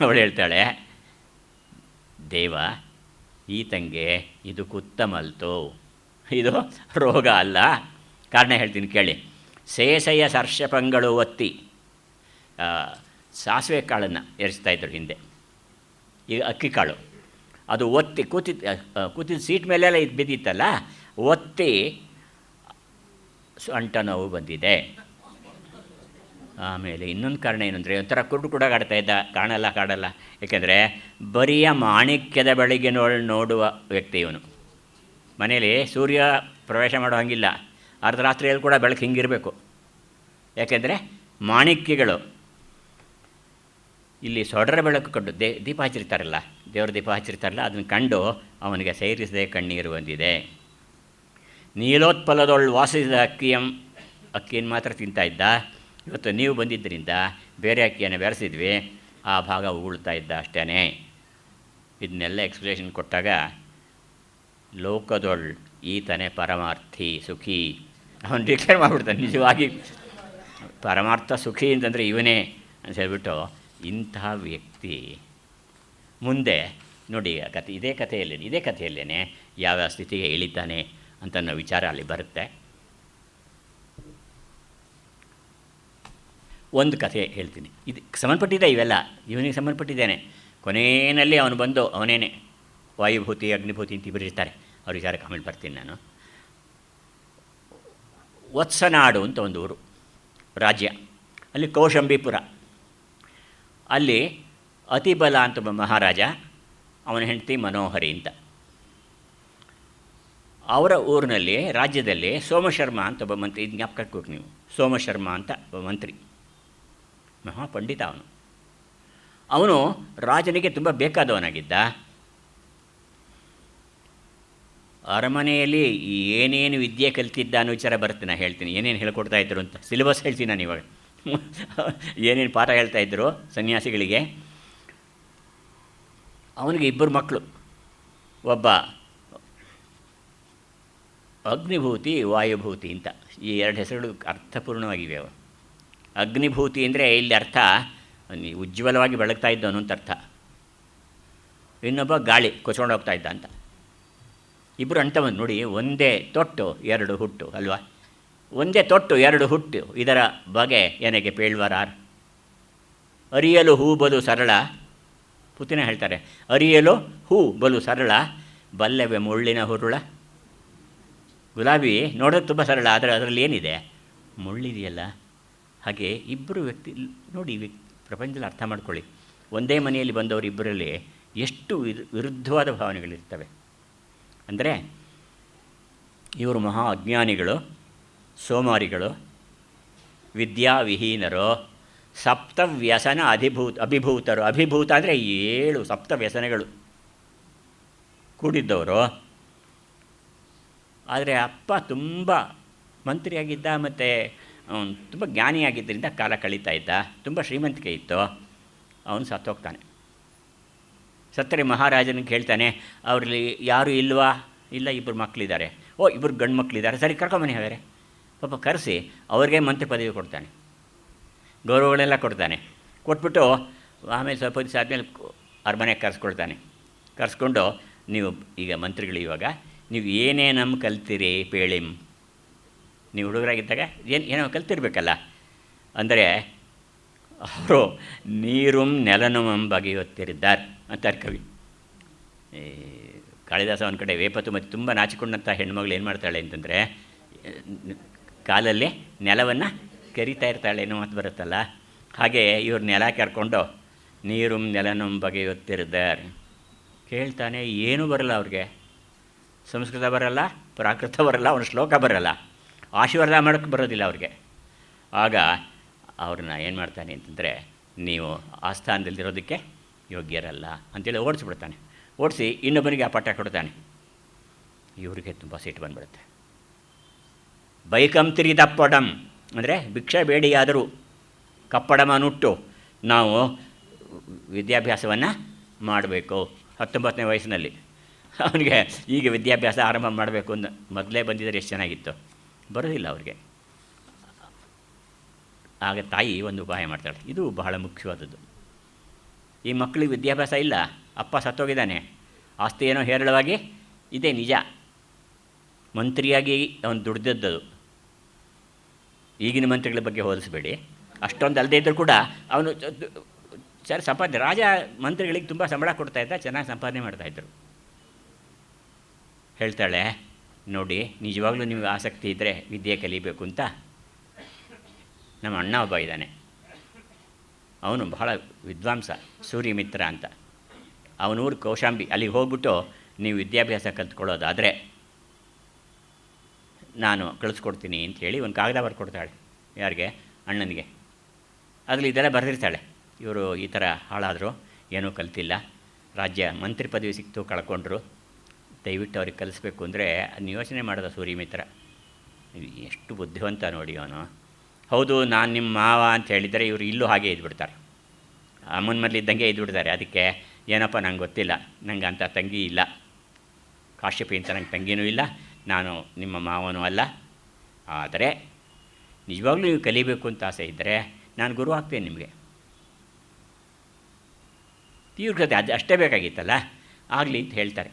ಅವಳು ಹೇಳ್ತಾಳೆ, ದೇವ ಈತಂಗೆ ಇದು ಕುತ್ತಮಲ್ತು, ಇದು ರೋಗ ಅಲ್ಲ. ಕಾರಣ ಹೇಳ್ತೀನಿ ಕೇಳಿ. ಸೇಸೆಯ ಸರ್ಷಪಂಗಳು ಒತ್ತಿ ಸಾಸಿವೆ ಕಾಳನ್ನು ಎರಿಸ್ತಾಯಿದ್ರು ಹಿಂದೆ, ಈಗ ಅಕ್ಕಿ ಕಾಳು. ಅದು ಒತ್ತಿ ಕೂತಿದ್ದ ಸೀಟ್ ಮೇಲೆಲ್ಲ ಇದು ಬಿದ್ದಿತ್ತಲ್ಲ, ಒತ್ತಿ ಸೊಂಟ ನೋವು ಬಂದಿದೆ. ಆಮೇಲೆ ಇನ್ನೊಂದು ಕಾರಣ ಏನಂದರೆ, ಒಂಥರ ಕುರುಡಾಡ್ತಾ ಇದ್ದ, ಕಾಣಲ್ಲ. ಏಕೆಂದರೆ ಬರಿಯ ಮಾಣಿಕ್ಯದ ಬೆಳಗ್ಗೆ ನೋಡುವ ವ್ಯಕ್ತಿ ಇವನು. ಮನೇಲಿ ಸೂರ್ಯ ಪ್ರವೇಶ ಮಾಡೋ ಹಂಗಿಲ್ಲ, ಅರ್ಧರಾತ್ರಿಯಲ್ಲಿ ಕೂಡ ಬೆಳಕು ಹಿಂಗಿರಬೇಕು. ಯಾಕೆಂದರೆ ಮಾಣಿಕ್ಯಗಳು ಇಲ್ಲಿ ಸೊಡರ ಬೆಳಕು ಕಂಡು ದೀಪ ಹಚ್ಚಿರ್ತಾರಲ್ಲ, ದೇವ್ರ ದೀಪ ಹಚ್ಚಿರ್ತಾರಲ್ಲ, ಅದನ್ನು ಕಂಡು ಅವನಿಗೆ ಸೇರಿಸದೆ ಕಣ್ಣೀರು ಬಂದಿದೆ. ನೀಲೋತ್ಪಲದೊಳು ವಾಸಿಸಿದ ಅಕ್ಕಿಯನ್ನು ಮಾತ್ರ ತಿಂತಾ ಇದ್ದ. ಇವತ್ತು ನೀವು ಬಂದಿದ್ದರಿಂದ ಬೇರೆ ಅಕ್ಕಿಯನ್ನು ಬೆರೆಸಿದ್ವಿ, ಆ ಭಾಗ ಉಗುಳ್ತಾ ಇದ್ದ ಅಷ್ಟೇ. ಇದನ್ನೆಲ್ಲ ಎಕ್ಸ್ಪ್ಲೇಷನ್ ಕೊಟ್ಟಾಗ ಲೋಕದೊಳ್ ಈತನೇ ಪರಮಾರ್ಥಿ ಸುಖಿ ಅವನು ಡಿಕ್ಲೇರ್ ಮಾಡಿಬಿಡ್ತಾನೆ. ನಿಜವಾಗಿ ಪರಮಾರ್ಥ ಸುಖಿ ಅಂತಂದರೆ ಇವನೇ ಅಂತ ಹೇಳ್ಬಿಟ್ಟು, ಇಂತಹ ವ್ಯಕ್ತಿ ಮುಂದೆ ನೋಡಿ ಇದೇ ಕಥೆಯಲ್ಲೇ ಯಾವ ಸ್ಥಿತಿಗೆ ಇಳಿತಾನೆ ಅಂತ ಅನ್ನೋ ವಿಚಾರ ಅಲ್ಲಿ ಬರುತ್ತೆ. ಒಂದು ಕಥೆ ಹೇಳ್ತೀನಿ, ಇದು ಸಂಬಂಧಪಟ್ಟಿದೆ, ಇವೆಲ್ಲ ಇವನಿಗೆ ಸಂಬಂಧಪಟ್ಟಿದ್ದೇನೆ. ಕೊನೆಯಲ್ಲಿ ಅವನು ಬಂದು ಅವನೇನೆ ವಾಯುಭೂತಿ ಅಗ್ನಿಭೂತಿ ಅಂತ ಇಬ್ಬರು ಇರ್ತಾರೆ, ಅವ್ರ ವಿಚಾರಕ್ಕೆ ಆಮೇಲೆ ಬರ್ತೀನಿ ನಾನು. ವತ್ಸನಾಡು ಅಂತ ಒಂದು ಊರು, ರಾಜ್ಯ. ಅಲ್ಲಿ ಕೌಶಂಬಿಪುರ. ಅಲ್ಲಿ ಅತಿಬಲ ಅಂತ ಒಬ್ಬ ಮಹಾರಾಜ, ಅವನ ಹೆಂಡತಿ ಮನೋಹರಿ ಅಂತ. ಅವರ ಊರಿನಲ್ಲಿ ರಾಜ್ಯದಲ್ಲಿ ಸೋಮಶರ್ಮ ಅಂತ ಒಬ್ಬ ಮಂತ್ರಿ, ಇದು ಜ್ಞಾಪಕ ಇಟ್ಕೋಬೇಕು ನೀವು. ಸೋಮಶರ್ಮ ಅಂತ ಒಬ್ಬ ಮಂತ್ರಿ, ಮಹಾಪಂಡಿತ ಅವನು. ಅವನು ರಾಜನಿಗೆ ತುಂಬ ಬೇಕಾದವನಾಗಿದ್ದ. ಅರಮನೆಯಲ್ಲಿ ಏನೇನು ವಿದ್ಯೆ ಕಲಿತಿದ್ದ ಅನ್ನೋ ವಿಚಾರ ಬರುತ್ತೆ, ನಾನು ಹೇಳ್ತೀನಿ ಏನೇನು ಹೇಳ್ಕೊಡ್ತಾ ಇದ್ರು ಅಂತ. ಸಿಲೆಬಸ್ ಹೇಳ್ತೀನಿ ನಾನು ಇವಾಗ. ಏನೇನು ಪಾಠ ಹೇಳ್ತಾಯಿದ್ರು ಸನ್ಯಾಸಿಗಳಿಗೆ. ಅವನಿಗೆ ಇಬ್ಬರು ಮಕ್ಕಳು, ಒಬ್ಬ ಅಗ್ನಿಭೂತಿ, ವಾಯುಭೂತಿ ಅಂತ. ಈ ಎರಡು ಹೆಸರುಗಳು ಅರ್ಥಪೂರ್ಣವಾಗಿವೆ ಅವು. ಅಗ್ನಿಭೂತಿ ಅಂದರೆ ಇಲ್ಲಿ ಅರ್ಥ ಉಜ್ವಲವಾಗಿ ಬೆಳಗ್ತಾ ಇದ್ದವನು ಅಂತ ಅರ್ಥ. ಇನ್ನೊಬ್ಬ ಗಾಳಿ ಕೊಚ್ಕೊಂಡು ಹೋಗ್ತಾ ಇದ್ದ ಅಂತ. ಇಬ್ಬರು ಅಂಟವನ್ನು ನೋಡಿ, ಒಂದೇ ತೊಟ್ಟು ಎರಡು ಹುಟ್ಟು ಅಲ್ವಾ? ಒಂದೇ ತೊಟ್ಟು ಎರಡು ಹುಟ್ಟು, ಇದರ ಬಗೆ ನನಗೆ ಪೇಳ್ವರಾರ್. ಅರಿಯಲು ಹೂ ಬಲು ಸರಳ, ಪುತಿನ ಹೇಳ್ತಾರೆ, ಅರಿಯಲು ಹೂ ಬಲು ಸರಳ, ಬಲ್ಲೆವೆ ಮುಳ್ಳಿನ ಹುರುಳ. ಗುಲಾಬಿ ನೋಡೋದು ತುಂಬ ಸರಳ, ಆದರೆ ಅದರಲ್ಲಿ ಏನಿದೆ? ಮುಳ್ಳಿದೆಯಲ್ಲ. ಹಾಗೆ ಇಬ್ಬರು ವ್ಯಕ್ತಿ ನೋಡಿ, ಪ್ರಪಂಚದಲ್ಲಿ ಅರ್ಥ ಮಾಡ್ಕೊಳ್ಳಿ. ಒಂದೇ ಮನೆಯಲ್ಲಿ ಬಂದವರು ಇಬ್ಬರಲ್ಲಿ ಎಷ್ಟು ವಿರುದ್ಧವಾದ ಭಾವನೆಗಳಿರ್ತವೆ. ಅಂದರೆ ಇವರು ಮಹಾ ಅಜ್ಞಾನಿಗಳು, ಸೋಮಾರಿಗಳು, ವಿದ್ಯಾವಿಹೀನರು, ಸಪ್ತವ್ಯಸನ ಅಭಿಭೂತರು. ಅಭಿಭೂತ ಅಂದರೆ 7 ಸಪ್ತವ್ಯಸನಗಳು ಕೂಡಿದ್ದವರು. ಆದರೆ ಅಪ್ಪ ತುಂಬ ಮಂತ್ರಿಯಾಗಿದ್ದ, ಮತ್ತು ತುಂಬ ಜ್ಞಾನಿಯಾಗಿದ್ದರಿಂದ ಕಾಲ ಕಳೀತಾ ಇದ್ದ. ತುಂಬ ಶ್ರೀಮಂತಿಕೆ ಇತ್ತು. ಅವನು ಸತ್ತೋಗ್ತಾನೆ. ಸತ್ತರೆ ಮಹಾರಾಜನಿಗೆ ಹೇಳ್ತಾನೆ, ಅವರಲ್ಲಿ ಯಾರೂ ಇಲ್ವಾ? ಇಲ್ಲ, ಇಬ್ಬರು ಮಕ್ಕಳಿದ್ದಾರೆ. ಓ, ಇಬ್ಬರು ಗಂಡು ಮಕ್ಕಳಿದ್ದಾರೆ, ಸರಿ ಕರ್ಕೊಂಬನ್ನಿ ಹಾಗಾದರೆ. ಪಾಪ ಕರೆಸಿ ಅವ್ರಿಗೆ ಮಂತ್ರಿ ಪದವಿ ಕೊಡ್ತಾನೆ, ಗೌರವಗಳೆಲ್ಲ ಕೊಡ್ತಾನೆ. ಕೊಟ್ಬಿಟ್ಟು ಆಮೇಲೆ ಸ್ವಲ್ಪ ದಿವಸ ಆದಮೇಲೆ ಅರಮನೆಗೆ ಕರೆಸ್ಕೊಂಡು, ನೀವು ಈಗ ಮಂತ್ರಿಗಳು, ಇವಾಗ ನೀವು ಏನೇನಮ್ಮ ಕಲ್ತೀರಿ ಪೇಳಿಂ? ನೀವು ಹುಡುಗರಾಗಿದ್ದಾಗ ಏನೋ ಕಲ್ತಿರ್ಬೇಕಲ್ಲ. ಅಂದರೆ ಅವರು ನೀರುಂ ನೆಲನುಮಂ ಬಗೆಯುತ್ತಿರಿದ್ದಾರೆ ಅಂತಾರೆ ಕವಿ. ಕಾಳಿದಾಸ ಒಂದು ಕಡೆ ವೇಪತು ಮತ್ತು ತುಂಬ ನಾಚಿಕೊಂಡಂಥ ಹೆಣ್ಮಗಳು ಏನು ಮಾಡ್ತಾಳೆ ಅಂತಂದರೆ, ಕಾಲಲ್ಲಿ ನೆಲವನ್ನು ಕೆರಿತಾ ಇರ್ತಾಳೆ ಅನ್ನೋ ಮಾತು ಬರುತ್ತಲ್ಲ. ಹಾಗೆ ಇವ್ರು ನೆಲ ಕೆರ್ಕೊಂಡು ನೀರುಂ ನೆಲನುಂ ಬಗೆಯುತ್ತಿರ್ದಾರೆ. ಕೇಳ್ತಾನೆ, ಏನೂ ಬರಲ್ಲ ಅವ್ರಿಗೆ. ಸಂಸ್ಕೃತ ಬರಲ್ಲ, ಪ್ರಾಕೃತ ಬರಲ್ಲ, ಅವನ ಶ್ಲೋಕ ಬರಲ್ಲ, ಆಶೀರ್ವಾದ ಮಾಡೋಕ್ಕೆ ಬರೋದಿಲ್ಲ ಅವ್ರಿಗೆ. ಆಗ ಅವ್ರನ್ನ ಏನು ಮಾಡ್ತಾನೆ ಅಂತಂದರೆ, ನೀವು ಆಸ್ಥಾನದಲ್ಲಿರೋದಕ್ಕೆ ಯೋಗ್ಯರಲ್ಲ ಅಂತೇಳಿ ಓಡಿಸ್ಬಿಡ್ತಾನೆ. ಓಡಿಸಿ ಇನ್ನೊಬ್ಬನಿಗೆ ಆ ಪಾಠ ಕೊಡ್ತಾನೆ. ಇವರಿಗೆ ತುಂಬ ಸಿಟ್ಟು ಬಂದ್ಬಿಡುತ್ತೆ. ಬೈಕಂ ತಿರಿದಪ್ಪಡಂ ಅಂದರೆ ಭಿಕ್ಷೆ ಬೇಡಿಯಾದರೂ ಕಪ್ಪಡಮನುಟ್ಟು ನಾವು ವಿದ್ಯಾಭ್ಯಾಸವನ್ನು ಮಾಡಬೇಕು. 19ನೇ ವಯಸ್ಸಿನಲ್ಲಿ ಅವನಿಗೆ ಈಗ ವಿದ್ಯಾಭ್ಯಾಸ ಆರಂಭ ಮಾಡಬೇಕು ಅಂತ ಮೊದಲೇ ಬಂದಿದ್ದರೆ ಎಷ್ಟು ಚೆನ್ನಾಗಿತ್ತು. ಬರೋದಿಲ್ಲ ಅವ್ರಿಗೆ. ಆಗ ತಾಯಿ ಒಂದು ಉಪಾಯ ಮಾಡ್ತಾಳೆ. ಇದು ಬಹಳ ಮುಖ್ಯವಾದದ್ದು. ಈ ಮಕ್ಕಳಿಗೆ ವಿದ್ಯಾಭ್ಯಾಸ ಇಲ್ಲ, ಅಪ್ಪ ಸತ್ತೋಗಿದ್ದಾನೆ, ಆಸ್ತಿ ಏನೋ ಹೇರಳವಾಗಿ ಇದೆ ನಿಜ, ಮಂತ್ರಿಯಾಗಿ ಅವನು ದುಡ್ದದ್ದು. ಈಗಿನ ಮಂತ್ರಿಗಳ ಬಗ್ಗೆ ಹೋಲಿಸಬೇಡಿ, ಅಷ್ಟೊಂದು ಅಲ್ಲದೆ ಇದ್ದರೂ ಕೂಡ ಅವನು ಸರ್ ಸಂಪಾದನೆ, ರಾಜ ಮಂತ್ರಿಗಳಿಗೆ ತುಂಬ ಸಂಬಳ ಕೊಡ್ತಾಯಿದ್ದ, ಚೆನ್ನಾಗಿ ಸಂಪಾದನೆ ಮಾಡ್ತಾಯಿದ್ರು. ಹೇಳ್ತಾಳೆ, ನೋಡಿ ನಿಜವಾಗ್ಲೂ ನಿಮಗೆ ಆಸಕ್ತಿ ಇದ್ದರೆ ವಿದ್ಯೆ ಕಲಿಬೇಕು ಅಂತ, ನಮ್ಮ ಅಣ್ಣ ಒಬ್ಬ ಇದ್ದಾನೆ, ಅವನು ಬಹಳ ವಿದ್ವಾಂಸ, ಸೂರ್ಯಮಿತ್ರ ಅಂತ, ಅವನೂರು ಕೌಶಾಂಬಿ, ಅಲ್ಲಿಗೆ ಹೋಗ್ಬಿಟ್ಟು ನೀವು ವಿದ್ಯಾಭ್ಯಾಸ ಕಲ್ತ್ಕೊಳ್ಳೋದಾದರೆ ನಾನು ಕಳಿಸ್ಕೊಡ್ತೀನಿ ಅಂತ ಹೇಳಿ ಒಂದು ಕಾಗದ ಬರ್ಕೊಡ್ತಾಳೆ. ಯಾರಿಗೆ? ಅಣ್ಣನಿಗೆ. ಅದರಲ್ಲಿ ಇದೆಲ್ಲ ಬರೆದಿರ್ತಾಳೆ, ಇವರು ಈ ಥರ ಹಾಳಾದರು, ಏನೂ ಕಲ್ತಿಲ್ಲ, ರಾಜ್ಯ ಮಂತ್ರಿ ಪದವಿ ಸಿಕ್ತು, ಕಳ್ಕೊಂಡ್ರು, ದಯವಿಟ್ಟು ಅವ್ರಿಗೆ ಕಲಿಸ್ಬೇಕು ಅಂದರೆ ಅದನ್ನ ಯೋಚನೆ ಮಾಡಿದ ಸೂರ್ಯಮಿತ್ರ. ಎಷ್ಟು ಬುದ್ಧಿವಂತ ನೋಡಿ ಅವನು. ಹೌದು, ನಾನು ನಿಮ್ಮ ಮಾವ ಅಂತ ಹೇಳಿದರೆ ಇವರು ಇಲ್ಲೂ ಹಾಗೆ ಇದ್ಬಿಡ್ತಾರೆ, ಅಮ್ಮನ ಮನೇಲಿದ್ದಂಗೆ ಇದ್ಬಿಡ್ತಾರೆ. ಅದಕ್ಕೆ ಏನಪ್ಪ ನಂಗೆ ಗೊತ್ತಿಲ್ಲ, ನಂಗೆ ಅಂಥ ತಂಗಿ ಇಲ್ಲ, ಕಾಶ್ಯಪಿ ಅಂತ ನಂಗೆ ತಂಗಿನೂ ಇಲ್ಲ, ನಾನು ನಿಮ್ಮ ಮಾವನೂ ಅಲ್ಲ, ಆದರೆ ನಿಜವಾಗ್ಲೂ ನೀವು ಕಲಿಬೇಕು ಅಂತ ಆಸೆ ಇದ್ದರೆ ನಾನು ಗುರು ಆಗ್ತೇನೆ ನಿಮಗೆ. ಇವ್ರ ಕತೆ ಅದು ಅಷ್ಟೇ ಬೇಕಾಗಿತ್ತಲ್ಲ, ಆಗಲಿ ಅಂತ ಹೇಳ್ತಾರೆ.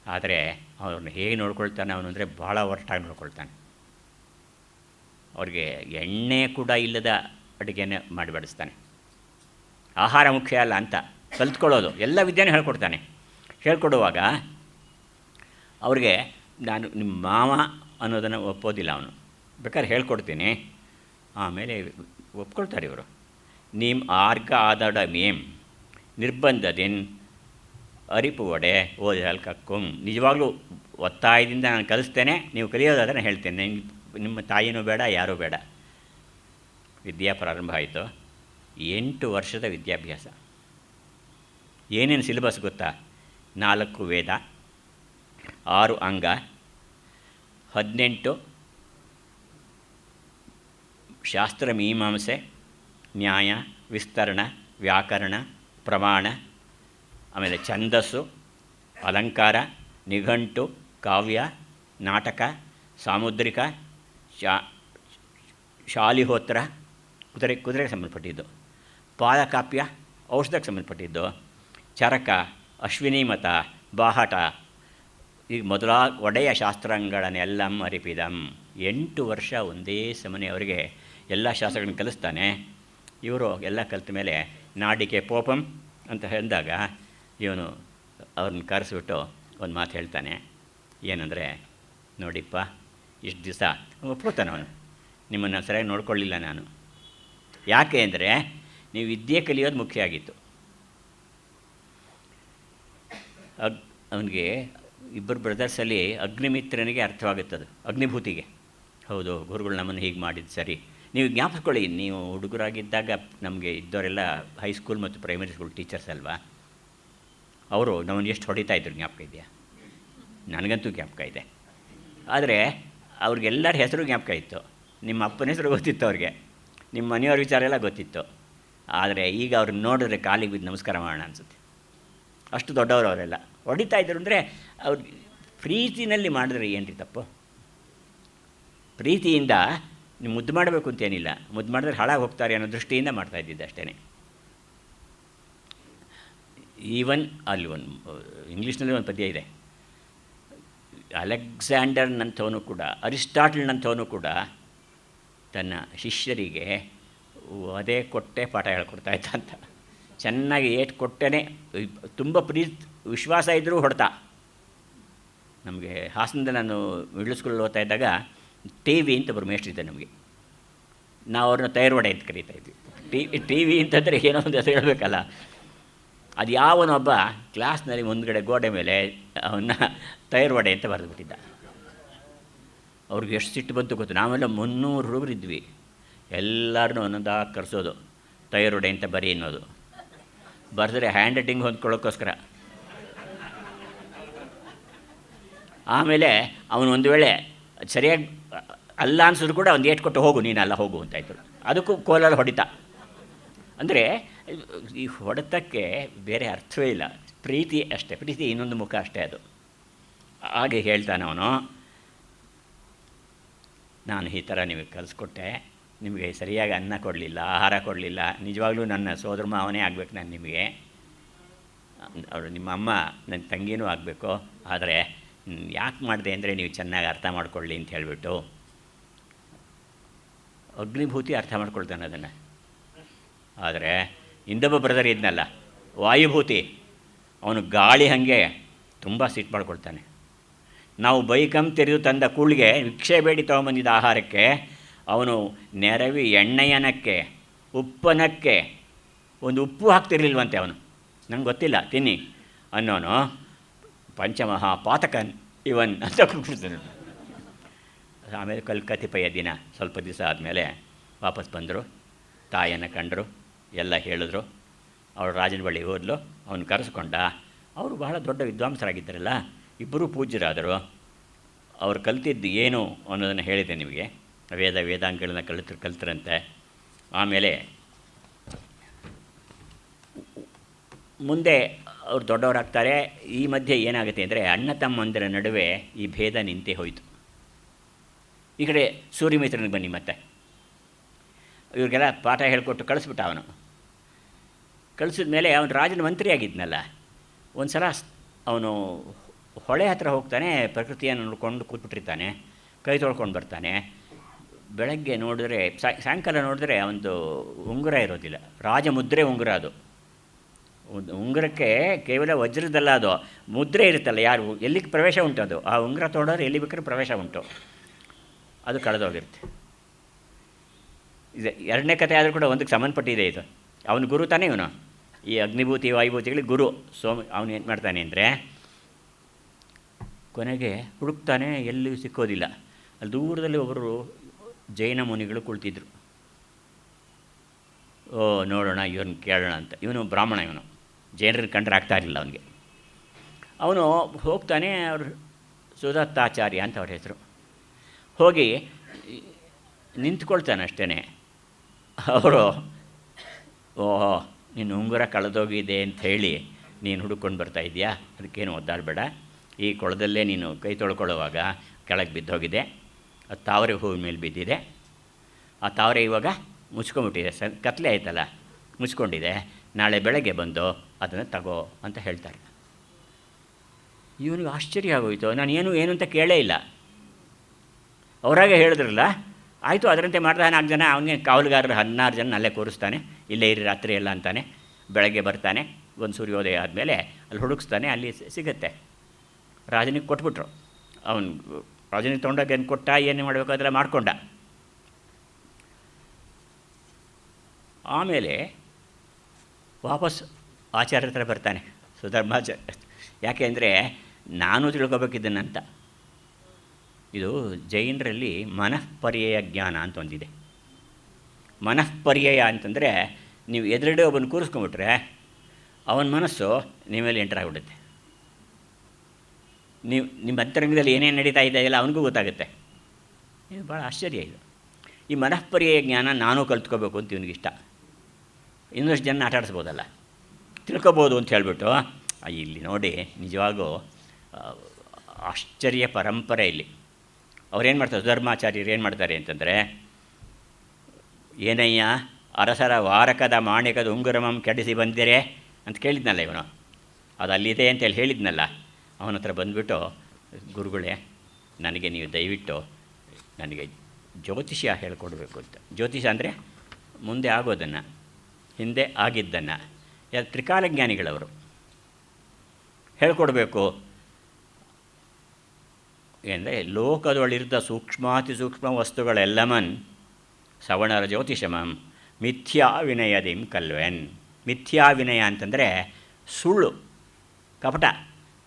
ಆದರೆ ಅವ್ರನ್ನ ಹೇಗೆ ನೋಡ್ಕೊಳ್ತಾನೆ ಅವನು ಅಂದರೆ ಭಾಳ ಒರಟಾಗಿ ನೋಡ್ಕೊಳ್ತಾನೆ. ಅವ್ರಿಗೆ ಎಣ್ಣೆ ಕೂಡ ಇಲ್ಲದ ಅಡುಗೆನೇ ಮಾಡಿ ಬಡಿಸ್ತಾನೆ. ಆಹಾರ ಮುಖ್ಯ ಅಲ್ಲ ಅಂತ ಕಲ್ತ್ಕೊಳ್ಳೋದು, ಎಲ್ಲ ವಿದ್ಯೆನೂ ಹೇಳ್ಕೊಡ್ತಾನೆ. ಹೇಳ್ಕೊಡುವಾಗ ಅವ್ರಿಗೆ ನಾನು ನಿಮ್ಮ ಮಾವ ಅನ್ನೋದನ್ನು ಒಪ್ಪೋದಿಲ್ಲ ಅವನು. ಬೇಕಾದ್ರೆ ಹೇಳ್ಕೊಡ್ತೀನಿ, ಆಮೇಲೆ ಒಪ್ಕೊಳ್ತಾರೆ ಇವರು. ನೀಮ್ ಆರ್ಗ ಆದಡ ಮೇಮ್ ನಿರ್ಬಂಧದಿನ್ ಅರಿಪು ಒಡೆ ಓದಲ್ ಕಕ್ಕುಂ. ನಿಜವಾಗ್ಲೂ ಒತ್ತಾಯದಿಂದ ನಾನು ಕಲಿಸ್ತೇನೆ, ನೀವು ಕಲಿಯೋದಾದರೆ ನಾನು ಹೇಳ್ತೇನೆ, ನಿಮ್ಮ ತಾಯಿನೂ ಬೇಡ, ಯಾರೂ ಬೇಡ. ವಿದ್ಯಾ ಪ್ರಾರಂಭ ಆಯಿತು. 8 ವರ್ಷದ ವಿದ್ಯಾಭ್ಯಾಸ. ಏನೇನು ಸಿಲೆಬಸ್ ಗೊತ್ತಾ? 4 ವೇದ, 6 ಅಂಗ, 18 ಶಾಸ್ತ್ರ ಮೀಮಾಂಸೆ, ನ್ಯಾಯ, ವಿಸ್ತರಣ, ವ್ಯಾಕರಣ, ಪ್ರಮಾಣ, ಆಮೇಲೆ ಛಂದಸ್ಸು, ಅಲಂಕಾರ, ನಿಘಂಟು, ಕಾವ್ಯ, ನಾಟಕ, ಸಾಮುದ್ರಿಕ, ಶಾಲಿಹೋತ್ರ, ಕುದುರೆಗೆ ಸಂಬಂಧಪಟ್ಟಿದ್ದು, ಪಾದಕಾಪ್ಯ, ಔಷಧಕ್ಕೆ ಸಂಬಂಧಪಟ್ಟಿದ್ದು, ಚರಕ, ಅಶ್ವಿನಿ ಮತ, ಬಾಹಟ, ಈಗ ಒಡೆಯ ಶಾಸ್ತ್ರಗಳನ್ನೆಲ್ಲ ಅರಿಪಿದಂ. 8 ವರ್ಷ ಒಂದೇ ಸಮನೆ ಅವರಿಗೆ ಎಲ್ಲ ಶಾಸ್ತ್ರಗಳನ್ನ ಕಲಿಸ್ತಾನೆ. ಇವರು ಎಲ್ಲ ಕಲಿತ ಮೇಲೆ ನಾಡಿಕೆ ಪೋಪಂ ಅಂತ ಹೇಳಿದಾಗ ಇವನು ಅವ್ರನ್ನ ಕರೆಸಿಬಿಟ್ಟು ಒಂದು ಮಾತು ಹೇಳ್ತಾನೆ. ಏನಂದರೆ, ನೋಡಿಪ್ಪ, ಇಷ್ಟು ದಿವಸ ಒಪ್ಕೋತಾನೆ ಅವನು, ನಿಮ್ಮನ್ನು ಸರಿಯಾಗಿ ನೋಡ್ಕೊಳ್ಳಿಲ್ಲ ನಾನು. ಯಾಕೆ ಅಂದರೆ ನೀವು ವಿದ್ಯೆ ಕಲಿಯೋದು ಮುಖ್ಯ ಆಗಿತ್ತು. ಅವನಿಗೆ ಇಬ್ಬರು ಬ್ರದರ್ಸಲ್ಲಿ ಅಗ್ನಿಮಿತ್ರನಿಗೆ ಅರ್ಥವಾಗುತ್ತದು, ಅಗ್ನಿಭೂತಿಗೆ. ಹೌದು, ಗುರುಗಳು ನಮ್ಮನ್ನು ಹೀಗೆ ಮಾಡಿದ್ದು ಸರಿ. ನೀವು ಜ್ಞಾಪಿಸ್ಕೊಳ್ಳಿ, ನೀವು ಹುಡುಗರಾಗಿದ್ದಾಗ ನಮಗೆ ಇದ್ದವರೆಲ್ಲ ಹೈಸ್ಕೂಲ್ ಮತ್ತು ಪ್ರೈಮರಿ ಸ್ಕೂಲ್ ಟೀಚರ್ಸ್ ಅಲ್ವಾ, ಅವರು ನಮ್ಮನ್ನು ಎಷ್ಟು ಹೊಡಿತಾ ಇದ್ರು ಜ್ಞಾಪಕ ಇದೆಯಾ? ನನಗಂತೂ ಜ್ಞಾಪಕ ಇದೆ. ಆದರೆ ಅವ್ರಿಗೆಲ್ಲರ ಹೆಸರು ಜ್ಞಾಪಕ ಇತ್ತು, ನಿಮ್ಮ ಅಪ್ಪನ ಹೆಸರು ಗೊತ್ತಿತ್ತು ಅವ್ರಿಗೆ, ನಿಮ್ಮ ಮನೆಯವ್ರ ವಿಚಾರ ಎಲ್ಲ ಗೊತ್ತಿತ್ತು. ಆದರೆ ಈಗ ಅವ್ರನ್ನ ನೋಡಿದ್ರೆ ಕಾಲಿಗೆ ಬಿದ್ದು ನಮಸ್ಕಾರ ಮಾಡೋಣ ಅನಿಸುತ್ತೆ, ಅಷ್ಟು ದೊಡ್ಡವರು ಅವರೆಲ್ಲ. ಹೊಡಿತಾ ಇದ್ರು ಅಂದರೆ ಅವ್ರು ಪ್ರೀತಿನಲ್ಲಿ ಮಾಡಿದ್ರೆ ಏನು ರೀ ತಪ್ಪು? ಪ್ರೀತಿಯಿಂದ ನೀವು ಮುದ್ದು ಮಾಡಬೇಕು ಅಂತೇನಿಲ್ಲ, ಮುದ್ದು ಮಾಡಿದ್ರೆ ಹಾಳಾಗಿ ಹೋಗ್ತಾರೆ ಅನ್ನೋ ದೃಷ್ಟಿಯಿಂದ ಮಾಡ್ತಾಯಿದ್ದಿದ್ದು ಅಷ್ಟೇ. ಈವನ್ ಅಲ್ಲಿ ಒಂದು ಇಂಗ್ಲೀಷ್ನಲ್ಲಿ ಒಂದು ಪದ್ಯ ಇದೆ, ಅಲೆಕ್ಸಾಂಡರ್ನಂಥವನು ಕೂಡ, ಅರಿಸ್ಟಾಟಲ್ನಂಥವನು ಕೂಡ ತನ್ನ ಶಿಷ್ಯರಿಗೆ ಅದೇ ಕೊಟ್ಟೆ ಪಾಠ ಹೇಳ್ಕೊಡ್ತಾ ಇದ್ದ ಅಂತ. ಚೆನ್ನಾಗಿ ಏಟು ಕೊಟ್ಟೇ ತುಂಬ ವಿಶ್ವಾಸ ಇದ್ದರೂ ಹೊಡ್ತಾ. ನಮಗೆ ಹಾಸನದ ನಾನು ಮಿಡ್ಲ್ ಸ್ಕೂಲಲ್ಲಿ ಓದ್ತಾ ಇದ್ದಾಗ ಟಿ ವಿ ಅಂತ ಒಬ್ಬರು ಮೇಷ್ಟ್ರಿದ್ದೆ ನಮಗೆ, ನಾವು ಅವ್ರನ್ನ ತೈರ್ವಡೆ ಅಂತ ಕರೀತಾ ಇದ್ವಿ. ಟಿ ವಿ ಅಂತಂದರೆ ಏನೋ ಒಂದು ಹೆಸರು ಹೇಳಬೇಕಲ್ಲ. ಅದು ಯಾವನೊಬ್ಬ ಕ್ಲಾಸ್ನಲ್ಲಿ ಮುಂದ್ಗಡೆ ಗೋಡೆ ಮೇಲೆ ಅವನ್ನ ತೈರು ವಡೆ ಅಂತ ಬರೆದುಬಿಟ್ಟಿದ್ದ. ಅವ್ರಿಗೆ ಎಷ್ಟು ಸಿಟ್ಟು ಬಂತು ಗೊತ್ತು. ನಾವೆಲ್ಲ 300 ಹುಡುಗರು ಇದ್ವಿ. ಎಲ್ಲರನ್ನೂ ಒಂದೊಂದಾಗಿ ಕರೆಸೋದು, ತೈರು ವಡೆ ಅಂತ ಬರೀ ಅನ್ನೋದು. ಬರೆದ್ರೆ ಹ್ಯಾಂಡ್ ರೈಟಿಂಗ್ ಹೊಂದ್ಕೊಳ್ಳೋಕ್ಕೋಸ್ಕರ. ಆಮೇಲೆ ಅವನು ಒಂದು ವೇಳೆ ಸರಿಯಾಗಿ ಅಲ್ಲ ಅನ್ಸಿದ್ರು ಕೂಡ ಒಂದು ಏಟು ಕೊಟ್ಟು ಹೋಗು, ನೀನು ಅಲ್ಲ ಹೋಗು ಅಂತಾಯಿತು. ಅದಕ್ಕೂ ಕೋಲಲ್ಲಿ ಹೊಡಿತ. ಅಂದರೆ ಈ ಹೊಡೆತಕ್ಕೆ ಬೇರೆ ಅರ್ಥವೇ ಇಲ್ಲ, ಪ್ರೀತಿ ಅಷ್ಟೇ. ಪ್ರೀತಿ ಇನ್ನೊಂದು ಮುಖ ಅಷ್ಟೇ ಅದು. ಹಾಗೆ ಹೇಳ್ತಾನೆ ಅವನು, ನಾನು ಈ ಥರ ನಿಮಗೆ ಕಲಿಸ್ಕೊಟ್ಟೆ, ನಿಮಗೆ ಸರಿಯಾಗಿ ಅನ್ನ ಕೊಡಲಿಲ್ಲ, ಆಹಾರ ಕೊಡಲಿಲ್ಲ, ನಿಜವಾಗ್ಲೂ ನನ್ನ ಸೋದರ ಮಾವನೇ ಆಗಬೇಕು ನಾನು ನಿಮಗೆ, ಅವರು ನಿಮ್ಮ ಅಮ್ಮ ನನ್ನ ತಂಗಿನೂ ಆಗಬೇಕು. ಆದರೆ ಯಾಕೆ ಮಾಡಿದೆ ಅಂದರೆ ನೀವು ಚೆನ್ನಾಗಿ ಅರ್ಥ ಮಾಡ್ಕೊಳ್ಳಿ ಅಂತ ಹೇಳಿಬಿಟ್ಟು ಅಗ್ನಿಭೂತಿ ಅರ್ಥ ಮಾಡ್ಕೊಳ್ತಾನೆ ಅದನ್ನು. ಆದರೆ ಇನ್ನೊಬ್ಬ ಬ್ರದರ್ ಇದ್ನಲ್ಲ ವಾಯುಭೂತಿ, ಅವನು ಗಾಳಿ ಹಾಗೆ ತುಂಬ ಸಿಟ್ಟು ಮಾಡ್ಕೊಳ್ತಾನೆ. ನಾವು ಬೈಕಂ ತೆರೆದು ತಂದ ಕೂಳಿಗೆ ಭಿಕ್ಷೆ ಬೇಡಿ ತೊಗೊಂಬಂದಿದ್ದ ಆಹಾರಕ್ಕೆ ಅವನು ನೆರವಿ ಎಣ್ಣೆಯನಕ್ಕೆ ಉಪ್ಪನಕ್ಕೆ ಒಂದು ಉಪ್ಪು ಹಾಕ್ತಿರ್ಲಿಲ್ವಂತೆ. ಅವನು ನಂಗೆ ಗೊತ್ತಿಲ್ಲ ತಿನ್ನಿ ಅನ್ನೋನು ಪಂಚಮಹಾಪಾತಕನ್ ಇವನ್ ಅಂತ ಕೂಗ್ಬಿಡ್ತಾನೆ. ಆಮೇಲೆ ಕಲ್ಕತಿಪಯ್ಯ ದಿನ ಸ್ವಲ್ಪ ದಿವಸ ಆದಮೇಲೆ ವಾಪಸ್ ಬಂದರು, ತಾಯಿಯನ್ನು ಕಂಡರು, ಎಲ್ಲ ಹೇಳಿದ್ರು. ಅವಳು ರಾಜನ ಬಳಿ ಹೋದ್ಲು, ಅವನು ಕರೆಸ್ಕೊಂಡ. ಅವರು ಬಹಳ ದೊಡ್ಡ ವಿದ್ವಾಂಸರಾಗಿದ್ದಾರಲ್ಲ, ಇಬ್ಬರೂ ಪೂಜ್ಯರಾದರು. ಅವ್ರು ಕಲ್ತಿದ್ದು ಏನು ಅನ್ನೋದನ್ನು ಹೇಳಿದೆ ನಿಮಗೆ. ವೇದಾಂಗಗಳನ್ನ ಕಲ್ತರಂತೆ. ಆಮೇಲೆ ಮುಂದೆ ಅವ್ರು ದೊಡ್ಡವರಾಗ್ತಾರೆ. ಈ ಮಧ್ಯೆ ಏನಾಗುತ್ತೆ ಅಂದರೆ ಅಣ್ಣ ತಮ್ಮಂದಿರ ನಡುವೆ ಈ ಭೇದ ನಿಂತೇ ಹೋಯಿತು. ಈ ಕಡೆ ಸೂರ್ಯಮಿತ್ರನಿಗೆ ಬನ್ನಿ, ಮತ್ತೆ ಇವ್ರಿಗೆಲ್ಲ ಪಾಠ ಹೇಳಿಕೊಟ್ಟು ಕಳಿಸ್ಬಿಟ್ಟ. ಅವನು ಕಳಿಸಿದ ಮೇಲೆ ಅವನು ರಾಜನ ಮಂತ್ರಿ ಆಗಿದ್ನಲ್ಲ, ಒಂದು ಸಲ ಅವನು ಹೊಳೆ ಹತ್ರ ಹೋಗ್ತಾನೆ, ಪ್ರಕೃತಿಯನ್ನು ನೋಡ್ಕೊಂಡು ಕೂತ್ಬಿಟ್ಟಿರ್ತಾನೆ, ಕೈ ತೊಳ್ಕೊಂಡು ಬರ್ತಾನೆ. ಬೆಳಗ್ಗೆ ನೋಡಿದ್ರೆ ಸಾಯಂಕಾಲ ನೋಡಿದ್ರೆ ಒಂದು ಉಂಗುರ ಇರೋದಿಲ್ಲ, ರಾಜಮುದ್ರೆ ಉಂಗುರ. ಅದು ಉಂಗುರಕ್ಕೆ ಕೇವಲ ವಜ್ರದಲ್ಲ, ಅದು ಮುದ್ರೆ ಇರುತ್ತಲ್ಲ, ಯಾರು ಎಲ್ಲಿಗೆ ಪ್ರವೇಶ ಉಂಟು, ಅದು ಆ ಉಂಗುರ ತೊಗೊಂಡ್ರೆ ಎಲ್ಲಿ ಬೇಕಾದ್ರೂ ಪ್ರವೇಶ ಉಂಟು. ಅದು ಕಳೆದೋಗಿರುತ್ತೆ. ಇದೆ ಎರಡನೇ ಕಥೆ ಆದರೂ ಕೂಡ ಒಂದಕ್ಕೆ ಸಂಬಂಧಪಟ್ಟಿದೆ ಇದು. ಅವನು ಗುರು ತಾನೇ ಇವನು, ಈ ಅಗ್ನಿಭೂತಿ ವಾಯುಭೂತಿಗಳಿಗೆ ಗುರು. ಅವನು ಏನು ಮಾಡ್ತಾನೆ ಅಂದರೆ ಕೊನೆಗೆ ಹುಡುಕ್ತಾನೆ, ಎಲ್ಲಿಯೂ ಸಿಕ್ಕೋದಿಲ್ಲ. ಅಲ್ಲಿ ದೂರದಲ್ಲಿ ಒಬ್ಬರು ಜೈನ ಮುನಿಗಳು ಕುಳಿತಿದ್ರು. ನೋಡೋಣ ಇವ್ರನ್ನ ಕೇಳೋಣ ಅಂತ. ಇವನು ಬ್ರಾಹ್ಮಣ, ಇವನು ಜೈನರನ್ನ ಕಂಡ್ರೆ ಆಗ್ತಾ ಇರಲಿಲ್ಲ ಅವನಿಗೆ. ಅವನು ಹೋಗ್ತಾನೆ, ಅವರು ಸುದತ್ತಾಚಾರ್ಯ ಅಂತ ಅವ್ರ ಹೆಸರು. ಹೋಗಿ ನಿಂತ್ಕೊಳ್ತಾನೆ ಅಷ್ಟೇ. ಅವರು ಓಹೋ ನಿನ್ನ ಉಂಗುರ ಕಳೆದೋಗಿದೆ ಅಂತ ಹೇಳಿ ನೀನು ಹುಡುಕೊಂಡು ಬರ್ತಾ ಇದೆಯಾ, ಅದಕ್ಕೇನು ಒದ್ದಾಡಬೇಡ. ಈ ಕೊಳದಲ್ಲೇ ನೀನು ಕೈ ತೊಳ್ಕೊಳ್ಳುವಾಗ ಕೆಳಗೆ ಬಿದ್ದೋಗಿದೆ, ಅದು ತಾವರೆ ಹೂವಿನ ಮೇಲೆ ಬಿದ್ದಿದೆ. ಆ ತಾವರೆ ಇವಾಗ ಮುಚ್ಕೊಂಬಿಟ್ಟಿದೆ, ಕತ್ಲೆ ಆಯ್ತಲ್ಲ, ಮುಚ್ಕೊಂಡಿದೆ. ನಾಳೆ ಬೆಳಗ್ಗೆ ಬಂದು ಅದನ್ನು ತಗೋ ಅಂತ ಹೇಳ್ತಾರೆ. ಇವನಿಗೆ ಆಶ್ಚರ್ಯ ಆಗೋಯಿತು. ನಾನು ಏನು ಅಂತ ಕೇಳೇ ಇಲ್ಲ. ಅವರಾಗೆ ಹೇಳಿದ್ರಲ್ಲ, ಆಯಿತು ಅದರಂತೆ ಮಾಡ್ದ. 4 ಜನ ಅವನಿಗೆ ಕಾವಲುಗಾರರು 16 ಜನ ಅಲ್ಲೇ ಕೂರಿಸ್ತಾನೆ, ಇಲ್ಲೇ ಇರಿ ರಾತ್ರಿ ಎಲ್ಲ ಅಂತಾನೆ. ಬೆಳಗ್ಗೆ ಬರ್ತಾನೆ, ಒಂದು ಸೂರ್ಯೋದಯ ಆದಮೇಲೆ ಅಲ್ಲಿ ಹುಡುಕಿಸ್ತಾನೆ, ಅಲ್ಲಿ ಸಿಗುತ್ತೆ. ರಾಜನಿಗೆ ಕೊಟ್ಬಿಟ್ರು. ಅವನು ರಾಜನಿಗೆ ತೊಗೊಂಡಾಗ ಏನು ಕೊಟ್ಟ, ಏನು ಮಾಡಬೇಕು ಅದೆಲ್ಲ ಮಾಡಿಕೊಂಡ. ಆಮೇಲೆ ವಾಪಸ್ ಆಚಾರ್ಯ ಹತ್ರ ಬರ್ತಾನೆ ಸುಧರ್ಮಾಚಾರ್ಯ. ಯಾಕೆ ಅಂದರೆ ನಾನು ತಿಳ್ಕೊಬೇಕಿದ್ದನಂತ. ಇದು ಜೈನರಲ್ಲಿ ಮನಃಪರ್ಯಯ ಜ್ಞಾನ ಅಂತ ಒಂದಿದೆ. ಮನಃಪರ್ಯಯ ಅಂತಂದರೆ ನೀವು ಎದುರುಗಡೆ ಒಬ್ಬನ ಕೂರಿಸ್ಕೊಂಬಿಟ್ರೆ ಅವನ ಮನಸ್ಸು ನಿಮ್ಮ ಮೇಲೆ ಎಂಟರ್ ಆಗಿಬಿಡುತ್ತೆ. ನೀವು ನಿಮ್ಮ ಅಂತರಂಗದಲ್ಲಿ ಏನೇನು ನಡೀತಾ ಇದೆಯಲ್ಲ ಅವನಿಗೂ ಗೊತ್ತಾಗುತ್ತೆ. ಇದು ಭಾಳ ಆಶ್ಚರ್ಯ ಇದು. ಈ ಮನಃಪರ್ಯಯ ಜ್ಞಾನ ನಾನು ಕಲ್ತ್ಕೋಬೇಕು ಅಂತ ಇವನಿಗಿಷ್ಟ. ಇನ್ನಷ್ಟು ಜನ ಆಟ ಆಡಿಸ್ಬೋದಲ್ಲ, ತಿಳ್ಕೊಬೋದು ಅಂತ ಹೇಳಿಬಿಟ್ಟು. ಇಲ್ಲಿ ನೋಡಿ ನಿಜವಾಗೂ ಆಶ್ಚರ್ಯ ಪರಂಪರೆ ಇಲ್ಲಿ. ಅವ್ರೇನು ಮಾಡ್ತಾರೆ, ಸುಧರ್ಮಾಚಾರ್ಯರು ಏನು ಮಾಡ್ತಾರೆ ಅಂತಂದರೆ, ಏನಯ್ಯ ಅರಸರ ವಾರಕದ ಮಾಣಿಕದ ಉಂಗುರಮಂ ಕೆಡಿಸಿ ಬಂದಿರೆ ಅಂತ ಕೇಳಿದ್ನಲ್ಲ ಇವನು, ಅದು ಅಲ್ಲಿದೆ ಅಂತೇಳಿ ಹೇಳಿದ್ನಲ್ಲ. ಅವನ ಹತ್ರ ಬಂದುಬಿಟ್ಟು, ಗುರುಗಳೇ ನನಗೆ ನೀವು ದಯವಿಟ್ಟು ನನಗೆ ಜ್ಯೋತಿಷ್ಯ ಹೇಳ್ಕೊಡ್ಬೇಕು ಅಂತ. ಜ್ಯೋತಿಷ ಅಂದರೆ ಮುಂದೆ ಆಗೋದನ್ನು, ಹಿಂದೆ ಆಗಿದ್ದನ್ನು, ತ್ರಿಕಾಲಜ್ಞಾನಿಗಳವರು ಹೇಳ್ಕೊಡ್ಬೇಕು. ಏನೆಂದರೆ ಲೋಕದೊಳಿರ್ದ ಸೂಕ್ಷ್ಮಾತಿ ಸೂಕ್ಷ್ಮ ವಸ್ತುಗಳೆಲ್ಲಮನ್ ಸವಣರ ಜ್ಯೋತಿಷಮಂ ಮಿಥ್ಯಾ ವಿನಯದಿಂ ಕಲ್ವೆನ್. ಮಿಥ್ಯಾ ವಿನಯ ಅಂತಂದರೆ ಸುಳ್ಳು, ಕಪಟ.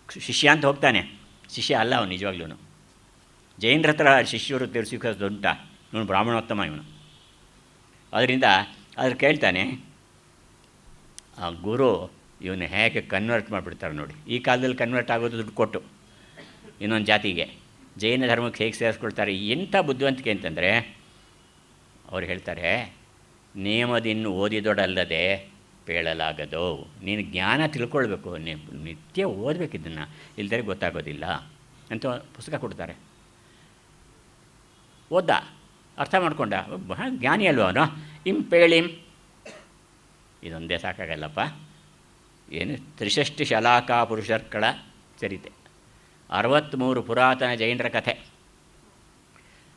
ಶಿಷ್ಯ ಅಂತ ಹೋಗ್ತಾನೆ, ಶಿಷ್ಯ ಅಲ್ಲ ಅವನು ನಿಜವಾಗ್ಲೂ. ಜೈನರ ಹತ್ರ ಶಿಷ್ಯರು ಸ್ವೀಕರಿಸೋದುಂಟ, ಇವನು ಬ್ರಾಹ್ಮಣೋತ್ತಮ ಇವನು. ಅದರಿಂದ ಅದ್ರ ಕೇಳ್ತಾನೆ ಆ ಗುರು ಇವನು ಹೇಗೆ ಕನ್ವರ್ಟ್ ಮಾಡಿಬಿಡ್ತಾರೆ ನೋಡಿ. ಈ ಕಾಲದಲ್ಲಿ ಕನ್ವರ್ಟ್ ಆಗೋದು ದುಡ್ಡು ಕೊಟ್ಟು ಇನ್ನೊಂದು ಜಾತಿಗೆ. ಜೈನ ಧರ್ಮಕ್ಕೆ ಹೇಗೆ ಸೇರಿಸ್ಕೊಳ್ತಾರೆ, ಎಂಥ ಬುದ್ಧಿವಂತಿಕೆ ಅಂತಂದರೆ ಅವ್ರು ಹೇಳ್ತಾರೆ, ನೇಮದಿನ್ನು ಓದಿದೊಡಲ್ಲದೆ ಪೇಳಲಾಗದು. ನೀನು ಜ್ಞಾನ ತಿಳ್ಕೊಳ್ಬೇಕು, ನಿತ್ಯ ಓದಬೇಕು, ಇದನ್ನು ಇಲ್ದರೆ ಗೊತ್ತಾಗೋದಿಲ್ಲ ಅಂತ ಪುಸ್ತಕ ಕೊಡ್ತಾರೆ. ಓದ್ದ, ಅರ್ಥ ಮಾಡ್ಕೊಂಡ, ಜ್ಞಾನಿ ಅಲ್ವ ಅವನು. ಪೇಳಿಂ ಇದೊಂದೇ ಸಾಕಾಗಲ್ಲಪ್ಪ. ಏನು ತ್ರಿಷಷ್ಟಿ ಶಲಾಕಾ ಪುರುಷರ್ಗಳ ಚರಿತೆ, 63 ಪುರಾತನ ಜೈನರ ಕಥೆ,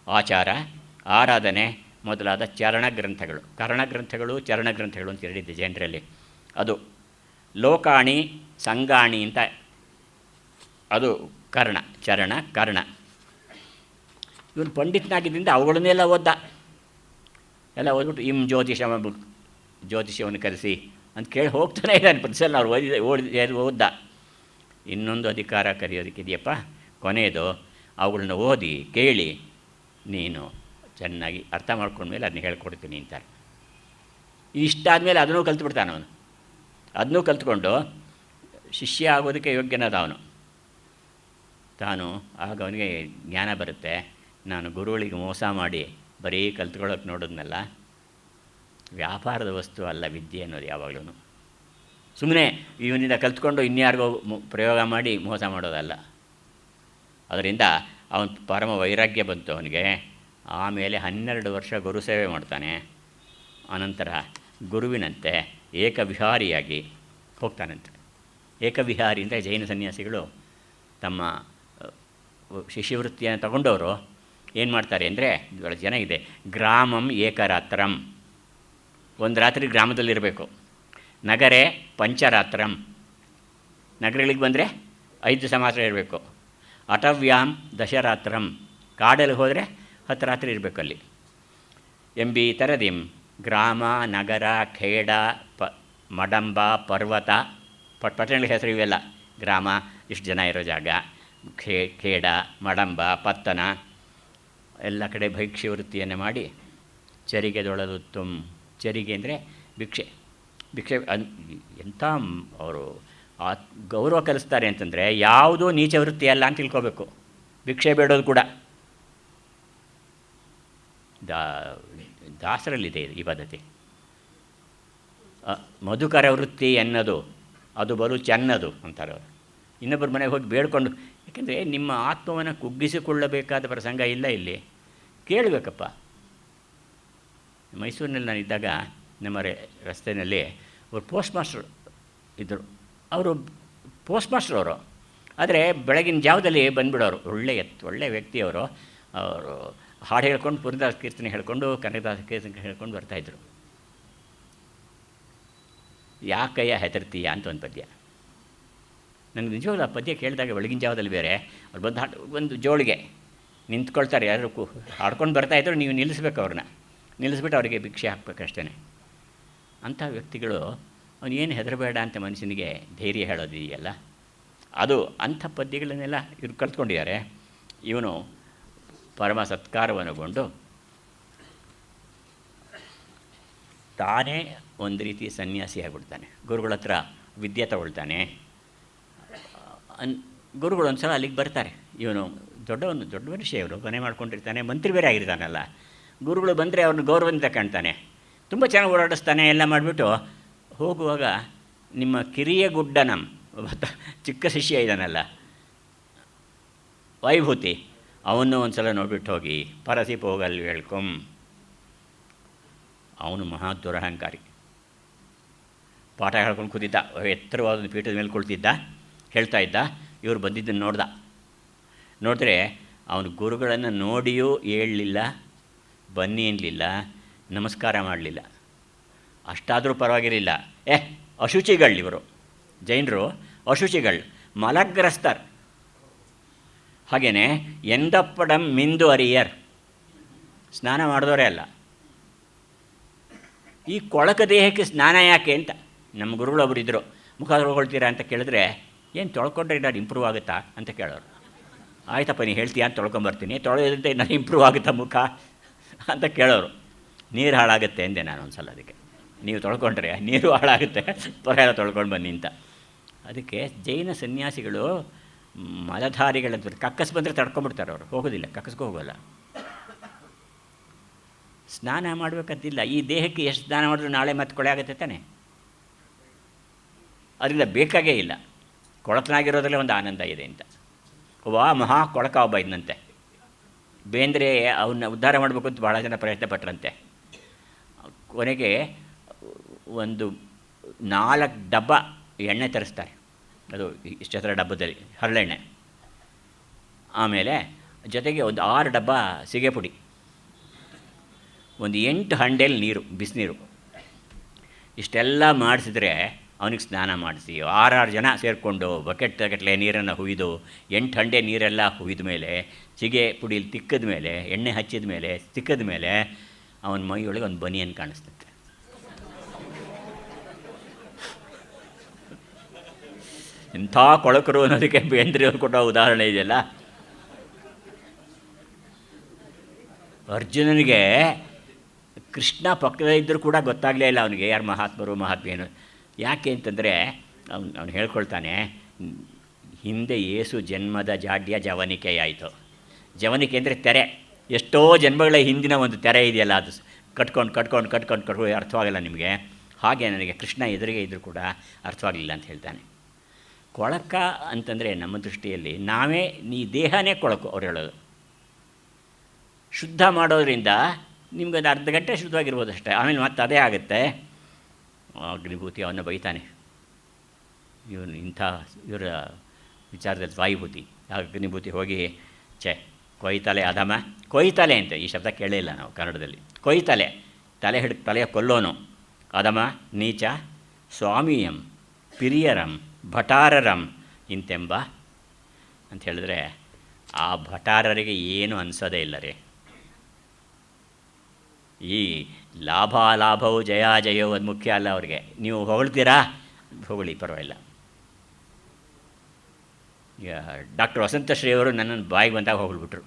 ಆಚಾರ, ಆರಾಧನೆ ಮೊದಲಾದ ಚರಣಗ್ರಂಥಗಳು. ಕರ್ಣಗ್ರಂಥಗಳು, ಚರಣಗ್ರಂಥಗಳು ಅಂತ ಹೇಳಿದ್ದೆ ಜೈನರಲ್ಲಿ. ಅದು ಲೋಕಾಣಿ ಸಂಗಾಣಿ ಅಂತ, ಅದು ಕರ್ಣ, ಚರಣ, ಕರ್ಣ. ಇವನು ಪಂಡಿತನಾಗಿದ್ದರಿಂದ ಅವುಗಳನ್ನೆಲ್ಲ ಓದ್ದ. ಎಲ್ಲ ಓದ್ಬಿಟ್ಟು ಜ್ಯೋತಿಷವನ್ನು ಕರೆಸಿ ಅಂತ ಕೇಳಿ ಹೋಗ್ತಾನೆ ಇದ್ದಾನೆ. ಪ್ರತಿಸಲ ಅವ್ರು ಓದ್ದ. ಇನ್ನೊಂದು ಅಧಿಕಾರ ಕರೆಯೋದಕ್ಕಿದೆಯಪ್ಪ, ಕೊನೆಯದು ಅವುಗಳನ್ನ ಓದಿ ಕೇಳಿ ನೀನು ಚೆನ್ನಾಗಿ ಅರ್ಥ ಮಾಡ್ಕೊಂಡ್ಮೇಲೆ ಅದನ್ನ ಹೇಳ್ಕೊಡ್ತೀನಿ ಅಂತಾರೆ. ಇಷ್ಟಾದಮೇಲೆ ಅದನ್ನೂ ಕಲ್ತ್ಬಿಡ್ತಾನೆ ಅವನು. ಅದನ್ನೂ ಕಲ್ತ್ಕೊಂಡು ಶಿಷ್ಯ ಆಗೋದಕ್ಕೆ ಯೋಗ್ಯನಾದ ಅವನು. ತಾನು ಆಗ ಅವನಿಗೆ ಜ್ಞಾನ ಬರುತ್ತೆ, ನಾನು ಗುರುಗಳಿಗೆ ಮೋಸ ಮಾಡಿ ಬರೀ ಕಲ್ತ್ಕೊಳ್ಳೋಕೆ ನೋಡೋದ್ನಲ್ಲ, ವ್ಯಾಪಾರದ ವಸ್ತು ಅಲ್ಲ ವಿದ್ಯೆ ಅನ್ನೋದು ಯಾವಾಗಲೂ. ಸುಮ್ಮನೆ ಇವನಿಂದ ಕಲ್ತ್ಕೊಂಡು ಇನ್ಯಾರಿಗೋ ಪ್ರಯೋಗ ಮಾಡಿ ಮೋಸ ಮಾಡೋದಲ್ಲ. ಅದರಿಂದ ಅವನ ಪರಮ ವೈರಾಗ್ಯ ಬಂತು ಅವನಿಗೆ. ಆಮೇಲೆ 12 ವರ್ಷ ಗುರು ಸೇವೆ ಮಾಡ್ತಾನೆ. ಅನಂತರ ಗುರುವಿನಂತೆ ಏಕವಿಹಾರಿಯಾಗಿ ಹೋಗ್ತಾನಂತೆ. ಏಕವಿಹಾರಿ ಅಂದರೆ ಜೈನ ಸನ್ಯಾಸಿಗಳು ತಮ್ಮ ಶಿಷ್ಯವೃತ್ತಿಯನ್ನು ತಗೊಂಡವರು ಏನು ಮಾಡ್ತಾರೆ ಅಂದರೆ, ಜನ ಇದೆ, ಗ್ರಾಮಂ ಏಕರಾತ್ರಂ, ಒಂದು ರಾತ್ರಿ ಗ್ರಾಮದಲ್ಲಿರಬೇಕು. ನಗರೇ ಪಂಚರಾತ್ರಂ, ನಗರಗಳಿಗೆ ಬಂದರೆ 5 ಸಂವತ್ಸರ ಇರಬೇಕು. ಅಟವ್ಯಾಂ ದಶರಾತ್ರಂ, ಕಾಡಲ್ಲಿ ಹೋದರೆ 10 ರಾತ್ರಿ ಇರಬೇಕಲ್ಲಿ. ಎಂಬಿ ತರದಿಂ ಗ್ರಾಮ, ನಗರ, ಖೇಡ, ಮಡಂಬ, ಪರ್ವತ, ಪಟ್ಟಣಗಳ ಹೆಸರು ಇವೆಲ್ಲ. ಗ್ರಾಮ ಇಷ್ಟು ಜನ ಇರೋ ಜಾಗ, ಖೇಡ, ಮಡಂಬ, ಪತ್ತನ, ಎಲ್ಲ ಕಡೆ ಭೈಕ್ಷೆ ವೃತ್ತಿಯನ್ನು ಮಾಡಿ ಚರಿಗೆದೊಳಲು ಚರಿಗೆ ಅಂದರೆ ಭಿಕ್ಷೆ. ಎಂಥ ಅವರು ಗೌರವ ಕಲಿಸ್ತಾರೆ ಅಂತಂದರೆ, ಯಾವುದೂ ನೀಚ ವೃತ್ತಿ ಅಲ್ಲ ಅಂತ ತಿಳ್ಕೋಬೇಕು. ಭಿಕ್ಷೆ ಬೇಡೋದು ಕೂಡ ದಾಸರಲ್ಲಿದೆ ಈ ಪದ್ಧತಿ. ಮಧುಕರ ವೃತ್ತಿ ಎನ್ನದು ಅದು ಬಲು ಚೆನ್ನದು ಅಂತಾರೆ ಅವರು. ಇನ್ನೊಬ್ಬರ ಮನೆಗೆ ಹೋಗಿ ಬೇಡ್ಕೊಂಡು, ಯಾಕೆಂದರೆ ನಿಮ್ಮ ಆತ್ಮವನ್ನು ಕುಗ್ಗಿಸಿಕೊಳ್ಳಬೇಕಾದ ಪ್ರಸಂಗ ಇಲ್ಲ ಇಲ್ಲಿ, ಕೇಳಬೇಕಪ್ಪ. ಮೈಸೂರಿನಲ್ಲಿ ನಾನಿದ್ದಾಗ ನಮ್ಮ ರಸ್ತೆಯಲ್ಲಿ ಅವರು ಪೋಸ್ಟ್ ಮಾಸ್ಟರ್ ಇದ್ದರು. ಅವರು ಪೋಸ್ಟ್ ಮಾಸ್ಟರ್ ಅವರು, ಆದರೆ ಬೆಳಗಿನ ಜಾವದಲ್ಲಿ ಬಂದುಬಿಡೋರು. ಒಳ್ಳೆಯ ವ್ಯಕ್ತಿ ಅವರು. ಅವರು ಹಾಡು ಹೇಳ್ಕೊಂಡು ಪುರದಾಸ ಕೀರ್ತನೆ ಹೇಳ್ಕೊಂಡು, ಕನಕದಾಸ ಕೀರ್ತನೆ ಹೇಳ್ಕೊಂಡು ಬರ್ತಾಯಿದ್ರು. ಯಾಕಯ್ಯ ಹೆದರ್ತೀಯ ಅಂತ ಒಂದು ಪದ್ಯ. ನನಗೆ ನಿಜವಾಗ್ಲೂ ಆ ಪದ್ಯ ಕೇಳಿದಾಗ ಬೆಳಗಿನ ಜಾವದಲ್ಲಿ ಬೇರೆ ಅವ್ರು ಬಂದು ಒಂದು ಜೋಳಿಗೆ ನಿಂತ್ಕೊಳ್ತಾರೆ, ಯಾರು ಹಾಡ್ಕೊಂಡು ಬರ್ತಾಯಿದ್ರು, ನೀವು ನಿಲ್ಲಿಸ್ಬೇಕು ಅವ್ರನ್ನ, ನಿಲ್ಲಿಸ್ಬಿಟ್ಟು ಅವರಿಗೆ ಭಿಕ್ಷೆ ಹಾಕ್ಬೇಕಷ್ಟೇ. ಅಂಥ ವ್ಯಕ್ತಿಗಳು ಅವನೇನು ಹೆದರಬೇಡ ಅಂತ ಮನುಷ್ಯನಿಗೆ ಧೈರ್ಯ ಹೇಳೋದಿದೆಯಲ್ಲ, ಅದು ಅಂಥ ಪದ್ಯಗಳನ್ನೆಲ್ಲ ಇವ್ರು ಕಲ್ತ್ಕೊಂಡಿದ್ದಾರೆ. ಇವನು ಪರಮ ಸತ್ಕಾರವನ್ನುಗೊಂಡು ತಾನೇ ಒಂದು ರೀತಿ ಸನ್ಯಾಸಿ ಆಗಿಬಿಡ್ತಾನೆ. ಗುರುಗಳ ಹತ್ರ ವಿದ್ಯೆ ತಗೊಳ್ತಾನೆ. ಗುರುಗಳು ಒಂದು ಸಲ ಅಲ್ಲಿಗೆ ಬರ್ತಾರೆ. ಇವನು ದೊಡ್ಡ ಮನುಷ್ಯ, ಇವರು ಮನೆ ಮಾಡ್ಕೊಂಡಿರ್ತಾನೆ, ಮಂತ್ರಿ ಬೇರೆ ಆಗಿರ್ತಾನಲ್ಲ. ಗುರುಗಳು ಬಂದರೆ ಅವ್ರನ್ನ ಗೌರವದಿಂದ ಕಾಣ್ತಾನೆ, ತುಂಬ ಚೆನ್ನಾಗಿ ಓಡಾಡಿಸ್ತಾನೆ. ಎಲ್ಲ ಮಾಡಿಬಿಟ್ಟು ಹೋಗುವಾಗ, ನಿಮ್ಮ ಕಿರಿಯ ಗುಡ್ಡನಂ, ಚಿಕ್ಕ ಶಿಷ್ಯ ಇದ್ದಾನಲ್ಲ ವೈಭೂತಿ, ಅವನು ಒಂದು ಸಲ ನೋಡ್ಬಿಟ್ಟು ಹೋಗಿ ಪರಸಿ ಪೋಗಲ್ ಹೇಳ್ಕೊಂ. ಅವನು ಮಹಾ ದುರಹಂಕಾರಿ. ಪಾಠ ಹೇಳ್ಕೊಂಡು ಕೂತಿದ್ದ, ಎತ್ತರವಾದ ಪೀಠದ ಮೇಲೆ ಕುಳಿತಿದ್ದ, ಹೇಳ್ತಾ ಇದ್ದ. ಇವರು ಬಂದಿದ್ದನ್ನು ನೋಡಿದ್ರೆ ಅವನು ಗುರುಗಳನ್ನು ನೋಡಿಯೂ ಹೇಳಲಿಲ್ಲ, ಬನ್ನಿ ಅನ್ನಲಿಲ್ಲ, ನಮಸ್ಕಾರ ಮಾಡಲಿಲ್ಲ. ಅಷ್ಟಾದರೂ ಪರವಾಗಿರಲಿಲ್ಲ. ಅಶುಚಿಗಳು ಇವರು ಜೈನರು, ಅಶುಚಿಗಳು, ಮಲಗ್ರಸ್ತರ್. ಹಾಗೆಯೇ ಎಂದಪ್ಪಡಂ ಮಿಂದು ಅರಿಯರ್, ಸ್ನಾನ ಮಾಡಿದವರೇ ಅಲ್ಲ. ಈ ಕೊಳಕ ದೇಹಕ್ಕೆ ಸ್ನಾನ ಯಾಕೆ ಅಂತ ನಮ್ಮ ಗುರುಗಳೊಬ್ಬರು ಇದ್ದರು. ಮುಖ ತೊಳ್ಕೊಳ್ತೀರಾ ಅಂತ ಕೇಳಿದ್ರೆ, ಏನು ತೊಳ್ಕೊಂಡ್ರೆ ಏನಾದ್ರು ಇಂಪ್ರೂವ್ ಆಗುತ್ತಾ ಅಂತ ಕೇಳೋರು. ಆಯ್ತಪ್ಪ ನೀನು ಹೇಳ್ತೀಯ ಅಂತ ತೊಳ್ಕೊಂಬರ್ತೀನಿ, ತೊಳೆದಂತೆ ನಾನು ಇಂಪ್ರೂವ್ ಆಗುತ್ತಾ ಮುಖ ಅಂತ ಕೇಳೋರು. ನೀರು ಹಾಳಾಗುತ್ತೆ ಅಂದೆ ನಾನು ಒಂದು ಸಲ. ಅದಕ್ಕೆ ನೀವು ತೊಳ್ಕೊಂಡ್ರೆ ನೀರು ಹಾಳಾಗುತ್ತೆ, ಪರವಾಗಿಲ್ಲ ತೊಳ್ಕೊಂಡು ಬನ್ನಿ ಅಂತ. ಅದಕ್ಕೆ ಜೈನ ಸನ್ಯಾಸಿಗಳು ಮಲಧಾರಿಗಳಂತ ಕಕ್ಕಸ್ ಬಂದರೆ ತಡ್ಕೊಂಬಿಡ್ತಾರೆ ಅವರು, ಹೋಗೋದಿಲ್ಲ, ಕಕ್ಕಸ್ಗೂ ಹೋಗೋಲ್ಲ. ಸ್ನಾನ ಮಾಡಬೇಕಂತಿಲ್ಲ. ಈ ದೇಹಕ್ಕೆ ಎಷ್ಟು ಸ್ನಾನ ಮಾಡಿದ್ರು ನಾಳೆ ಮತ್ತೆ ಕೊಳೆ ಆಗುತ್ತೆ ತಾನೆ. ಅದರಿಂದ ಬೇಕಾಗೇ ಇಲ್ಲ. ಕೊಳಕನಾಗಿರೋದ್ರಲ್ಲೇ ಒಂದು ಆನಂದ ಇದೆ ಅಂತ. ಒಬ್ಬ ಮಹಾ ಕೊಳಕ ಒಬ್ಬ ಇದ್ದಂತೆ. ಬೇಂದ್ರೆ ಅವನ್ನ ಉದ್ಧಾರ ಮಾಡಬೇಕು ಅಂತ ಭಾಳ ಜನ ಪ್ರಯತ್ನ ಪಟ್ಟರಂತೆ. ಕೊನೆಗೆ ಒಂದು 4 ಡಬ್ಬ ಎಣ್ಣೆ ತರಿಸ್ತಾರೆ, ಅದು ಇಷ್ಟೆತ್ತರ ಡಬ್ಬದಲ್ಲಿ ಹರಳೆಣ್ಣೆ. ಆಮೇಲೆ ಜೊತೆಗೆ ಒಂದು 6 ಡಬ್ಬ ಸೀಗೆ ಪುಡಿ, ಒಂದು 8 ಹಂಡೆಲಿ ನೀರು, ಬಿಸಿನೀರು. ಇಷ್ಟೆಲ್ಲ ಮಾಡಿಸಿದ್ರೆ ಅವನಿಗೆ ಸ್ನಾನ ಮಾಡಿಸಿ 6 ಜನ ಸೇರಿಕೊಂಡು ಬಕೆಟ್ಗಟ್ಟಲೆ ನೀರನ್ನು ಹುಯ್ದು 8 ಹಂಡೆ ನೀರೆಲ್ಲ ಹುಯ್ದ ಮೇಲೆ, ಸೀಗೆ ಪುಡಿಲಿ ತಿಕ್ಕಿದ ಮೇಲೆ, ಎಣ್ಣೆ ಹಚ್ಚಿದ ಮೇಲೆ, ತಿಕ್ಕಿದ ಮೇಲೆ ಅವನ ಮೈಯೊಳಗೆ ಒಂದು ಬನಿಯನ್ ಕಾಣಿಸ್ತದೆ. ಇಂಥ ಕೊಳಕರು ಅನ್ನೋದಕ್ಕೆ ಬೇಂದ್ರೆಯವ್ರು ಕೊಟ್ಟೋ ಉದಾಹರಣೆ ಇದೆಯಲ್ಲ. ಅರ್ಜುನನಿಗೆ ಕೃಷ್ಣ ಪಕ್ಕದಲ್ಲಿದ್ದರೂ ಕೂಡ ಗೊತ್ತಾಗಲೇ ಇಲ್ಲ ಅವನಿಗೆ ಯಾರು ಮಹಾತ್ಮರು ಮಹಾತ್ಮೇನು. ಯಾಕೆ ಅಂತಂದರೆ ಅವನು ಹೇಳ್ಕೊಳ್ತಾನೆ, ಹಿಂದೆ ಏಸು ಜನ್ಮದ ಜಾಡ್ಯ ಜವನಿಕೆಯಾಯಿತು. ಜವನಿಕೆ ಅಂದರೆ ತೆರೆ, ಎಷ್ಟೋ ಜನ್ಮಗಳ ಹಿಂದಿನ ಒಂದು ತೆರೆ ಇದೆಯಲ್ಲ, ಅದು ಕಟ್ಕೊಂಡು ಅರ್ಥವಾಗಲ್ಲ ನಿಮಗೆ. ಹಾಗೆ ನನಗೆ ಕೃಷ್ಣ ಎದುರಿಗೆ ಇದ್ದರೂ ಕೂಡ ಅರ್ಥವಾಗಲಿಲ್ಲ ಅಂತ ಹೇಳ್ತಾನೆ. ಕೊಳಕ ಅಂತಂದರೆ ನಮ್ಮ ದೃಷ್ಟಿಯಲ್ಲಿ ನಾವೇ, ನೀ ದೇಹನೇ ಕೊಳಕು ಅವ್ರು ಹೇಳೋದು. ಶುದ್ಧ ಮಾಡೋದ್ರಿಂದ ನಿಮ್ಗೊಂದು ಅರ್ಧ ಗಂಟೆ ಶುದ್ಧವಾಗಿರ್ಬೋದು ಅಷ್ಟೇ, ಆಮೇಲೆ ಮತ್ತೆ ಅದೇ ಆಗುತ್ತೆ. ಅಗ್ನಿಭೂತಿ ಅವನ್ನ ಬೈತಾನೆ, ಇವನು ಇವರ ವಿಚಾರದಲ್ಲಿ ಸ್ವಾಯಿಭೂತಿ. ಅಗ್ನಿಭೂತಿ ಹೋಗಿ ಕೊಯ್ತಲೆ ಅಧಮ, ಕೊಯ್ತಲೆ ಅಂತ ಈ ಶಬ್ದ ಕೇಳಿಲ್ಲ ನಾವು ಕನ್ನಡದಲ್ಲಿ. ಕೊಯ್ತಲೆ, ತಲೆಯ ಕೊಲ್ಲೋನು. ಅಧಮ, ನೀಚ, ಸ್ವಾಮೀಯಂ, ಪಿರಿಯರಂ, ಭಟಾರರಂ ಇಂತೆಂಬ ಅಂತ ಹೇಳಿದ್ರೆ, ಆ ಭಟಾರರಿಗೆ ಏನು ಅನಿಸೋದೇ ಇಲ್ಲ ರೀ. ಈ ಲಾಭಾಲಾಭವು ಜಯಾಜಯವು ಅದು ಮುಖ್ಯ ಅಲ್ಲ ಅವ್ರಿಗೆ. ನೀವು ಹೊಗಳ್ತೀರಾ, ಹೊಗಳಿ, ಪರವಾಗಿಲ್ಲ. ಈಗ ಡಾಕ್ಟರ್ ವಸಂತಶ್ರೀ ಅವರು ನನ್ನನ್ನು ಬಾಯಿಗೆ ಬಂದಾಗ ಹೊಗಳ್ಬಿಟ್ರು.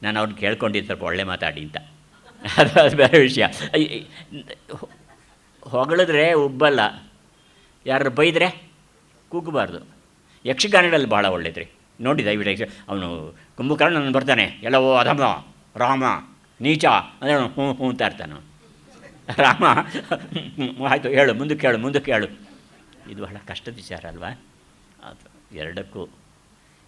ನಾನು ಅವ್ರನ್ನ ಕೇಳ್ಕೊಂಡಿದ್ದು ಸ್ವಲ್ಪ ಒಳ್ಳೆ ಮಾತಾಡಿ ಅಂತ. ಅದು ಬೇರೆ ವಿಷಯ. ಹೊಗಳಿದ್ರೆ ಉಬ್ಬಲ್ಲ, ಯಾರು ಬೈದರೆ ಕೂಗಬಾರ್ದು. ಯಕ್ಷಗಾನಗಳಲ್ಲಿ ಭಾಳ ಒಳ್ಳೇದ್ರಿ ನೋಡಿ. ದಯವಿಟ್ಟು ಅವನು ಕುಂಭಕರ್ಣ ನನ್ನ ಬರ್ತಾನೆ, ಎಲ್ಲವೋ ಅಧಮ ರಾಮ ನೀಚ ಅಂದರೆ ಹ್ಞೂ ಹ್ಞೂ ಅಂತ ಇರ್ತಾನೆ. ರಾಮ ಆಯಿತು ಹೇಳು, ಮುಂದಕ್ಕೆ ಹೇಳು. ಇದು ಬಹಳ ಕಷ್ಟದ ವಿಚಾರ ಅಲ್ವಾ. ಅದು ಎರಡಕ್ಕೂ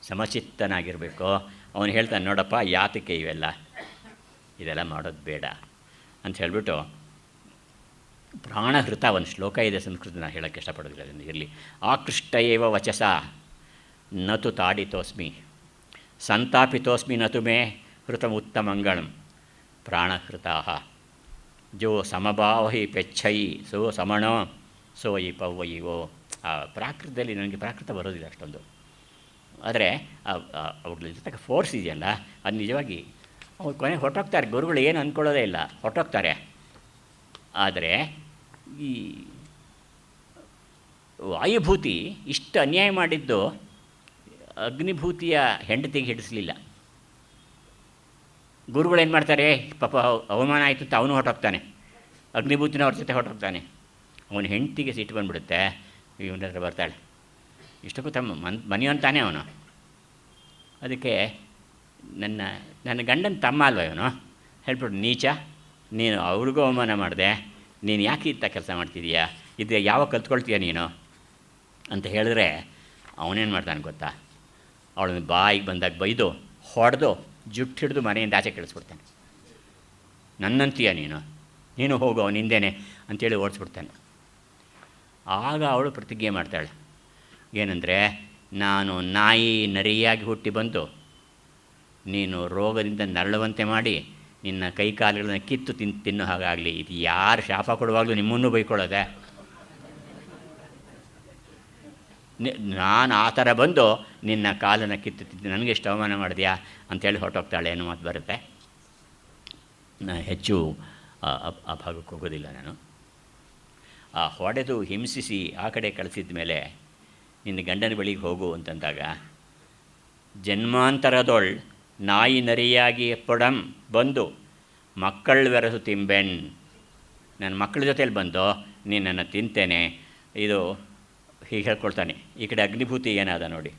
ಸಮಚಿತ್ತನಾಗಿರಬೇಕು. ಅವನು ಹೇಳ್ತಾನೆ, ನೋಡಪ್ಪ ಯಾತಕ್ಕೆ ಇದೆಲ್ಲ ಮಾಡೋದು ಬೇಡ ಅಂತ ಹೇಳಿಬಿಟ್ಟು, ಪ್ರಾಣಹೃತ ಒಂದು ಶ್ಲೋಕ ಇದೆ ಸಂಸ್ಕೃತ, ನಾನು ಹೇಳೋಕ್ಕೆ ಇಷ್ಟಪಡೋದಿಲ್ಲ, ಅದನ್ನು ಇರಲಿ. ಆಕೃಷ್ಟ ಏವ ವಚಸ ನತು ತಾಡಿತೋಸ್ಮಿ ಸಂತಾಪಿತೋಸ್ಮಿ ನತು ಮೇ ಹೃತಮುತ್ತಮಂಗಳಂ ಪ್ರಾಣಹೃತಾ ಜೋ ಸಮಭಾವಹಿ ಪೆಚ್ಛೈ ಸೋ ಸಮಣ ಸೋ ಈ ಪವ್ವಯಿವೋ. ಆ ಪ್ರಾಕೃತದಲ್ಲಿ ನನಗೆ ಪ್ರಾಕೃತ ಬರೋದಿಲ್ಲ ಅಷ್ಟೊಂದು, ಆದರೆ ಅವ್ರ ಜೊತೆಗೆ ಫೋರ್ಸ್ ಇದೆಯಲ್ಲ, ಅದು ನಿಜವಾಗಿ ಅವ್ರು ಕೊನೆಗೆ ಹೊರಟೋಗ್ತಾರೆ. ಗುರುಗಳು ಏನು ಅಂದ್ಕೊಳ್ಳೋದೇ ಇಲ್ಲ, ಹೊರಟೋಗ್ತಾರೆ. ಆದರೆ ಈ ವಾಯುಭೂತಿ ಇಷ್ಟು ಅನ್ಯಾಯ ಮಾಡಿದ್ದು ಅಗ್ನಿಭೂತಿಯ ಹೆಂಡತಿಗೆ ಹಿಡಿಸಲಿಲ್ಲ. ಗುರುಗಳೇನು ಮಾಡ್ತಾರೆ, ಪಾಪ ಅವಮಾನ ಆಯಿತು ಅಂತ ಅವನು ಹೊರಟೋಗ್ತಾನೆ, ಅಗ್ನಿಭೂತಿನ ಅವ್ರ ಜೊತೆ ಹೊರಟೋಗ್ತಾನೆ. ಅವನ ಹೆಂಡತಿಗೆ ಸಿಟ್ಟು ಬಂದುಬಿಡುತ್ತೆ, ಇವನ ಹತ್ರ ಬರ್ತಾಳೆ. ಇಷ್ಟಕ್ಕೂ ಮನೆಯವಂತಾನೆ ಅವನು. ಅದಕ್ಕೆ ನನ್ನ ಗಂಡನ ತಮ್ಮ ಅಲ್ವ ಇವನು, ಹೇಳ್ಬಿಟ್ಟು, ನೀಚ ನೀನು ಅವ್ರಿಗೂ ಅವಮಾನ ಮಾಡಿದೆ, ನೀನು ಯಾಕೆ ಇಂಥ ಕೆಲಸ ಮಾಡ್ತಿದ್ದೀಯಾ, ಇದು ಯಾವಾಗ ಕಲ್ತ್ಕೊಳ್ತೀಯ ನೀನು ಅಂತ ಹೇಳಿದ್ರೆ ಅವನೇನು ಮಾಡ್ತಾನೆ ಗೊತ್ತಾ, ಅವಳನ್ನು ಬಾಯಿಗೆ ಬಂದಾಗ ಬೈದು ಹೊಡೆದು ಜುಟ್ಟು ಹಿಡಿದು ಮನೆಯಿಂದ ಆಚೆ ಕಳಿಸ್ಬಿಡ್ತಾನೆ. ನನ್ನಂತೀಯ ನೀನು ಹೋಗು ಅವನು ಹಿಂದೇನೆ ಅಂತೇಳಿ ಓಡಿಸ್ಬಿಡ್ತಾನೆ. ಆಗ ಅವಳು ಪ್ರತಿಜ್ಞೆ ಮಾಡ್ತಾಳೆ, ಏನಂದರೆ, ನಾನು ನಾಯಿ ನರಿಯಾಗಿ ಹುಟ್ಟಿ ಬಂದು ನೀನು ರೋಗದಿಂದ ನರಳುವಂತೆ ಮಾಡಿ ನಿನ್ನ ಕೈಕಾಲುಗಳನ್ನು ಕಿತ್ತು ತಿನ್ನೋ ಹಾಗಾಗಲಿ, ಇದು ಯಾರು ಶಾಪ ಕೊಡುವಾಗಲೂ ನಿಮ್ಮನ್ನು ಬೈಕೊಳ್ಳೋದೆ, ನಾನು ಆ ಥರ ಬಂದು ನಿನ್ನ ಕಾಲನ್ನು ಕಿತ್ತು ತಿಂದು ನನಗೆ ಎಷ್ಟು ಅವಮಾನ ಮಾಡಿದ್ಯಾ ಅಂಥೇಳಿ ಹೊರಟೋಗ್ತಾಳೆ ಅನ್ನೋ ಮಾತು ಬರುತ್ತೆ. ಹೆಚ್ಚು ಆ ಭಾಗಕ್ಕೆ ಹೋಗೋದಿಲ್ಲ ನಾನು. ಆ ಹೊಡೆದು ಹಿಂಸಿಸಿ ಆ ಕಡೆ ಕಳಿಸಿದ ಮೇಲೆ ನಿನ್ನ ಗಂಡನ ಬಳಿಗೆ ಹೋಗು ಅಂತಂದಾಗ, ಜನ್ಮಾಂತರದೊಳ್ ನಾಯಿ ನರಿಯಾಗಿ ಪೊಡಂ ಬಂದು ಮಕ್ಕಳು ತಿಂಬೆಣ್, ನನ್ನ ಮಕ್ಕಳ ಜೊತೇಲಿ ಬಂದು ನೀನು ನನ್ನ ತಿಂತೇನೆ. ಇದು ಹೀಗೆ ಹೇಳ್ಕೊಳ್ತಾನೆ. ಈ ಕಡೆ ಅಗ್ನಿಭೂತಿ ಏನಾದ ನೋಡಿ,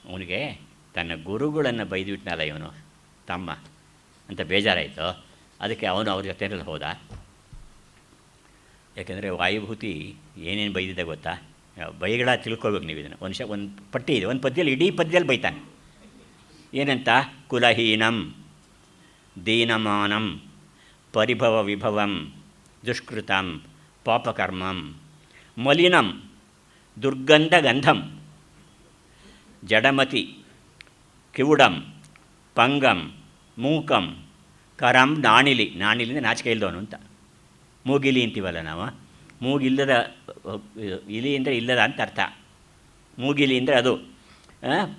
ಅವನಿಗೆ ತನ್ನ ಗುರುಗಳನ್ನು ಬೈದುಬಿಟ್ನಲ್ಲ ಇವನು ತಮ್ಮ ಅಂತ ಬೇಜಾರಾಯಿತು. ಅದಕ್ಕೆ ಅವನು ಅವ್ರ ಜೊತೆಯಲ್ಲಿ ಹೋದ. ಯಾಕೆಂದರೆ ವಾಯುಭೂತಿ ಏನೇನು ಬೈದಿದೆ ಗೊತ್ತಾ? ಬೈಗಳ ತಿಳ್ಕೊಬೇಕು ನೀವು ಇದನ್ನು. ಒಂದು ಪಟ್ಟಿ ಇದೆ, ಒಂದು ಪದ್ಯದಲ್ಲಿ ಇಡೀ ಪದ್ಯದಲ್ಲಿ ಬೈತಾನೆ. ಏನಂತ? ಕುಲಹೀನಂ ದೀನಮಾನಂ ಪರಿಭವ ವಿಭವಂ ದುಷ್ಕೃತಂ ಪಾಪಕರ್ಮಂ ಮಲಿನಂ ದುರ್ಗಂಧಗಂಧಂ ಜಡಮತಿ ಕಿವುಡಂ ಪಂಗಂ ಮೂಕಂ ಕರಂ ನಾಣಿಲಿ. ನಾಣಿಲಿಂದ ನಾಚಿಕೆ ಇಲ್ದವನು ಅಂತ. ಮೂಗಿಲಿ ಅಂತೀವಲ್ಲ ನಾವು, ಮೂಗಿಲ್ಲದ ಇಲಿ ಅಂದರೆ ಇಲ್ಲದ ಅಂತ ಅರ್ಥ. ಮೂಗಿಲಿ ಅಂದರೆ ಅದು.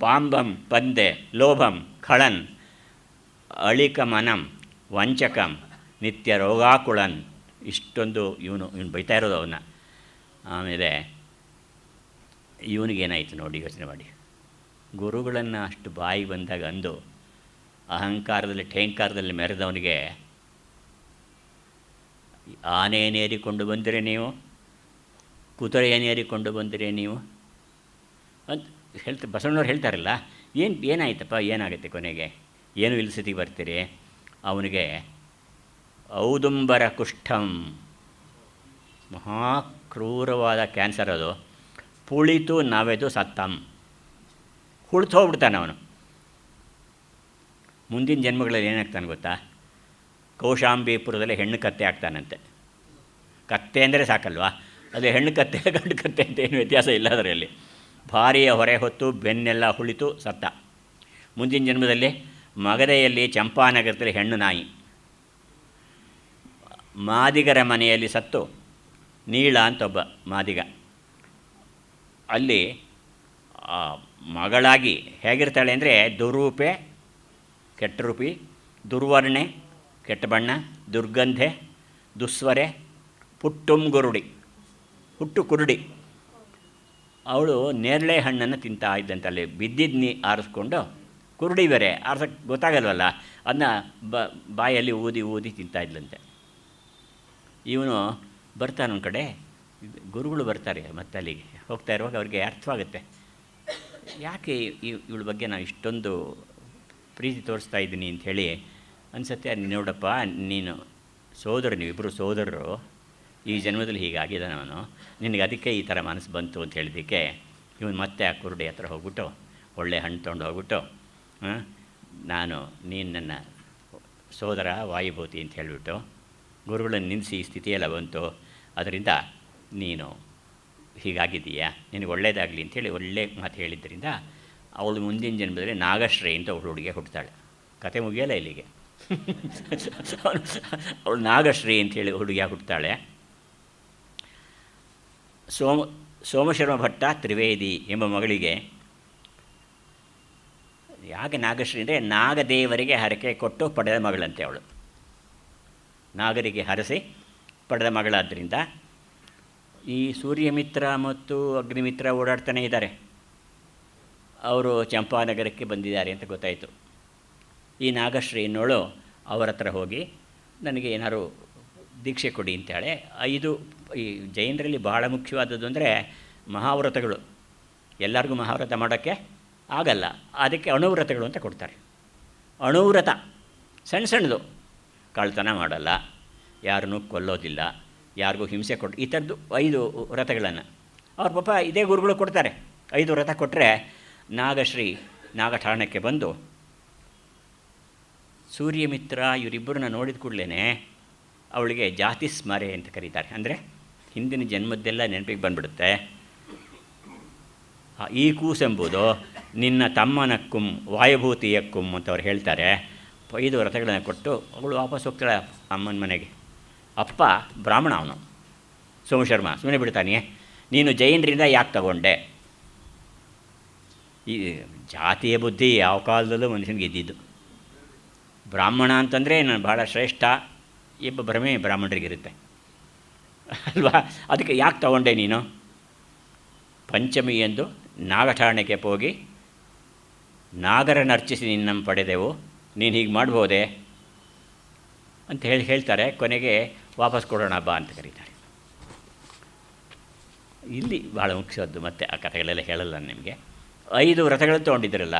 ಪಾಂಬಂ ಪಂದೆ ಲೋಭಂ ಖಳನ್ ಅಳಿಕಮನಂ ವಂಚಕಂ ನಿತ್ಯ ರೋಗಾಕುಳನ್. ಇಷ್ಟೊಂದು ಇವನು ಬೈತಾ ಇರೋದು ಅವನ್ನ. ಆಮೇಲೆ ಇವನಿಗೇನಾಯಿತು ನೋಡಿ, ಯೋಚನೆ ಮಾಡಿ. ಗುರುಗಳನ್ನು ಅಷ್ಟು ಬಾಯಿ ಬಂದಾಗ ಅಂದು ಅಹಂಕಾರದಲ್ಲಿ ಠೇಂಕಾರದಲ್ಲಿ ಮೆರೆದವನಿಗೆ ಆನೆಯನ್ನೇರಿಕೊಂಡು ಬಂದಿರೆ ನೀವು, ಕುದುರೆಯನ್ನೇರಿಕೊಂಡು ಬಂದಿರೆ ನೀವು ಅಂತ ಬಸವಣ್ಣವ್ರು ಹೇಳ್ತಾರಲ್ಲ. ಏನಾಯ್ತಪ್ಪ, ಏನಾಗುತ್ತೆ ಕೊನೆಗೆ? ಏನು ಇಲ್ಲ ಸ್ಥಿತಿಗೆ ಬರ್ತೀರಿ? ಅವನಿಗೆ ಔದುಂಬರ ಕುಷ್ಠಂ, ಮಹಾಕ್ರೂರವಾದ ಕ್ಯಾನ್ಸರ್ ಅದು. ಪುಳಿತು ನವೆದು ಸತ್ತಂ, ಹುಳಿತು ಹೋಗ್ಬಿಡ್ತಾನೆ ಅವನು. ಮುಂದಿನ ಜನ್ಮಗಳಲ್ಲಿ ಏನಾಗ್ತಾನೆ ಗೊತ್ತಾ? ಕೌಶಾಂಬಿಪುರದಲ್ಲಿ ಹೆಣ್ಣು ಕತ್ತೆ ಆಗ್ತಾನಂತೆ. ಕತ್ತೆ ಅಂದರೆ ಸಾಕಲ್ವಾ? ಅದೇ ಹೆಣ್ಣು ಕತ್ತೆ ಗಂಡು ಕತ್ತೆ ಅಂತ ಏನು ವ್ಯತ್ಯಾಸ ಇಲ್ಲ ಅದರಲ್ಲಿ. ಭಾರಿಯ ಹೊರೆ ಹೊತ್ತು ಬೆನ್ನೆಲ್ಲ ಹುಳಿತು ಸತ್ತ. ಮುಂದಿನ ಜನ್ಮದಲ್ಲಿ ಮಗದೆಯಲ್ಲಿ ಚಂಪಾನಗರದಲ್ಲಿ ಹೆಣ್ಣು ನಾಯಿ, ಮಾದಿಗರ ಮನೆಯಲ್ಲಿ ಸತ್ತು ನೀಳ ಅಂತ ಒಬ್ಬ ಮಾದಿಗ. ಅಲ್ಲಿ ಮಗಳಾಗಿ ಹೇಗಿರ್ತಾಳೆ ಅಂದರೆ ದುರೂಪೆ ಕೆಟ್ಟ ರೂಪಿ, ದುರ್ವರ್ಣೆ ಕೆಟ್ಟ ಬಣ್ಣ, ದುರ್ಗಂಧೆ, ದುಸ್ವರೆ, ಪುಟ್ಟುಂ ಗುರುಡಿ, ಹುಟ್ಟು ಕುರುಡಿ. ಅವಳು ನೇರಳೆ ಹಣ್ಣನ್ನು ತಿಂತಾ ಇದ್ದಂತೆ. ಅಲ್ಲಿ ಬಿದ್ದಿದ್ದು ಆರಿಸ್ಕೊಂಡು, ಕುರುಡಿ ಬೇರೆ ಆರ್ಸಕ್ಕೆ ಗೊತ್ತಾಗಲ್ವಲ್ಲ, ಅದನ್ನ ಬಾಯಲ್ಲಿ ಊದಿ ಊದಿ ತಿಂತಾ ಇದ್ಲಂತೆ. ಇವನು ಬರ್ತಾನೆ ಒಂದು ಕಡೆ, ಗುರುಗಳು ಬರ್ತಾರೆ ಮತ್ತೆ ಅಲ್ಲಿಗೆ ಹೋಗ್ತಾ ಇರುವಾಗ ಅವ್ರಿಗೆ ಅರ್ಥವಾಗುತ್ತೆ, ಯಾಕೆ ಇವಳ ಬಗ್ಗೆ ನಾನು ಇಷ್ಟೊಂದು ಪ್ರೀತಿ ತೋರಿಸ್ತಾ ಇದ್ದೀನಿ ಅಂಥೇಳಿ ಅನಿಸುತ್ತೆ. ನೋಡಪ್ಪ, ನೀನು ನೀವಿಬ್ಬರು ಸೋದರರು, ಈ ಜನ್ಮದಲ್ಲಿ ಹೀಗಾಗಿದ್ದಾನೆ ಅವನು, ನಿನಗೆ ಅದಕ್ಕೆ ಈ ಥರ ಮನಸ್ಸು ಬಂತು ಅಂತ ಹೇಳಿದ್ದಕ್ಕೆ ಇವನು ಮತ್ತೆ ಆ ಕುರುಡಿ ಹತ್ರ ಹೋಗ್ಬಿಟ್ಟು ಒಳ್ಳೆ ಹಣ್ಣು ತೊಗೊಂಡು ಹೋಗ್ಬಿಟ್ಟು, ನೀನು ನನ್ನ ಸೋದರ ವಾಯುಭೂತಿ ಅಂತ ಹೇಳಿಬಿಟ್ಟು ಗುರುಗಳನ್ನು ನಿಲ್ಲಿಸಿ ಈ ಸ್ಥಿತಿಯೆಲ್ಲ ಬಂತು, ಅದರಿಂದ ನೀನು ಹೀಗಾಗಿದ್ದೀಯಾ, ನಿನಗೆ ಒಳ್ಳೆಯದಾಗಲಿ ಅಂಥೇಳಿ ಒಳ್ಳೆ ಮಾತು ಹೇಳಿದ್ದರಿಂದ ಅವಳು ಮುಂದಿನ ಜನ್ಮದಲ್ಲಿ ನಾಗಶ್ರೀ ಅಂತ ಅವಳು ಹುಡುಗಿಗೆ ಹುಟ್ಟುತ್ತಾಳೆ. ಕತೆ ಮುಗಿಯಲ್ಲ ಇಲ್ಲಿಗೆ. ಅವಳು ನಾಗಶ್ರೀ ಅಂಥೇಳಿ ಹುಡುಗಿಯಾಗಿ ಹುಟ್ಟುತ್ತಾಳೆ. ಸೋಮಶರ್ಮ ಭಟ್ಟ ತ್ರಿವೇದಿ ಎಂಬ ಮಗಳಿಗೆ, ಯಾಕೆ ನಾಗಶ್ರೀ ಅಂದರೆ ನಾಗದೇವರಿಗೆ ಹರಕೆ ಕೊಟ್ಟು ಪಡೆದ ಮಗಳಂತೆ ಅವಳು. ನಾಗರಿಗೆ ಹರಸಿ ಪಡೆದ ಮಗಳಾದ್ದರಿಂದ ಈ ಸೂರ್ಯಮಿತ್ರ ಮತ್ತು ಅಗ್ನಿಮಿತ್ರ ಓಡಾಡ್ತಾನೆ ಇದ್ದಾರೆ. ಅವರು ಚಂಪಾನಗರಕ್ಕೆ ಬಂದಿದ್ದಾರೆ ಅಂತ ಗೊತ್ತಾಯಿತು. ಈ ನಾಗಶ್ರೀ ಅನ್ನೋಳು ಅವರ ಹತ್ರ ಹೋಗಿ ನನಗೆ ಏನಾದ್ರು ದೀಕ್ಷೆ ಕೊಡಿ ಅಂತಾಳೆ. ಈ ಜೈನರಲ್ಲಿ ಬಹಳ ಮುಖ್ಯವಾದದ್ದು ಅಂದರೆ ಮಹಾವ್ರತಗಳು. ಎಲ್ಲರಿಗೂ ಮಹಾವ್ರತ ಮಾಡೋಕ್ಕೆ ಆಗಲ್ಲ, ಅದಕ್ಕೆ ಅಣುವ್ರತಗಳು ಅಂತ ಕೊಡ್ತಾರೆ. ಅಣುವ್ರತ ಸಣ್ಣ ಸಣ್ಣದು, ಕಳ್ತನ ಮಾಡಲ್ಲ, ಯಾರನ್ನೂ ಕೊಲ್ಲೋದಿಲ್ಲ, ಯಾರಿಗೂ ಹಿಂಸೆ ಈ ಥರದ್ದು 5 ವ್ರತಗಳನ್ನು ಅವ್ರ ಪಾಪ ಇದೇ ಗುರುಗಳು ಕೊಡ್ತಾರೆ. 5 ವ್ರತ ಕೊಟ್ಟರೆ ನಾಗಶ್ರೀ ನಾಗಠಾಣಕ್ಕೆ ಬಂದು ಸೂರ್ಯಮಿತ್ರ ಇವರಿಬ್ಬರನ್ನ ನೋಡಿದ ಕೂಡಲೇ ಅವಳಿಗೆ ಜಾತಿ ಸ್ಮರೆ ಅಂತ ಕರೀತಾರೆ. ಅಂದರೆ ಹಿಂದಿನ ಜನ್ಮದ್ದೆಲ್ಲ ನೆನಪಿಗೆ ಬಂದುಬಿಡುತ್ತೆ. ಈ ಕೂಸೆಂಬುದು ನಿನ್ನ ತಮ್ಮನಕ್ಕುಂ ವಾಯುಭೂತಿಯಕ್ಕುಂ ಅಂತ ಅವ್ರು ಹೇಳ್ತಾರೆ. 5 ವ್ರತಗಳನ್ನು ಕೊಟ್ಟು ಅವಳು ವಾಪಸ್ ಹೋಗ್ತಾಳೆ ಅಮ್ಮನ ಮನೆಗೆ. ಅಪ್ಪ ಬ್ರಾಹ್ಮಣ, ಅವನು ಸೋಮಶರ್ಮ ಸುಮ್ಮನೆ ಬಿಡ್ತಾನೆ. ನೀನು ಜೈನರಿಂದ ಯಾಕೆ ತಗೊಂಡೆ? ಈ ಜಾತಿಯ ಬುದ್ಧಿ ಯಾವ ಕಾಲದಲ್ಲೂ ಮನುಷ್ಯನಿಗೆ ಇದ್ದಿದ್ದು. ಬ್ರಾಹ್ಮಣ ಅಂತಂದರೆ ನಾನು ಭಾಳ ಶ್ರೇಷ್ಠ, ಎಂಬ ಭ್ರಮೆ ಬ್ರಾಹ್ಮಣರಿಗಿರುತ್ತೆ ಅಲ್ವಾ. ಅದಕ್ಕೆ ಯಾಕೆ ತಗೊಂಡೆ ನೀನು? ಪಂಚಮಿ ಎಂದು ನಾಗಠಾಣೆಗೆ ಹೋಗಿ ನಾಗರನರ್ಚಿಸಿ ನಿನ್ನನ್ನು ಪಡೆದೆವು, ನೀನು ಹೀಗೆ ಮಾಡ್ಬೋದೆ ಅಂತ ಹೇಳ್ತಾರೆ. ಕೊನೆಗೆ ವಾಪಸ್ ಕೊಡೋಣ ಬಾ ಅಂತ ಕರೀತಾರೆ. ಇಲ್ಲಿ ಭಾಳ ಮುಖ್ಯವಾದ್ದು, ಮತ್ತು ಆ ಕಥೆಗಳೆಲ್ಲ ಹೇಳಲ್ಲ ನಿಮಗೆ. 5 ವ್ರತಗಳು ತೊಗೊಂಡಿದ್ರಲ್ಲ,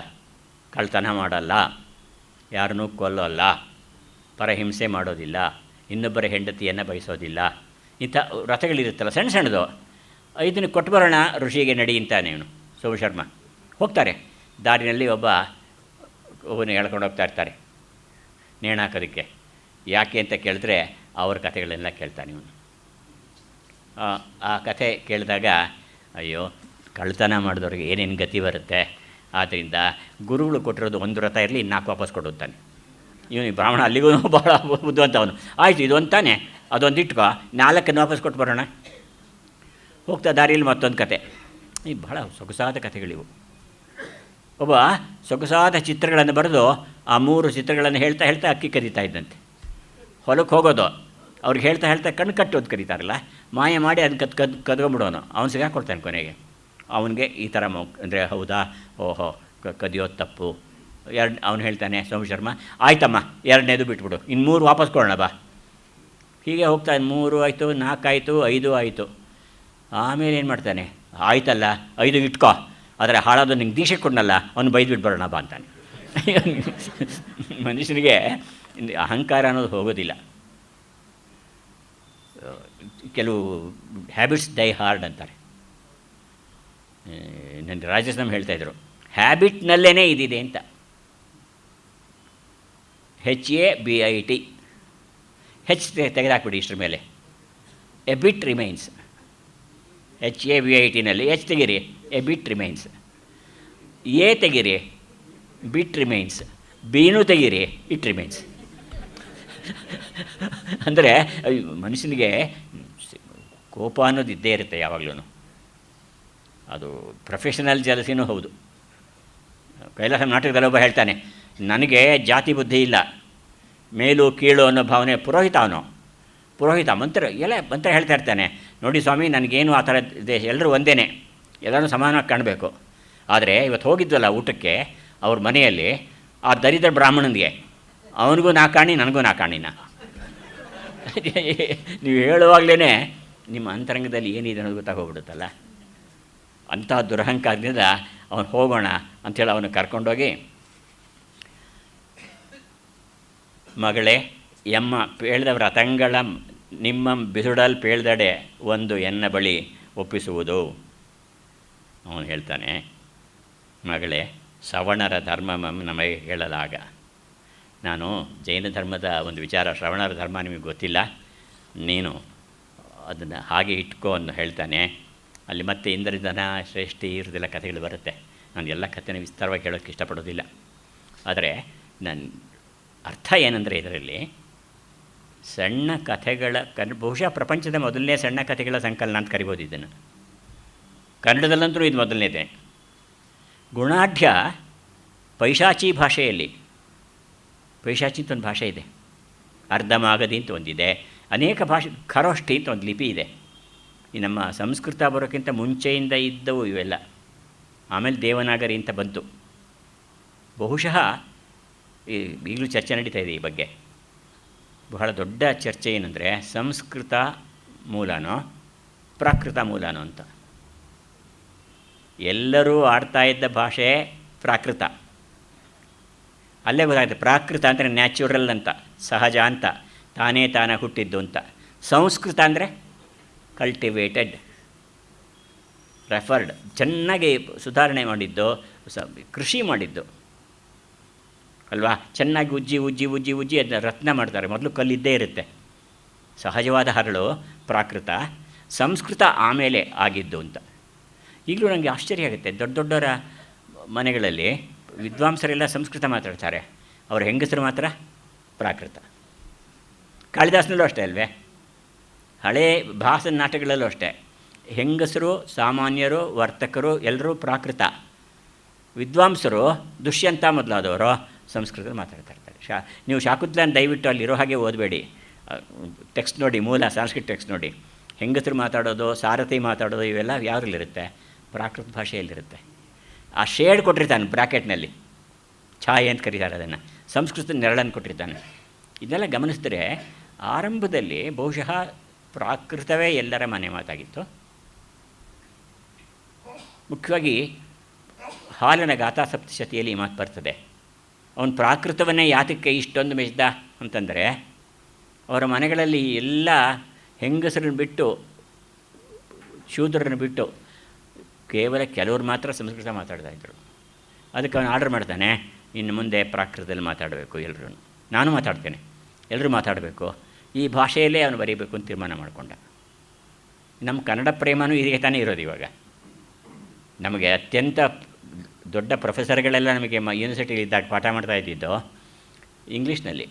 ಕಳ್ತನ ಮಾಡಲ್ಲ, ಯಾರನ್ನೂ ಕೊಲ್ಲೋಲ್ಲ, ಪರಹಿಂಸೆ ಮಾಡೋದಿಲ್ಲ, ಇನ್ನೊಬ್ಬರ ಹೆಂಡತಿಯನ್ನು ಬಯಸೋದಿಲ್ಲ, ಇಂಥ ವ್ರತಗಳಿರುತ್ತಲ್ಲ ಸಣ್ಣ ಸಣ್ಣದು. 5 ಕೊಟ್ಟು ಬರೋಣ ಋಷಿಗೆ ನಡಿ ಅಂತಾನೆ ಇವನು ಸೋಮಶರ್ಮ. ಹೋಗ್ತಾರೆ. ದಾರಿನಲ್ಲಿ ಒಬ್ಬನ ಹೇಳ್ಕೊಂಡು ಹೋಗ್ತಾ ಇರ್ತಾರೆ ನೇಣು ಹಾಕೋದಕ್ಕೆ. ಯಾಕೆ ಅಂತ ಕೇಳಿದ್ರೆ ಅವ್ರ ಕಥೆಗಳೆಲ್ಲ ಕೇಳ್ತಾನೆ ಇವನು. ಆ ಕಥೆ ಕೇಳಿದಾಗ ಅಯ್ಯೋ, ಕಳ್ತನ ಮಾಡಿದವ್ರಿಗೆ ಏನೇನು ಗತಿ ಬರುತ್ತೆ, ಆದ್ದರಿಂದ ಗುರುಗಳು ಕೊಟ್ಟಿರೋದು 1 ವ್ರತ ಇರಲಿ, 4 ವಾಪಸ್ ಕೊಡುತ್ತಾನೆ ಇವನು. ಬ್ರಾಹ್ಮಣ ಅಲ್ಲಿಗೂ ಭಾಳ ಬುದ್ಧಿವಂತ ಅವನು. ಆಯಿತು, ಇದು ಅಂತಾನೆ, ಅದೊಂದು ಇಟ್ಕೋ, 4 ವಾಪಸ್ ಕೊಟ್ಟು ಬರೋಣ. ಹೋಗ್ತಾ ದಾರಿಯಲ್ಲಿ ಮತ್ತೊಂದು ಕತೆ. ಈ ಭಾಳ ಸೊಗಸಾದ ಕಥೆಗಳಿವು. ಒಬ್ಬ ಸೊಗಸಾದ ಚಿತ್ರಗಳನ್ನು ಬರೆದು ಆ 3 ಚಿತ್ರಗಳನ್ನು ಹೇಳ್ತಾ ಹೇಳ್ತಾ ಅಕ್ಕಿ ಕದೀತಾ ಇದ್ದಂತೆ. ಹೊಲಕ್ಕೆ ಹೋಗೋದು, ಅವ್ರಿಗೆ ಹೇಳ್ತಾ ಹೇಳ್ತಾ ಕಣ್ಣು ಕಟ್ಟೋದು ಕರೀತಾರಲ್ಲ, ಮಾಯ ಮಾಡಿ ಅದನ್ನ ಕದ್ಕೊಂಬಿಡೋನು. ಅವನು ಸಿಗಾಕೊಡ್ತಾನೆ ಕೊನೆಗೆ. ಅವನಿಗೆ ಈ ಥರ ಅಂದರೆ ಹೌದಾ, ಓಹೋ ಕದಿಯೋದು ತಪ್ಪು. ಅವನು ಹೇಳ್ತಾನೆ ಸೋಮಶರ್ಮ, ಆಯ್ತಮ್ಮ 2ನೇದು ಬಿಟ್ಬಿಡು, ಇನ್ನು 3 ವಾಪಸ್ ಕೊಡೋಣ ಬಾ. ಹೀಗೆ ಹೋಗ್ತಾ 3 ಆಯಿತು, 4 ಆಯಿತು, 5 ಆಯಿತು. ಆಮೇಲೆ ಏನು ಮಾಡ್ತಾನೆ, ಆಯ್ತಲ್ಲ 5 ಇಟ್ಕೋ, ಆದರೆ ಹಾಳಾದ ನಿಂಗೆ ದೀಕ್ಷೆ ಕೊಡನಲ್ಲ, ಅವನು ಬೈದು ಬಿಟ್ಟು ಬರೋಣ ಬಾ ಅಂತಾನೆ. ಮನುಷ್ಯನಿಗೆ ಅಹಂಕಾರ ಅನ್ನೋದು ಹೋಗೋದಿಲ್ಲ. ಕೆಲವು ಹ್ಯಾಬಿಟ್ಸ್ ಡೈ ಹಾರ್ಡ್ ಅಂತಾರೆ. ನನ್ನ ರಾಜಸ್ವಾಮಿ ಹೇಳ್ತಾಯಿದ್ರು, ಹ್ಯಾಬಿಟ್ನಲ್ಲೇ ಇದಿದೆ ಅಂತ. HABIT, ಹೆಚ್ ತೆಗೆದಾಕ್ಬಿಡಿ ಇಷ್ಟರ ಮೇಲೆ, ಎ ಬಿಟ್ ರಿಮೈನ್ಸ್. HABITನಲ್ಲಿ H ತೆಗೀರಿ, ಎ ಬಿಟ್ ರಿಮೈನ್ಸ್. ಎ ತೆಗೀರಿ, ಬಿಟ್ ರಿಮೈನ್ಸ್. ಬಿನೂ ತೆಗೀರಿ, ಇಟ್ ರಿಮೈನ್ಸ್. ಅಂದರೆ ಮನುಷ್ಯನಿಗೆ ಕೋಪ ಅನ್ನೋದು ಇದ್ದೇ ಇರುತ್ತೆ ಯಾವಾಗಲೂ. ಅದು ಪ್ರೊಫೆಷನಲ್ ಜಲಸಿನೂ ಹೌದು. ಕೈಲಾಸ ನಾಟಕದಲ್ಲಿ ಒಬ್ಬ ಹೇಳ್ತಾನೆ, ನನಗೆ ಜಾತಿ ಬುದ್ಧಿ ಇಲ್ಲ, ಮೇಲು ಕೀಳು ಅನ್ನೋ ಭಾವನೆ. ಪುರೋಹಿತ ಮಂತ್ರ ಹೇಳ್ತಾ ಇರ್ತಾನೆ, ನೋಡಿ ಸ್ವಾಮಿ ನನಗೇನು ಆ ಥರ ಇದೆ, ಎಲ್ಲರೂ ಒಂದೇ, ಎಲ್ಲರೂ ಸಮಾನವಾಗಿ ಕಾಣಬೇಕು. ಆದರೆ ಇವತ್ತು ಹೋಗಿದ್ವಲ್ಲ ಊಟಕ್ಕೆ ಅವ್ರ ಮನೆಯಲ್ಲಿ, ಆ ದರಿದ್ರ ಬ್ರಾಹ್ಮಣನಿಗೆ ಅವನಿಗೂ ನಾಕಾಣಿ, ನನಗೂ ನಾಕಾಣಿನ. ನೀವು ಹೇಳುವಾಗಲೇ ನಿಮ್ಮ ಅಂತರಂಗದಲ್ಲಿ ಏನಿದೆ ಅನ್ನೋದು ಗೊತ್ತಾಗೋಗ್ಬಿಡುತ್ತಲ್ಲ. ಅಂಥ ದುರಹಂಕಾರದಿಂದ ಅವನು ಹೋಗೋಣ ಅಂಥೇಳಿ ಅವನು ಕರ್ಕೊಂಡೋಗಿ, ಮಗಳೇ ಎಮ್ಮ ಪೇಳ್ದವರ ತಂಗಳ ನಿಮ್ಮ ಬಿಸುಡಲ್ ಪೇಳ್ದಡೆ ಒಂದು ಎನ್ನ ಬಳಿ ಒಪ್ಪಿಸುವುದು. ಅವನು ಹೇಳ್ತಾನೆ, ಮಗಳೇ ಶ್ರವಣರ ಧರ್ಮ ನಮಗೆ ಹೇಳಲಾಗ. ನಾನು ಜೈನ ಧರ್ಮದ ಒಂದು ವಿಚಾರ, ಶ್ರವಣರ ಧರ್ಮ ನಿಮಗೆ ಗೊತ್ತಿಲ್ಲ, ನೀನು ಅದನ್ನು ಹಾಗೆ ಇಟ್ಕೋ ಅಂತ ಹೇಳ್ತಾನೆ. ಅಲ್ಲಿ ಮತ್ತೆ ಇಂದ್ರದನ ಶ್ರೇಷ್ಠಿ ಇರೋದೆಲ್ಲ ಕಥೆಗಳು ಬರುತ್ತೆ. ನಾನು ಎಲ್ಲ ಕಥೆನ ವಿಸ್ತಾರವಾಗಿ ಹೇಳೋಕ್ಕೆ ಇಷ್ಟಪಡೋದಿಲ್ಲ. ಆದರೆ ನನ್ನ ಅರ್ಥ ಏನಂದರೆ, ಇದರಲ್ಲಿ ಸಣ್ಣ ಕಥೆಗಳ ಬಹುಶಃ ಪ್ರಪಂಚದ ಮೊದಲನೇ ಸಣ್ಣ ಕಥೆಗಳ ಸಂಕಲನ ಅಂತ ಕರಿಬೋದು ಇದನ್ನು. ಕನ್ನಡದಲ್ಲಂತೂ ಇದು ಮೊದಲನೇದೇ. ಗುಣಾಢ್ಯ ಪೈಶಾಚಿ ಭಾಷೆಯಲ್ಲಿ, ಪೈಶಾಚಿ ಅಂತ ಒಂದು ಭಾಷೆ ಇದೆ, ಅರ್ಧಮಾಗದಿ ಅಂತ ಒಂದಿದೆ, ಅನೇಕ ಭಾಷೆ, ಖರೋಷ್ಠಿ ಅಂತ ಒಂದು ಲಿಪಿ ಇದೆ. ಈ ನಮ್ಮ ಸಂಸ್ಕೃತ ಬರೋಕ್ಕಿಂತ ಮುಂಚೆಯಿಂದ ಇದ್ದವು ಇವೆಲ್ಲ. ಆಮೇಲೆ ದೇವನಾಗರಿ ಅಂತ ಬಂತು. ಬಹುಶಃ ಈಗಲೂ ಚರ್ಚೆ ನಡೀತಾ ಇದೆ ಈ ಬಗ್ಗೆ. ಬಹಳ ದೊಡ್ಡ ಚರ್ಚೆ ಏನಂದರೆ, ಸಂಸ್ಕೃತ ಮೂಲನೋ ಪ್ರಾಕೃತ ಮೂಲನೋ ಅಂತ. ಎಲ್ಲರೂ ಆಡ್ತಾ ಇದ್ದ ಭಾಷೆ ಪ್ರಾಕೃತ. ಅಲ್ಲೇ ಗೊತ್ತಾಗುತ್ತೆ, ಪ್ರಾಕೃತ ಅಂದರೆ ನ್ಯಾಚುರಲ್ ಅಂತ, ಸಹಜ ಅಂತ, ತಾನೇ ಹುಟ್ಟಿದ್ದು ಅಂತ. ಸಂಸ್ಕೃತ ಅಂದರೆ ಕಲ್ಟಿವೇಟೆಡ್, ರೆಫರ್ಡ್, ಚೆನ್ನಾಗಿ ಸುಧಾರಣೆ ಮಾಡಿದ್ದು, ಕೃಷಿ ಮಾಡಿದ್ದು ಅಲ್ವಾ. ಚೆನ್ನಾಗಿ ಉಜ್ಜಿ ಅದನ್ನ ರತ್ನ ಮಾಡ್ತಾರೆ. ಮೊದಲು ಕಲ್ಲಿದ್ದೇ ಇರುತ್ತೆ. ಸಹಜವಾದ ಹರಳು ಪ್ರಾಕೃತ, ಸಂಸ್ಕೃತ ಆಮೇಲೆ ಆಗಿದ್ದು ಅಂತ. ಈಗಲೂ ನನಗೆ ಆಶ್ಚರ್ಯ ಆಗುತ್ತೆ, ದೊಡ್ಡ ದೊಡ್ಡವರ ಮನೆಗಳಲ್ಲಿ ವಿದ್ವಾಂಸರೆಲ್ಲ ಸಂಸ್ಕೃತ ಮಾತಾಡ್ತಾರೆ, ಅವ್ರ ಹೆಂಗಸರು ಮಾತ್ರ ಪ್ರಾಕೃತ. ಕಾಳಿದಾಸನಲ್ಲೂ ಅಷ್ಟೇ ಅಲ್ವೇ, ಹಳೇ ಭಾಸನ ನಾಟಕಗಳಲ್ಲೂ ಅಷ್ಟೇ, ಹೆಂಗಸರು, ಸಾಮಾನ್ಯರು, ವರ್ತಕರು ಎಲ್ಲರೂ ಪ್ರಾಕೃತ. ವಿದ್ವಾಂಸರು, ದುಷ್ಯಂತ ಮೊದಲಾದವರು ಸಂಸ್ಕೃತ ಮಾತಾಡ್ತಾ ಇರ್ತಾರೆ. ನೀವು ಶಾಕುಂತಲನ ದಯವಿಟ್ಟು ಅಲ್ಲಿರೋ ಹಾಗೆ ಓದಬೇಡಿ, ಟೆಕ್ಸ್ಟ್ ನೋಡಿ, ಮೂಲ ಸಂಸ್ಕೃತ ಟೆಕ್ಸ್ಟ್ ನೋಡಿ, ಹೆಂಗಸರು ಮಾತಾಡೋದು, ಸಾರಥಿ ಮಾತಾಡೋದು ಇವೆಲ್ಲ ಯಾವುದ್ರಲ್ಲಿರುತ್ತೆ? ಪ್ರಾಕೃತ ಭಾಷೆಯಲ್ಲಿರುತ್ತೆ. ಆ ಶೇಡ್ ಕೊಟ್ಟಿರ್ತಾನೆ ಬ್ರ್ಯಾಕೆಟ್ನಲ್ಲಿ, ಛಾಯೆ ಅಂತ ಕರೀತಾರೆ ಅದನ್ನು, ಸಂಸ್ಕೃತದ ನೆರಳನ್ನು ಕೊಟ್ಟಿರ್ತಾನೆ. ಇದನ್ನೆಲ್ಲ ಗಮನಿಸಿದ್ರೆ ಆರಂಭದಲ್ಲಿ ಬಹುಶಃ ಪ್ರಾಕೃತವೇ ಎಲ್ಲರ ಮನೆ ಮಾತಾಗಿತ್ತು. ಮುಖ್ಯವಾಗಿ ಹಾಲನ ಗಾಥಾ ಸಪ್ತಶತಿಯಲ್ಲಿ ಈ ಮಾತು ಬರ್ತದೆ. ಅವನು ಪ್ರಾಕೃತವನ್ನೇ ಯಾತಕ್ಕೆ ಇಷ್ಟೊಂದು ಮೆಚ್ಚಿದ ಅಂತಂದರೆ, ಅವರ ಮನೆಗಳಲ್ಲಿ ಎಲ್ಲ ಹೆಂಗಸರನ್ನು ಬಿಟ್ಟು, ಶೂದ್ರರನ್ನು ಬಿಟ್ಟು ಕೇವಲ ಕೆಲವರು ಮಾತ್ರ ಸಂಸ್ಕೃತ ಮಾತಾಡ್ತಾಯಿದ್ರು. ಅದಕ್ಕೆ ಅವನು ಆರ್ಡರ್ ಮಾಡ್ತಾನೆ, ಇನ್ನು ಮುಂದೆ ಪ್ರಾಕೃತದಲ್ಲಿ ಮಾತಾಡಬೇಕು ಎಲ್ಲರೂ, ನಾನು ಮಾತಾಡ್ತೇನೆ, ಎಲ್ಲರೂ ಮಾತಾಡಬೇಕು, ಈ ಭಾಷೆಯಲ್ಲೇ ಅವನು ಬರೀಬೇಕು ಅಂತ ತೀರ್ಮಾನ ಮಾಡಿಕೊಂಡ. ನಮ್ಮ ಕನ್ನಡ ಪ್ರೇಮನೂ ಹೀಗೆ ತಾನೇ ಇರೋದು. ಇವಾಗ ನಮಗೆ ಅತ್ಯಂತ ದೊಡ್ಡ ಪ್ರೊಫೆಸರ್ಗಳೆಲ್ಲ ನಮಗೆ ಯೂನಿವರ್ಸಿಟಿಲಿ ಇದ್ದಾಗ ಪಾಠ ಮಾಡ್ತಾ ಇದ್ದಿದ್ದು ಇಂಗ್ಲೀಷ್ನಲ್ಲಿ.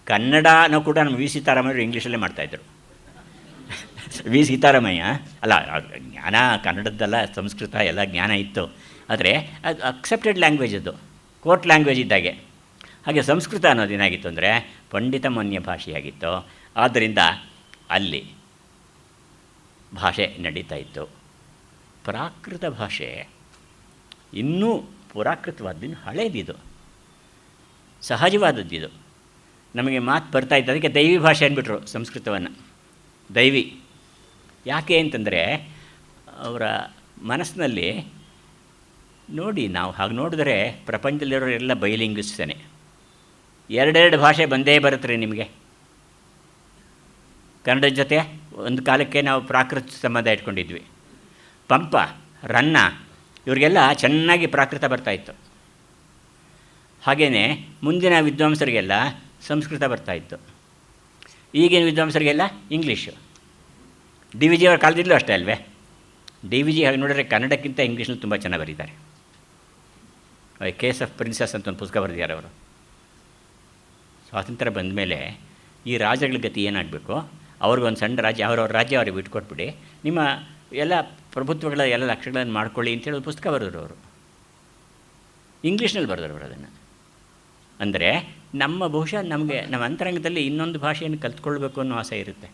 ಕನ್ನಡನೂ ಕೂಡ ನಮ್ಮ ವಿ ಸೀತಾರಾಮಯ್ಯರು ಇಂಗ್ಲೀಷಲ್ಲೇ ಮಾಡ್ತಾಯಿದ್ರು. ವಿ ಸೀತಾರಾಮಯ್ಯ ಅಲ್ಲ, ಜ್ಞಾನ ಕನ್ನಡದ್ದಲ್ಲ, ಸಂಸ್ಕೃತ ಎಲ್ಲ ಜ್ಞಾನ ಇತ್ತು, ಆದರೆ ಅದು ಅಕ್ಸೆಪ್ಟೆಡ್ ಲ್ಯಾಂಗ್ವೇಜ್, ಅದು ಕೋರ್ಟ್ ಲ್ಯಾಂಗ್ವೇಜ್ ಇದ್ದಾಗೆ. ಹಾಗೆ ಸಂಸ್ಕೃತ ಅನ್ನೋದೇನಾಗಿತ್ತು ಅಂದರೆ ಪಂಡಿತ ಮಾನ್ಯ ಭಾಷೆಯಾಗಿತ್ತು. ಆದ್ದರಿಂದ ಅಲ್ಲಿ ಭಾಷೆ ನಡೀತಾ ಇತ್ತು. ಪ್ರಾಕೃತ ಭಾಷೆ ಇನ್ನೂ ಪುರಾಕೃತವಾದ್ದು, ಹಳೇದಿದು, ಸಹಜವಾದದ್ದಿದು, ನಮಗೆ ಮಾತು ಬರ್ತಾಯಿತ್ತು. ಅದಕ್ಕೆ ದೈವಿ ಭಾಷೆ ಅಂದ್ಬಿಟ್ರು ಸಂಸ್ಕೃತವನ್ನು, ದೈವಿ. ಯಾಕೆ ಅಂತಂದರೆ ಅವರ ಮನಸ್ಸಿನಲ್ಲಿ ನೋಡಿ, ನಾವು ಹಾಗೆ ನೋಡಿದ್ರೆ ಪ್ರಪಂಚದಲ್ಲಿರೋರೆಲ್ಲ ಬೈಲಿಂಗ್ವಿಸ್ಟ್ಸೇ. ಎರಡೆರಡು ಭಾಷೆ ಬಂದೇ ಬರುತ್ತೆ ರೀ ನಿಮಗೆ. ಕನ್ನಡದ ಜೊತೆ ಒಂದು ಕಾಲಕ್ಕೆ ನಾವು ಪ್ರಾಕೃತ ಸಂಬಂಧ ಇಟ್ಕೊಂಡಿದ್ವಿ. ಪಂಪ, ರನ್ನ ಇವರಿಗೆಲ್ಲ ಚೆನ್ನಾಗಿ ಪ್ರಾಕೃತ ಬರ್ತಾಯಿತ್ತು. ಹಾಗೆಯೇ ಮುಂದಿನ ವಿದ್ವಾಂಸರಿಗೆಲ್ಲ ಸಂಸ್ಕೃತ ಬರ್ತಾಯಿತ್ತು. ಈಗಿನ ವಿದ್ವಾಂಸರಿಗೆಲ್ಲ ಇಂಗ್ಲೀಷು. ಡಿ ವಿ ಜಿ ಅವರ ಕಾಲದಲ್ಲೂ ಅಷ್ಟೇ ಅಲ್ವೇ? ಡಿ ವಿ ಜಿ ಹಾಗೆ ನೋಡಿದ್ರೆ ಕನ್ನಡಕ್ಕಿಂತ ಇಂಗ್ಲೀಷ್ನಲ್ಲಿ ತುಂಬ ಚೆನ್ನಾಗಿ ಬರೀತಾರೆ. ಕೇಸ್ ಆಫ್ ಪ್ರಿನ್ಸಸ್ ಅಂತ ಒಂದು ಪುಸ್ತಕ ಬರೆದಿದ್ದಾರೆ ಅವರು. ಸ್ವಾತಂತ್ರ್ಯ ಬಂದ ಮೇಲೆ ಈ ರಾಜ್ಯಗಳ ಗತಿ ಏನಾಗಬೇಕು, ಅವ್ರಿಗೊಂದು ಸಣ್ಣ ರಾಜ್ಯ, ಅವರವ್ರ ರಾಜ್ಯ ಅವ್ರಿಗೆ ಬಿಟ್ಕೊಟ್ಬಿಡಿ, ನಿಮ್ಮ ಎಲ್ಲ ಪ್ರಭುತ್ವಗಳ ಎಲ್ಲ ಲಕ್ಷಣಗಳನ್ನು ಮಾಡ್ಕೊಳ್ಳಿ ಅಂತೇಳಿ ಒಂದು ಪುಸ್ತಕ ಬರೆದ್ರು ಅವರು. ಇಂಗ್ಲೀಷ್ನಲ್ಲಿ ಬರೆದ್ರು ಅವರು ಅದನ್ನು. ಅಂದರೆ ನಮ್ಮ ಬಹುಶಃ ನಮಗೆ ನಮ್ಮ ಅಂತರಂಗದಲ್ಲಿ ಇನ್ನೊಂದು ಭಾಷೆಯನ್ನು ಕಲ್ತ್ಕೊಳ್ಬೇಕು ಅನ್ನೋ ಆಸೆ ಇರುತ್ತೆ.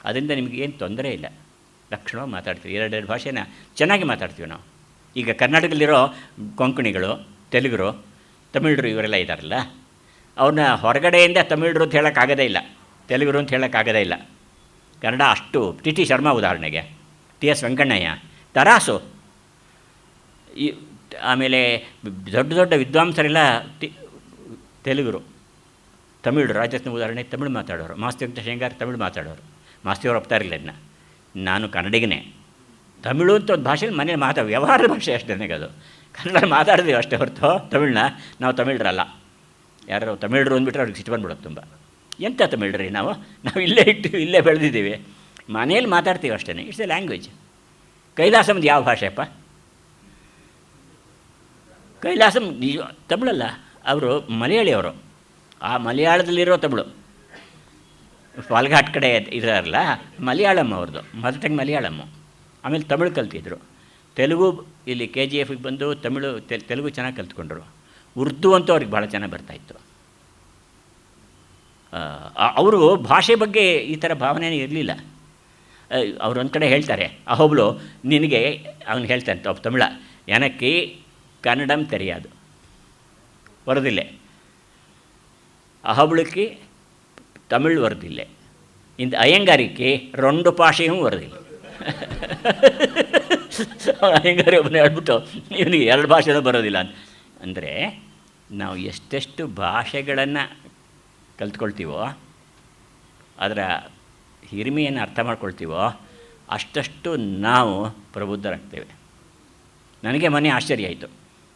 ಅದರಿಂದ ನಿಮಗೇನು ತೊಂದರೆ ಇಲ್ಲ, ಲಕ್ಷಣವಾಗಿ ಮಾತಾಡ್ತೀವಿ. ಎರಡೆರಡು ಭಾಷೆನ ಚೆನ್ನಾಗಿ ಮಾತಾಡ್ತೀವಿ ನಾವು. ಈಗ ಕರ್ನಾಟಕದಲ್ಲಿರೋ ಕೊಂಕಣಿಗಳು, ತೆಲುಗರು, ತಮಿಳರು ಇವರೆಲ್ಲ ಇದ್ದಾರಲ್ಲ, ಅವ್ರನ್ನ ಹೊರಗಡೆಯಿಂದ ತಮಿಳರು ಅಂತ ಹೇಳೋಕ್ಕಾಗೋದೇ ಇಲ್ಲ, ತೆಲುಗರು ಅಂತ ಹೇಳೋಕ್ಕಾಗೋದೇ ಇಲ್ಲ. ಕನ್ನಡ ಅಷ್ಟು. ಟಿ ಟಿ ಶರ್ಮಾ ಉದಾಹರಣೆಗೆ, ಟಿ ಎಸ್ ವೆಂಕಣ್ಣಯ್ಯ, ತರಾಸು, ಈ ಆಮೇಲೆ ದೊಡ್ಡ ದೊಡ್ಡ ವಿದ್ವಾಂಸರೆಲ್ಲ ತೆಲುಗರು, ತಮಿಳು, ರಾಜರತ್ನ ಉದಾಹರಣೆ ತಮಿಳು ಮಾತಾಡೋರು, ಮಾಸ್ತಿ ವೆಂಕಟೇಶ ಅಯ್ಯಂಗಾರ್ ತಮಿಳು ಮಾತಾಡೋರು. ಮಾಸ್ತಿಯವರು ಒಪ್ತಾ ಇರಲಿಲ್ಲ ಇದನ್ನ. ನಾನು ಕನ್ನಡಿಗನೇ, ತಮಿಳು ಅಂತ ಒಂದು ಭಾಷೆಯಲ್ಲಿ ಮನೇಲಿ ವ್ಯವಹಾರದ ಭಾಷೆ ಅಷ್ಟೇ ನನಗೆ ಅದು. ಕನ್ನಡ ಮಾತಾಡಿದೀವಿ ಅಷ್ಟೇ ಹೊರತು ತಮಿಳನ್ನ ನಾವು ತಮಿಳರಲ್ಲ. ಯಾರು ತಮಿಳರು ಅಂದ್ಬಿಟ್ರೆ ಅವ್ರಿಗೆ ಸಿಟ್ಟು ಬಂದ್ಬಿಡೋದು ತುಂಬ. ಎಂಥ ತಮಿಳ್ರಿ ನಾವು ಇಲ್ಲೇ ಬೆಳೆದಿದ್ದೀವಿ, ಮನೇಲಿ ಮಾತಾಡ್ತೀವಿ ಅಷ್ಟೇ. It's A language. ಕೈಲಾಸಮ್ದು ಯಾವ ಭಾಷೆಯಪ್ಪ? ಕೈಲಾಸಂ ತಮಿಳಲ್ಲ, ಅವರು ಮಲಯಾಳಿಯವರು. ಆ ಮಲಯಾಳದಲ್ಲಿರೋ ತಮಿಳು, ಪಾಲ್ಘಾಟ್ ಕಡೆ ಇದಾರಲ್ಲ, ಮಲಯಾಳಂ ಅವ್ರದ್ದು, ಮದರ್ ಟಂಗ್ ಮಲಯಾಳಮ್ಮು. ಆಮೇಲೆ ತಮಿಳು ಕಲ್ತಿದ್ರು. ತೆಲುಗು ಇಲ್ಲಿ ಕೆ ಜಿ ಎಫ್ಗೆ ಬಂದು ತೆಲುಗು ಚೆನ್ನಾಗಿ ಕಲ್ತ್ಕೊಂಡ್ರು. ಉರ್ದು ಅಂತೂ ಅವ್ರಿಗೆ ಭಾಳ ಚೆನ್ನಾಗಿ ಬರ್ತಾಯಿತ್ತು. ಅವರು ಭಾಷೆ ಬಗ್ಗೆ ಈ ಥರ ಭಾವನೆಯೇ ಇರಲಿಲ್ಲ. ಅವರು ಒಂದು ಕಡೆ ಹೇಳ್ತಾರೆ, ಅಹೊಬ್ಳು ನಿನಗೆ, ಅವನು ಹೇಳ್ತಾನೆ ಒಬ್ಬ ತಮಿಳ, ಎನಕ್ಕೆ ಕನ್ನಡಂ ತೆರೆಯೋದು ವರದಿಲ್ಲ, ಅಹೊಬ್ಳುಕ್ಕೆ ತಮಿಳ್ ವರದಿಲ್ಲ, ಇಂದ ಅಯ್ಯಂಗಾರಿಕೆ ರೊಂಡು ಭಾಷೆಯೂ ವರದಿಲ್ಲ. ಅಯ್ಯಂಗಾರಿ ಒಬ್ಬನೇ ಹೇಳ್ಬಿಟ್ಟು ಇವನಿಗೆ ಎರಡು ಭಾಷೆನೂ ಬರೋದಿಲ್ಲ ಅಂತ. ಅಂದರೆ ನಾವು ಎಷ್ಟೆಷ್ಟು ಭಾಷೆಗಳನ್ನು ಕಲ್ತ್ಕೊಳ್ತೀವೋ, ಅದರ ಹಿರಿಮೆಯನ್ನು ಅರ್ಥ ಮಾಡ್ಕೊಳ್ತೀವೋ, ಅಷ್ಟಷ್ಟು ನಾವು ಪ್ರಬುದ್ಧರಾಗ್ತೇವೆ. ನನಗೆ ಮೊನ್ನೆ ಆಶ್ಚರ್ಯ ಆಯಿತು.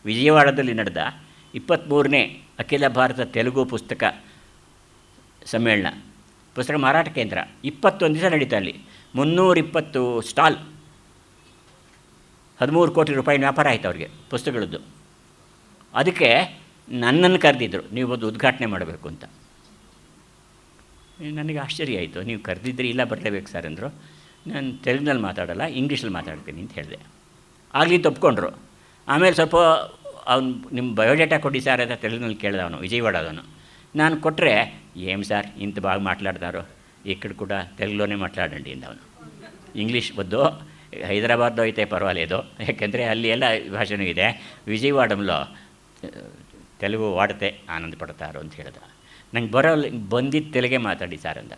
ವಿಜಯವಾಡದಲ್ಲಿ ನಡೆದ 23ನೇ ಅಖಿಲ ಭಾರತ ತೆಲುಗು ಪುಸ್ತಕ ಸಮ್ಮೇಳನ, ಪುಸ್ತಕ ಮಾರಾಟ ಕೇಂದ್ರ 21 ದಿವಸ ನಡೀತಾ. ಅಲ್ಲಿ 320 ಸ್ಟಾಲ್, 13 ಕೋಟಿ ರೂಪಾಯಿ ವ್ಯಾಪಾರ ಆಯಿತು ಅವ್ರಿಗೆ ಪುಸ್ತಕಗಳದ್ದು. ಅದಕ್ಕೆ ನನ್ನನ್ನು ಕರೆದಿದ್ದರು, ನೀವು ಬಂದು ಉದ್ಘಾಟನೆ ಮಾಡಬೇಕು ಅಂತ. ನನಗೆ ಆಶ್ಚರ್ಯ ಆಯಿತು. ನೀವು ಕರೆದಿದ್ರಿ, ಇಲ್ಲ ಬರಲೇಬೇಕು ಸರ್ ಅಂದರು. ನಾನು ತೆಲುಗಿನಲ್ಲಿ ಮಾತಾಡೋಲ್ಲ, ಇಂಗ್ಲೀಷಲ್ಲಿ ಮಾತಾಡ್ತೀನಿ ಅಂತ ಹೇಳಿದೆ. ಆಗಲಿ ತಪ್ಪಿಕೊಂಡ್ರು. ಆಮೇಲೆ ಸ್ವಲ್ಪ ಅವ್ನು ನಿಮ್ಮ ಬಯೋಡೇಟಾ ಕೊಡಿ ಸರ್ ಅಂತ ತೆಲುಗಿನಲ್ಲಿ ಕೇಳಿದ. ಅವನು ವಿಜಯವಾಡದವನು. ನಾನು ಕೊಟ್ಟರೆ ఏం సార్ ఇంత బాగా మాట్లాడతారు ఇక్కడ కూడా తెలుగులోనే మాట్లాడండి ಅವನು ಇಂಗ್ಲೀಷ್ వద్దు హైదరాబాద్లో అయితే పర్వాలేదు ಯಾಕೆಂದರೆ ಅಲ್ಲಿ ಎಲ್ಲ ಭಾಷೆನೂ ಇದೆ ವಿಜಯವಾಡಂలో తెలుగు ವಾಡತೆ ಆನಂದ ಪಡ್ತಾರೋ ಅಂತ ಹೇಳಿದ. ನಂಗೆ ಬಂದಿದ್ದು ತೆಲುಗೇ ಮಾತಾಡಿ ಸರ್ ಅಂದ.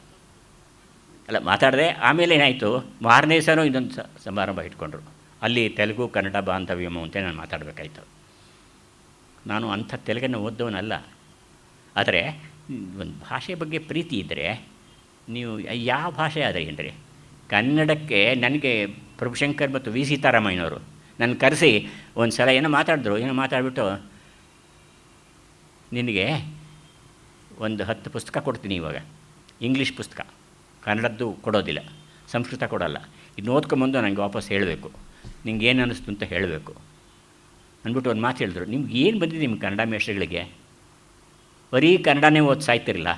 ಅಲ್ಲ ಮಾತಾಡಿದೆ. ಆಮೇಲೆ ಏನಾಯಿತು, ಮಾರನೇ ದಿವಸನೂ ಇನ್ನೊಂದು ಸಮಾರಂಭ ಇಟ್ಕೊಂಡ್ರು. ಅಲ್ಲಿ ತೆಲುಗು ಕನ್ನಡ ಬಾಂಧವ್ಯಮ ಅಂತ ನಾನು ಮಾತಾಡಬೇಕಾಯ್ತು. ನಾನು ಅಂಥ ತೆಲುಗನ್ನು ಓದ್ದವನಲ್ಲ. ಆದರೆ ಒಂದು ಭಾಷೆ ಬಗ್ಗೆ ಪ್ರೀತಿ ಇದ್ದರೆ ನೀವು ಯಾವ ಭಾಷೆ ಆದರೆ ಏನ್ರಿ, ಕನ್ನಡಕ್ಕೆ ನನಗೆ ಪ್ರಭುಶಂಕರ್ ಮತ್ತು ವಿ ಸೀತಾರಾಮಯ್ಯನವರು ನನ್ನ ಕರೆಸಿ ಒಂದು ಸಲ ಏನೋ ಮಾತಾಡಿಬಿಟ್ಟು ನಿನಗೆ ಒಂದು 10 ಪುಸ್ತಕ ಕೊಡ್ತೀನಿ ಇವಾಗ, ಇಂಗ್ಲೀಷ್ ಪುಸ್ತಕ, ಕನ್ನಡದ್ದು ಕೊಡೋದಿಲ್ಲ, ಸಂಸ್ಕೃತ ಕೊಡೋಲ್ಲ, ಇದನ್ನ ಓದ್ಕೊಂಬಂದು ನನಗೆ ವಾಪಸ್ ಹೇಳಬೇಕು, ನಿಂಗೆ ಏನು ಅನ್ನಿಸ್ತು ಅಂತ ಹೇಳಬೇಕು ಅಂದ್ಬಿಟ್ಟು ಒಂದು ಮಾತು ಹೇಳಿದ್ರು. ನಿಮ್ಗೆ ಏನು ಬಂದಿದೆ ನಿಮ್ಮ ಕನ್ನಡ ಮೇಷ್ಟ್ರುಗಳಿಗೆ? ಬರೀ ಕನ್ನಡನೇ ಓದಿ ಸಾಯ್ತಿರಲ್ಲ,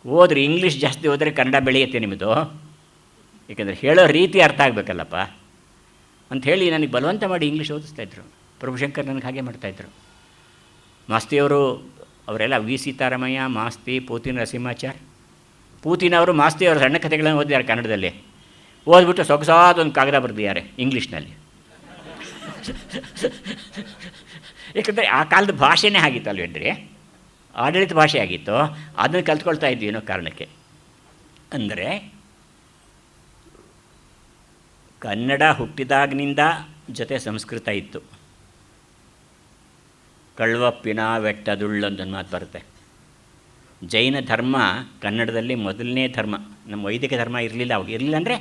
ಓದ್ರಿ, ಇಂಗ್ಲೀಷ್ ಜಾಸ್ತಿ ಹೋದರೆ ಕನ್ನಡ ಬೆಳೆಯುತ್ತೆ ನಿಮ್ಮದು, ಏಕೆಂದರೆ ಹೇಳೋ ರೀತಿ ಅರ್ಥ ಆಗಬೇಕಲ್ಲಪ್ಪ ಅಂಥೇಳಿ ನನಗೆ ಬಲವಂತ ಮಾಡಿ ಇಂಗ್ಲೀಷ್ ಓದಿಸ್ತಾಯಿದ್ರು. ಪ್ರಭುಶಂಕರ್ ನನಗೆ ಹಾಗೆ ಮಾಡ್ತಾಯಿದ್ರು. ಮಾಸ್ತಿಯವರು ಅವರೆಲ್ಲ ವಿ ಸೀತಾರಾಮಯ್ಯ, ಮಾಸ್ತಿ, ಪೂತಿನ ನರಸಿಂಹಾಚಾರ್. ಪೂತಿನ ಅವರು ಮಾಸ್ತಿಯವರು ಸಣ್ಣ ಕಥೆಗಳನ್ನು ಓದಿದ್ದಾರೆ ಕನ್ನಡದಲ್ಲಿ. ಓದ್ಬಿಟ್ಟು ಸೊಗಸಾದ ಒಂದು ಕಾಗದ ಬರೆದಿದ್ದಾರೆ ಇಂಗ್ಲೀಷ್ನಲ್ಲಿ. ಏಕೆಂದರೆ ಆ ಕಾಲದ ಭಾಷೆನೇ ಆಗಿತ್ತಲ್ವೇನ್ರಿ, ಆಡಳಿತ ಭಾಷೆ ಆಗಿತ್ತು. ಅದನ್ನು ಕಲ್ತ್ಕೊಳ್ತಾ ಇದ್ವಿ ಏನೋ ಕಾರಣಕ್ಕೆ. ಅಂದರೆ ಕನ್ನಡ ಹುಟ್ಟಿದಾಗಿನಿಂದ ಜೊತೆ ಸಂಸ್ಕೃತ ಇತ್ತು. ಕಳ್ವಪ್ಪಿನ ಬೆಟ್ಟದುಳ್ಳೊಂದು ಮಾತು ಬರುತ್ತೆ. ಜೈನ ಧರ್ಮ ಕನ್ನಡದಲ್ಲಿ ಮೊದಲನೇ ಧರ್ಮ. ನಮ್ಮ ವೈದಿಕ ಧರ್ಮ ಇರಲಿಲ್ಲ, ಅವಾಗ ಇರಲಿಲ್ಲ ಅಂದರೆ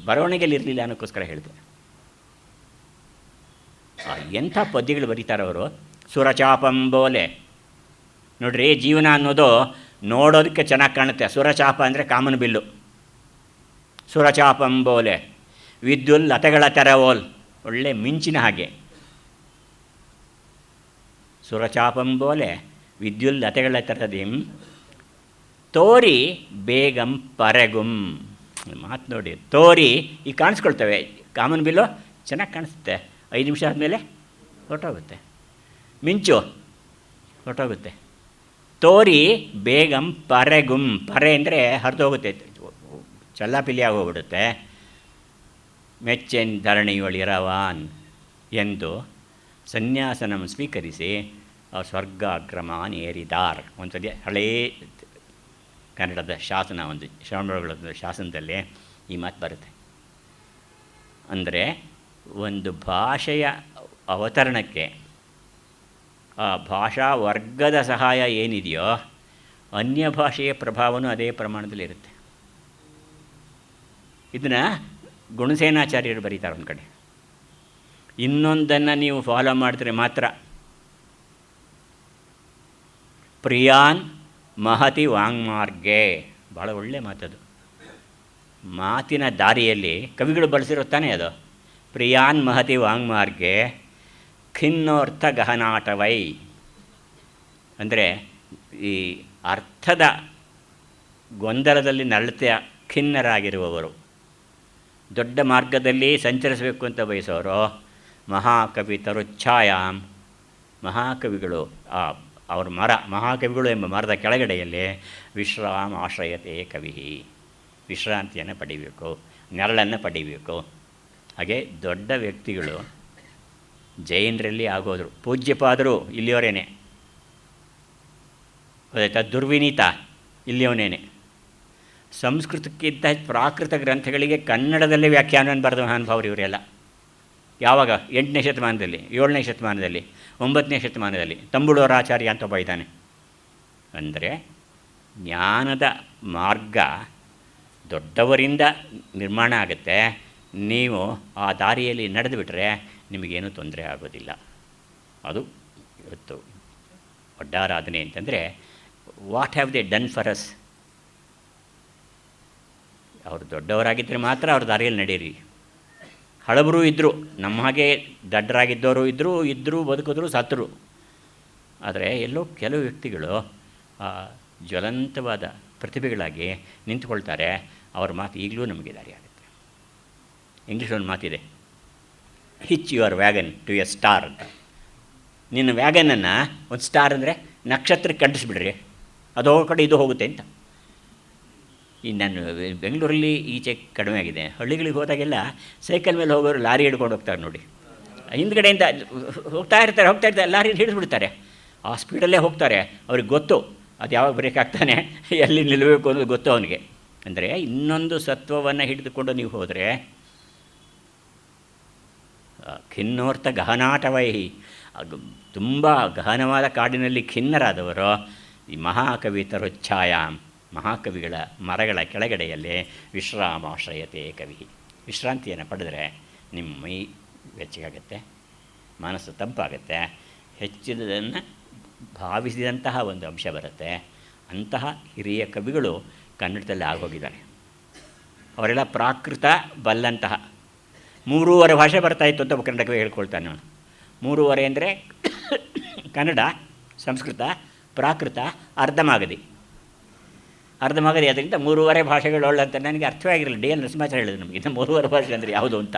ಬರವಣಿಗೆಯಲ್ಲಿ ಇರಲಿಲ್ಲ ಅನ್ನೋಕ್ಕೋಸ್ಕರ ಹೇಳಿದೆ. ಎಂಥ ಪದ್ಯಗಳು ಬರೀತಾರೆ ಅವರು. ಸುರಚಾಪಂಬೋಲೆ ನೋಡ್ರಿ, ಜೀವನ ಅನ್ನೋದು ನೋಡೋದಕ್ಕೆ ಚೆನ್ನಾಗಿ ಕಾಣುತ್ತೆ. ಸುರಚಾಪ ಅಂದರೆ ಕಾಮನ ಬಿಲ್ಲು. ಸುರಚಾಪಂಬೋಲೆ ವಿದ್ಯುಲ್ ಲತೆಗಳ ತೆರವೋಲ್, ಒಳ್ಳೆ ಮಿಂಚಿನ ಹಾಗೆ. ಸುರಚಾಪಂಬೋಲೆ ವಿದ್ಯುಲ್ ಲತೆಗಳ ತೆರದಿಂ ತೋರಿ ಬೇಗಂ ಪರೆಗುಂ. ಮಾತು ನೋಡಿ, ತೋರಿ ಈಗ ಕಾಣಿಸ್ಕೊಳ್ತವೆ. ಕಾಮನ್ ಬಿಲ್ಲು ಚೆನ್ನಾಗಿ ಕಾಣಿಸುತ್ತೆ, 5 ನಿಮಿಷ ಆದಮೇಲೆ ಹೊರಟೋಗುತ್ತೆ. ಮಿಂಚು ಹೊರಟೋಗುತ್ತೆ. ತೋರಿ ಬೇಗಂ ಪರೆಗುಂ, ಪರೆ ಅಂದರೆ ಹರಿದೋಗುತ್ತೆ, ಚಲ್ಲಾಪಿಲ್ಲಿ ಆಗೋಗ್ಬಿಡುತ್ತೆ. ಮೆಚ್ಚೆನ್ ಧರಣಿಯೊಳಿರವಾನ್ ಎಂದು ಸನ್ಯಾಸನಂ ಸ್ವೀಕರಿಸಿ ಸ್ವರ್ಗಾಗ್ರಮಾನ್ ಏರಿದಾರ್. ಒಂದ್ಸಲ ಹಳೇ ಕನ್ನಡದ ಶಾಸನ, ಒಂದು ಶ್ರವಣಬೆಳಗೊಳದ ಶಾಸನದಲ್ಲಿ ಈ ಮಾತು ಬರುತ್ತೆ. ಅಂದರೆ ಒಂದು ಭಾಷೆಯ ಅವತರಣಕ್ಕೆ ಆ ಭಾಷಾ ವರ್ಗದ ಸಹಾಯ ಏನಿದೆಯೋ ಅನ್ಯ ಭಾಷೆಯ ಪ್ರಭಾವನೂ ಅದೇ ಪ್ರಮಾಣದಲ್ಲಿರುತ್ತೆ. ಇದನ್ನು ಗುಣಸೇನಾಚಾರ್ಯರು ಬರೀತಾರೆ ಒಂದು ಕಡೆ. ಇನ್ನೊಂದನ್ನು ನೀವು ಫಾಲೋ ಮಾಡಿದ್ರೆ ಮಾತ್ರ. ಪ್ರಿಯಾನ್ ಮಹತಿ ವಾಂಗ್ಮಾರ್ಗೆ, ಭಾಳ ಒಳ್ಳೆಯ ಮಾತದು. ಮಾತಿನ ದಾರಿಯಲ್ಲಿ ಕವಿಗಳು ಬಳಸಿರೋ ತಾನೇ ಅದು. ಪ್ರಿಯಾನ್ ಮಹತಿ ವಾಂಗ್ಮಾರ್ಗೆ ಖಿನ್ನೋರ್ಥ ಗಹನಾಟವೈ, ಅಂದರೆ ಈ ಅರ್ಥದ ಗೊಂದಲದಲ್ಲಿ ನಳತೆಯ ಖಿನ್ನರಾಗಿರುವವರು, ದೊಡ್ಡ ಮಾರ್ಗದಲ್ಲಿ ಸಂಚರಿಸಬೇಕು ಅಂತ ಬಯಸೋರು. ಮಹಾಕವಿ ತರುಚ್ಛಾಯಾಮ್, ಮಹಾಕವಿಗಳು ಅವ್ರ ಮಹಾಕವಿಗಳು ಎಂಬ ಮರದ ಕೆಳಗಡೆಯಲ್ಲಿ ವಿಶ್ರಾಮ ಆಶ್ರಯತೆ ಕವಿ, ವಿಶ್ರಾಂತಿಯನ್ನು ಪಡಿಬೇಕು, ನೆರಳನ್ನು ಪಡಿಬೇಕು. ಹಾಗೆ ದೊಡ್ಡ ವ್ಯಕ್ತಿಗಳು ಜೈನರಲ್ಲಿ ಆಗೋದ್ರು, ಪೂಜ್ಯಪಾದರು ಇಲ್ಲಿಯವರೇನೆ, ಗೊತ್ತಾಯ್ತಾ, ದುರ್ವಿನೀತ ಇಲ್ಲಿಯವನೇನೆ. ಸಂಸ್ಕೃತಕ್ಕಿಂತ ಪ್ರಾಕೃತ ಗ್ರಂಥಗಳಿಗೆ ಕನ್ನಡದಲ್ಲೇ ವ್ಯಾಖ್ಯಾನವನ್ನು ಬರೆದ ಮಹಾನುಭಾವರು ಇವರೆಲ್ಲ. ಯಾವಾಗ? 8ನೇ ಶತಮಾನದಲ್ಲಿ, 7ನೇ ಶತಮಾನದಲ್ಲಿ, 9ನೇ ಶತಮಾನದಲ್ಲಿ ತಂಬುಳೂರಾಚಾರ್ಯ ಅಂತ ಒಬ್ಬ ಇದ್ದಾನೆ. ಅಂದರೆ ಜ್ಞಾನದ ಮಾರ್ಗ ದೊಡ್ಡವರಿಂದ ನಿರ್ಮಾಣ ಆಗುತ್ತೆ. ನೀವು ಆ ದಾರಿಯಲ್ಲಿ ನಡೆದು ಬಿಟ್ಟರೆ ನಿಮಗೇನೂ ತೊಂದರೆ ಆಗೋದಿಲ್ಲ. ಅದು ಇವತ್ತು ಒಡ್ಡಾರಾಧನೆ ಅಂತಂದರೆ, what have they done for us. ಅವರು ದೊಡ್ಡವರಾಗಿದ್ದರೆ ಮಾತ್ರ ಅವ್ರ ದಾರಿಯಲ್ಲಿ ನಡೀರಿ. ಹಳಬರು ಇದ್ದರು, ನಮ್ಮ ಹಾಗೆ ದಡ್ಡರಾಗಿದ್ದವರು ಇದ್ದರು ಬದುಕಿದ್ರು ಸತ್ತರು. ಆದರೆ ಎಲ್ಲೋ ಕೆಲವು ವ್ಯಕ್ತಿಗಳು ಜ್ವಲಂತವಾದ ಪ್ರತಿಭೆಗಳಾಗಿ ನಿಂತುಕೊಳ್ತಾರೆ. ಅವ್ರ ಮಾತು ಈಗಲೂ ನಮಗೆ ದಾರಿ ಆಗುತ್ತೆ. ಇಂಗ್ಲೀಷ್ ಒಂದು ಮಾತಿದೆ, hitch your wagon to a star ಅಂತ. ನಿನ್ನ ವ್ಯಾಗನನ್ನು ಒಂದು ಸ್ಟಾರ್ ಅಂದರೆ ನಕ್ಷತ್ರಕ್ಕೆ ಕಂಡಿಸ್ಬಿಡ್ರಿ, ಅದು ಹೋಗೋ ಕಡೆ ಇದು ಹೋಗುತ್ತೆ ಅಂತ. ಈ ನಾನು ಬೆಂಗಳೂರಲ್ಲಿ ಈಚೆ ಕಡಿಮೆ ಆಗಿದೆ. ಹಳ್ಳಿಗಳಿಗೆ ಹೋದಾಗೆಲ್ಲ ಸೈಕಲ್ ಮೇಲೆ ಹೋಗೋರು ಲಾರಿ ಹಿಡ್ಕೊಂಡು ಹೋಗ್ತಾರೆ ನೋಡಿ. ಹಿಂದ್ಗಡೆಯಿಂದ ಹೋಗ್ತಾ ಇರ್ತಾರೆ, ಲಾರಿ ಹಿಡಿದ್ಬಿಡ್ತಾರೆ. ಆ ಸ್ಪೀಡಲ್ಲೇ ಹೋಗ್ತಾರೆ. ಅವ್ರಿಗೆ ಗೊತ್ತು ಅದು ಯಾವಾಗ ಬ್ರೇಕ್ ಆಗ್ತಾನೆ, ಎಲ್ಲಿ ನಿಲ್ಲಬೇಕು ಅನ್ನೋದು ಗೊತ್ತು ಅವನಿಗೆ. ಅಂದರೆ ಇನ್ನೊಂದು ಸತ್ವವನ್ನು ಹಿಡಿದುಕೊಂಡು ನೀವು ಹೋದರೆ ಖಿನ್ನೋರ್ಥ ಗಹನಾಟವೈಹಿ, ತುಂಬ ಗಹನವಾದ ಕಾಡಿನಲ್ಲಿ ಖಿನ್ನರಾದವರು ಈ ಮಹಾಕವಿತರುಚ್ಛಾಯಾಮ್, ಮಹಾಕವಿಗಳ ಮರಗಳ ಕೆಳಗಡೆಯಲ್ಲಿ ವಿಶ್ರಾಮಾಶ್ರಯತೆ ಕವಿ, ವಿಶ್ರಾಂತಿಯನ್ನು ಪಡೆದರೆ ನಿಮ್ಮ ಮೈ ಬೆಚ್ಚಗಾಗುತ್ತೆ, ಮನಸ್ಸು ತಂಪಾಗುತ್ತೆ, ಹೆಚ್ಚಿನದನ್ನು ಭಾವಿಸಿದಂತಹ ಒಂದು ಅಂಶ ಬರುತ್ತೆ. ಅಂತಹ ಹಿರಿಯ ಕವಿಗಳು ಕನ್ನಡದಲ್ಲಿ ಆಗೋಗಿದ್ದಾರೆ. ಅವರೆಲ್ಲ ಪ್ರಾಕೃತ ಬಲ್ಲಂತಹ 3 ಭಾಷೆ ಬರ್ತಾಯಿತ್ತು ಅಂತ ಕನ್ನಡ ಕವಿ ಹೇಳ್ಕೊಳ್ತಾನೆ ನಾನು. 3 ಅಂದರೆ ಕನ್ನಡ, ಸಂಸ್ಕೃತ, ಪ್ರಾಕೃತ, ಅರ್ಧಮಾಗದಿ. ಅದರಿಂದ 3 ಭಾಷೆಗಳು ಅಂತ ನನಗೆ ಅರ್ಥವೇ ಆಗಿರಲಿಲ್ಲ. ಡಿ ಎನ್ ನರಸಿಂಹಾಚಾರ್ಯ ಹೇಳಿದ್ರು ನಮಗೆ, ಇದು 3 ಭಾಷೆ ಅಂದರೆ ಯಾವುದು ಅಂತ.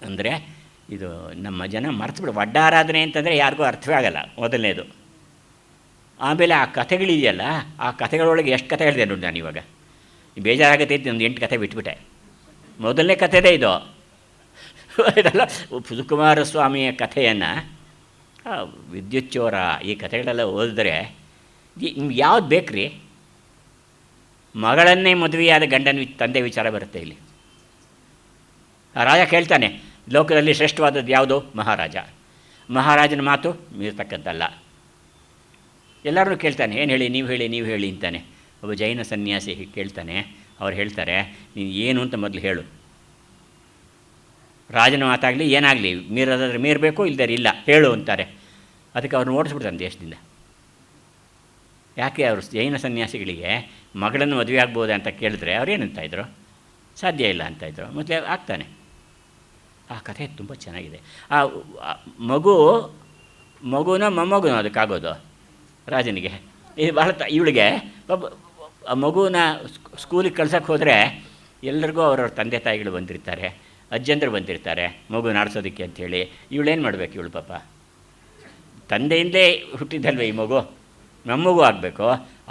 ಅಂದರೆ ಇದು ನಮ್ಮ ಜನ ಮರೆತುಬಿಡು. ವಡ್ಡಾರಾಧನೆ ಅಂತಂದರೆ ಯಾರಿಗೂ ಅರ್ಥವೇ ಆಗಲ್ಲ, ಮೊದಲನೇದು. ಆಮೇಲೆ ಆ ಕಥೆಗಳಿದೆಯಲ್ಲ, ಆ ಕಥೆಗಳೊಳಗೆ ಎಷ್ಟು ಕಥೆ ಹೇಳಿದೆ ನೋಡಿ ನಾನು ಇವಾಗ. ಬೇಜಾರಾಗುತ್ತೆ ಅಂತ ಒಂದು 8 ಕಥೆ ಬಿಟ್ಬಿಟ್ಟೆ. ಮೊದಲನೇ ಕಥೆನೇ ಇದು. ಇದೆಲ್ಲ ಸುಕುಮಾರಸ್ವಾಮಿಯ ಕಥೆಯನ್ನು, ವಿದ್ಯುಚ್ಚೋರ, ಈ ಕಥೆಗಳೆಲ್ಲ ಓದಿದ್ರೆ ನಿಮ್ಗೆ ಯಾವ್ದು ಬೇಕ್ರಿ? ಮಗಳನ್ನೇ ಮದುವೆಯಾದ ಗಂಡನ ತಂದೆ ವಿಚಾರ ಬರುತ್ತೆ ಇಲ್ಲಿ. ಆ ರಾಜ ಕೇಳ್ತಾನೆ, ಲೋಕದಲ್ಲಿ ಶ್ರೇಷ್ಠವಾದದ್ದು ಯಾವುದು? ಮಹಾರಾಜ. ಮಹಾರಾಜನ ಮಾತು ಮೀರ್ತಕ್ಕಂಥಲ್ಲ. ಎಲ್ಲರೂ ಕೇಳ್ತಾನೆ, ಏನು ಹೇಳಿ, ನೀವು ಹೇಳಿ ಅಂತಾನೆ. ಒಬ್ಬ ಜೈನ ಸನ್ಯಾಸಿ ಕೇಳ್ತಾನೆ. ಅವ್ರು ಹೇಳ್ತಾರೆ, ನೀನು ಏನು ಅಂತ ಮೊದಲು ಹೇಳು. ರಾಜನ ಮಾತಾಗಲಿ ಏನಾಗಲಿ ಮೀರೋದಾದ್ರೆ ಮೀರಬೇಕು, ಇಲ್ಲದೇ ಇಲ್ಲ ಹೇಳು ಅಂತಾರೆ. ಅದಕ್ಕೆ ಅವ್ರನ್ನ ಓಡಿಸ್ಬಿಡ್ತಾನೆ ದೇಶದಿಂದ. ಯಾಕೆ? ಅವರು ಜೈನ ಸನ್ಯಾಸಿಗಳಿಗೆ ಮಗಳನ್ನು ಮದುವೆ ಆಗ್ಬೋದಾ ಅಂತ ಕೇಳಿದ್ರೆ ಅವ್ರೇನಂತಾಯಿದ್ರು? ಸಾಧ್ಯ ಇಲ್ಲ ಅಂತಾಯಿದ್ರು. ಮೊದಲೇ ಆಗ್ತಾನೆ. ಆ ಕಥೆ ತುಂಬ ಚೆನ್ನಾಗಿದೆ. ಆ ಮಗುನ ಮೊಮ್ಮಗುನ ಅದಕ್ಕಾಗೋದು ರಾಜನಿಗೆ. ಇದು ಬಹಳ ಇವಳಿಗೆ ಆ ಮಗುನ ಸ್ಕೂಲಿಗೆ ಕಳ್ಸೋಕ್ಕೆ ಹೋದರೆ ಎಲ್ಲರಿಗೂ ಅವರವ್ರ ತಂದೆ ತಾಯಿಗಳು ಬಂದಿರ್ತಾರೆ, ಅಜ್ಜಂದರು ಬಂದಿರ್ತಾರೆ ಮಗುನ ಆಡಿಸೋದಕ್ಕೆ ಅಂಥೇಳಿ. ಇವಳೇನು ಮಾಡಬೇಕು? ಇವಳು ಪಾಪ ತಂದೆಯಿಂದಲೇ ಹುಟ್ಟಿದ್ದಲ್ವೇ ಈ ಮಗು, ನಮ್ಮಗೂ ಆಗಬೇಕು.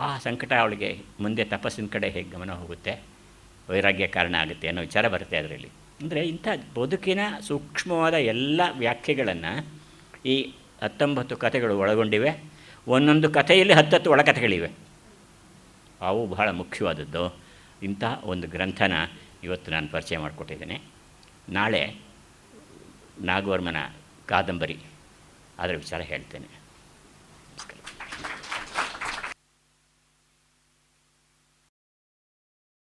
ಆ ಸಂಕಟ ಅವಳಿಗೆ ಮುಂದೆ ತಪಸ್ಸಿನ ಕಡೆ ಹೇಗೆ ಗಮನ ಹೋಗುತ್ತೆ, ವೈರಾಗ್ಯ ಕಾರಣ ಆಗುತ್ತೆ ಅನ್ನೋ ವಿಚಾರ ಬರುತ್ತೆ ಅದರಲ್ಲಿ. ಅಂದರೆ ಇಂಥ ಬದುಕಿನ ಸೂಕ್ಷ್ಮವಾದ ಎಲ್ಲ ವ್ಯಾಖ್ಯೆಗಳನ್ನು ಈ 19 ಕಥೆಗಳು ಒಳಗೊಂಡಿವೆ. ಒಂದೊಂದು ಕಥೆಯಲ್ಲಿ 10 ಒಳಕಥೆಗಳಿವೆ. ಅವು ಬಹಳ ಮುಖ್ಯವಾದದ್ದು. ಇಂತಹ ಒಂದು ಗ್ರಂಥನ ಇವತ್ತು ನಾನು ಪರಿಚಯ ಮಾಡಿಕೊಟ್ಟಿದ್ದೇನೆ. ನಾಳೆ ನಾಗವರ್ಮನ ಕಾದಂಬರಿ ಅದರ ವಿಚಾರ ಹೇಳ್ತೇನೆ.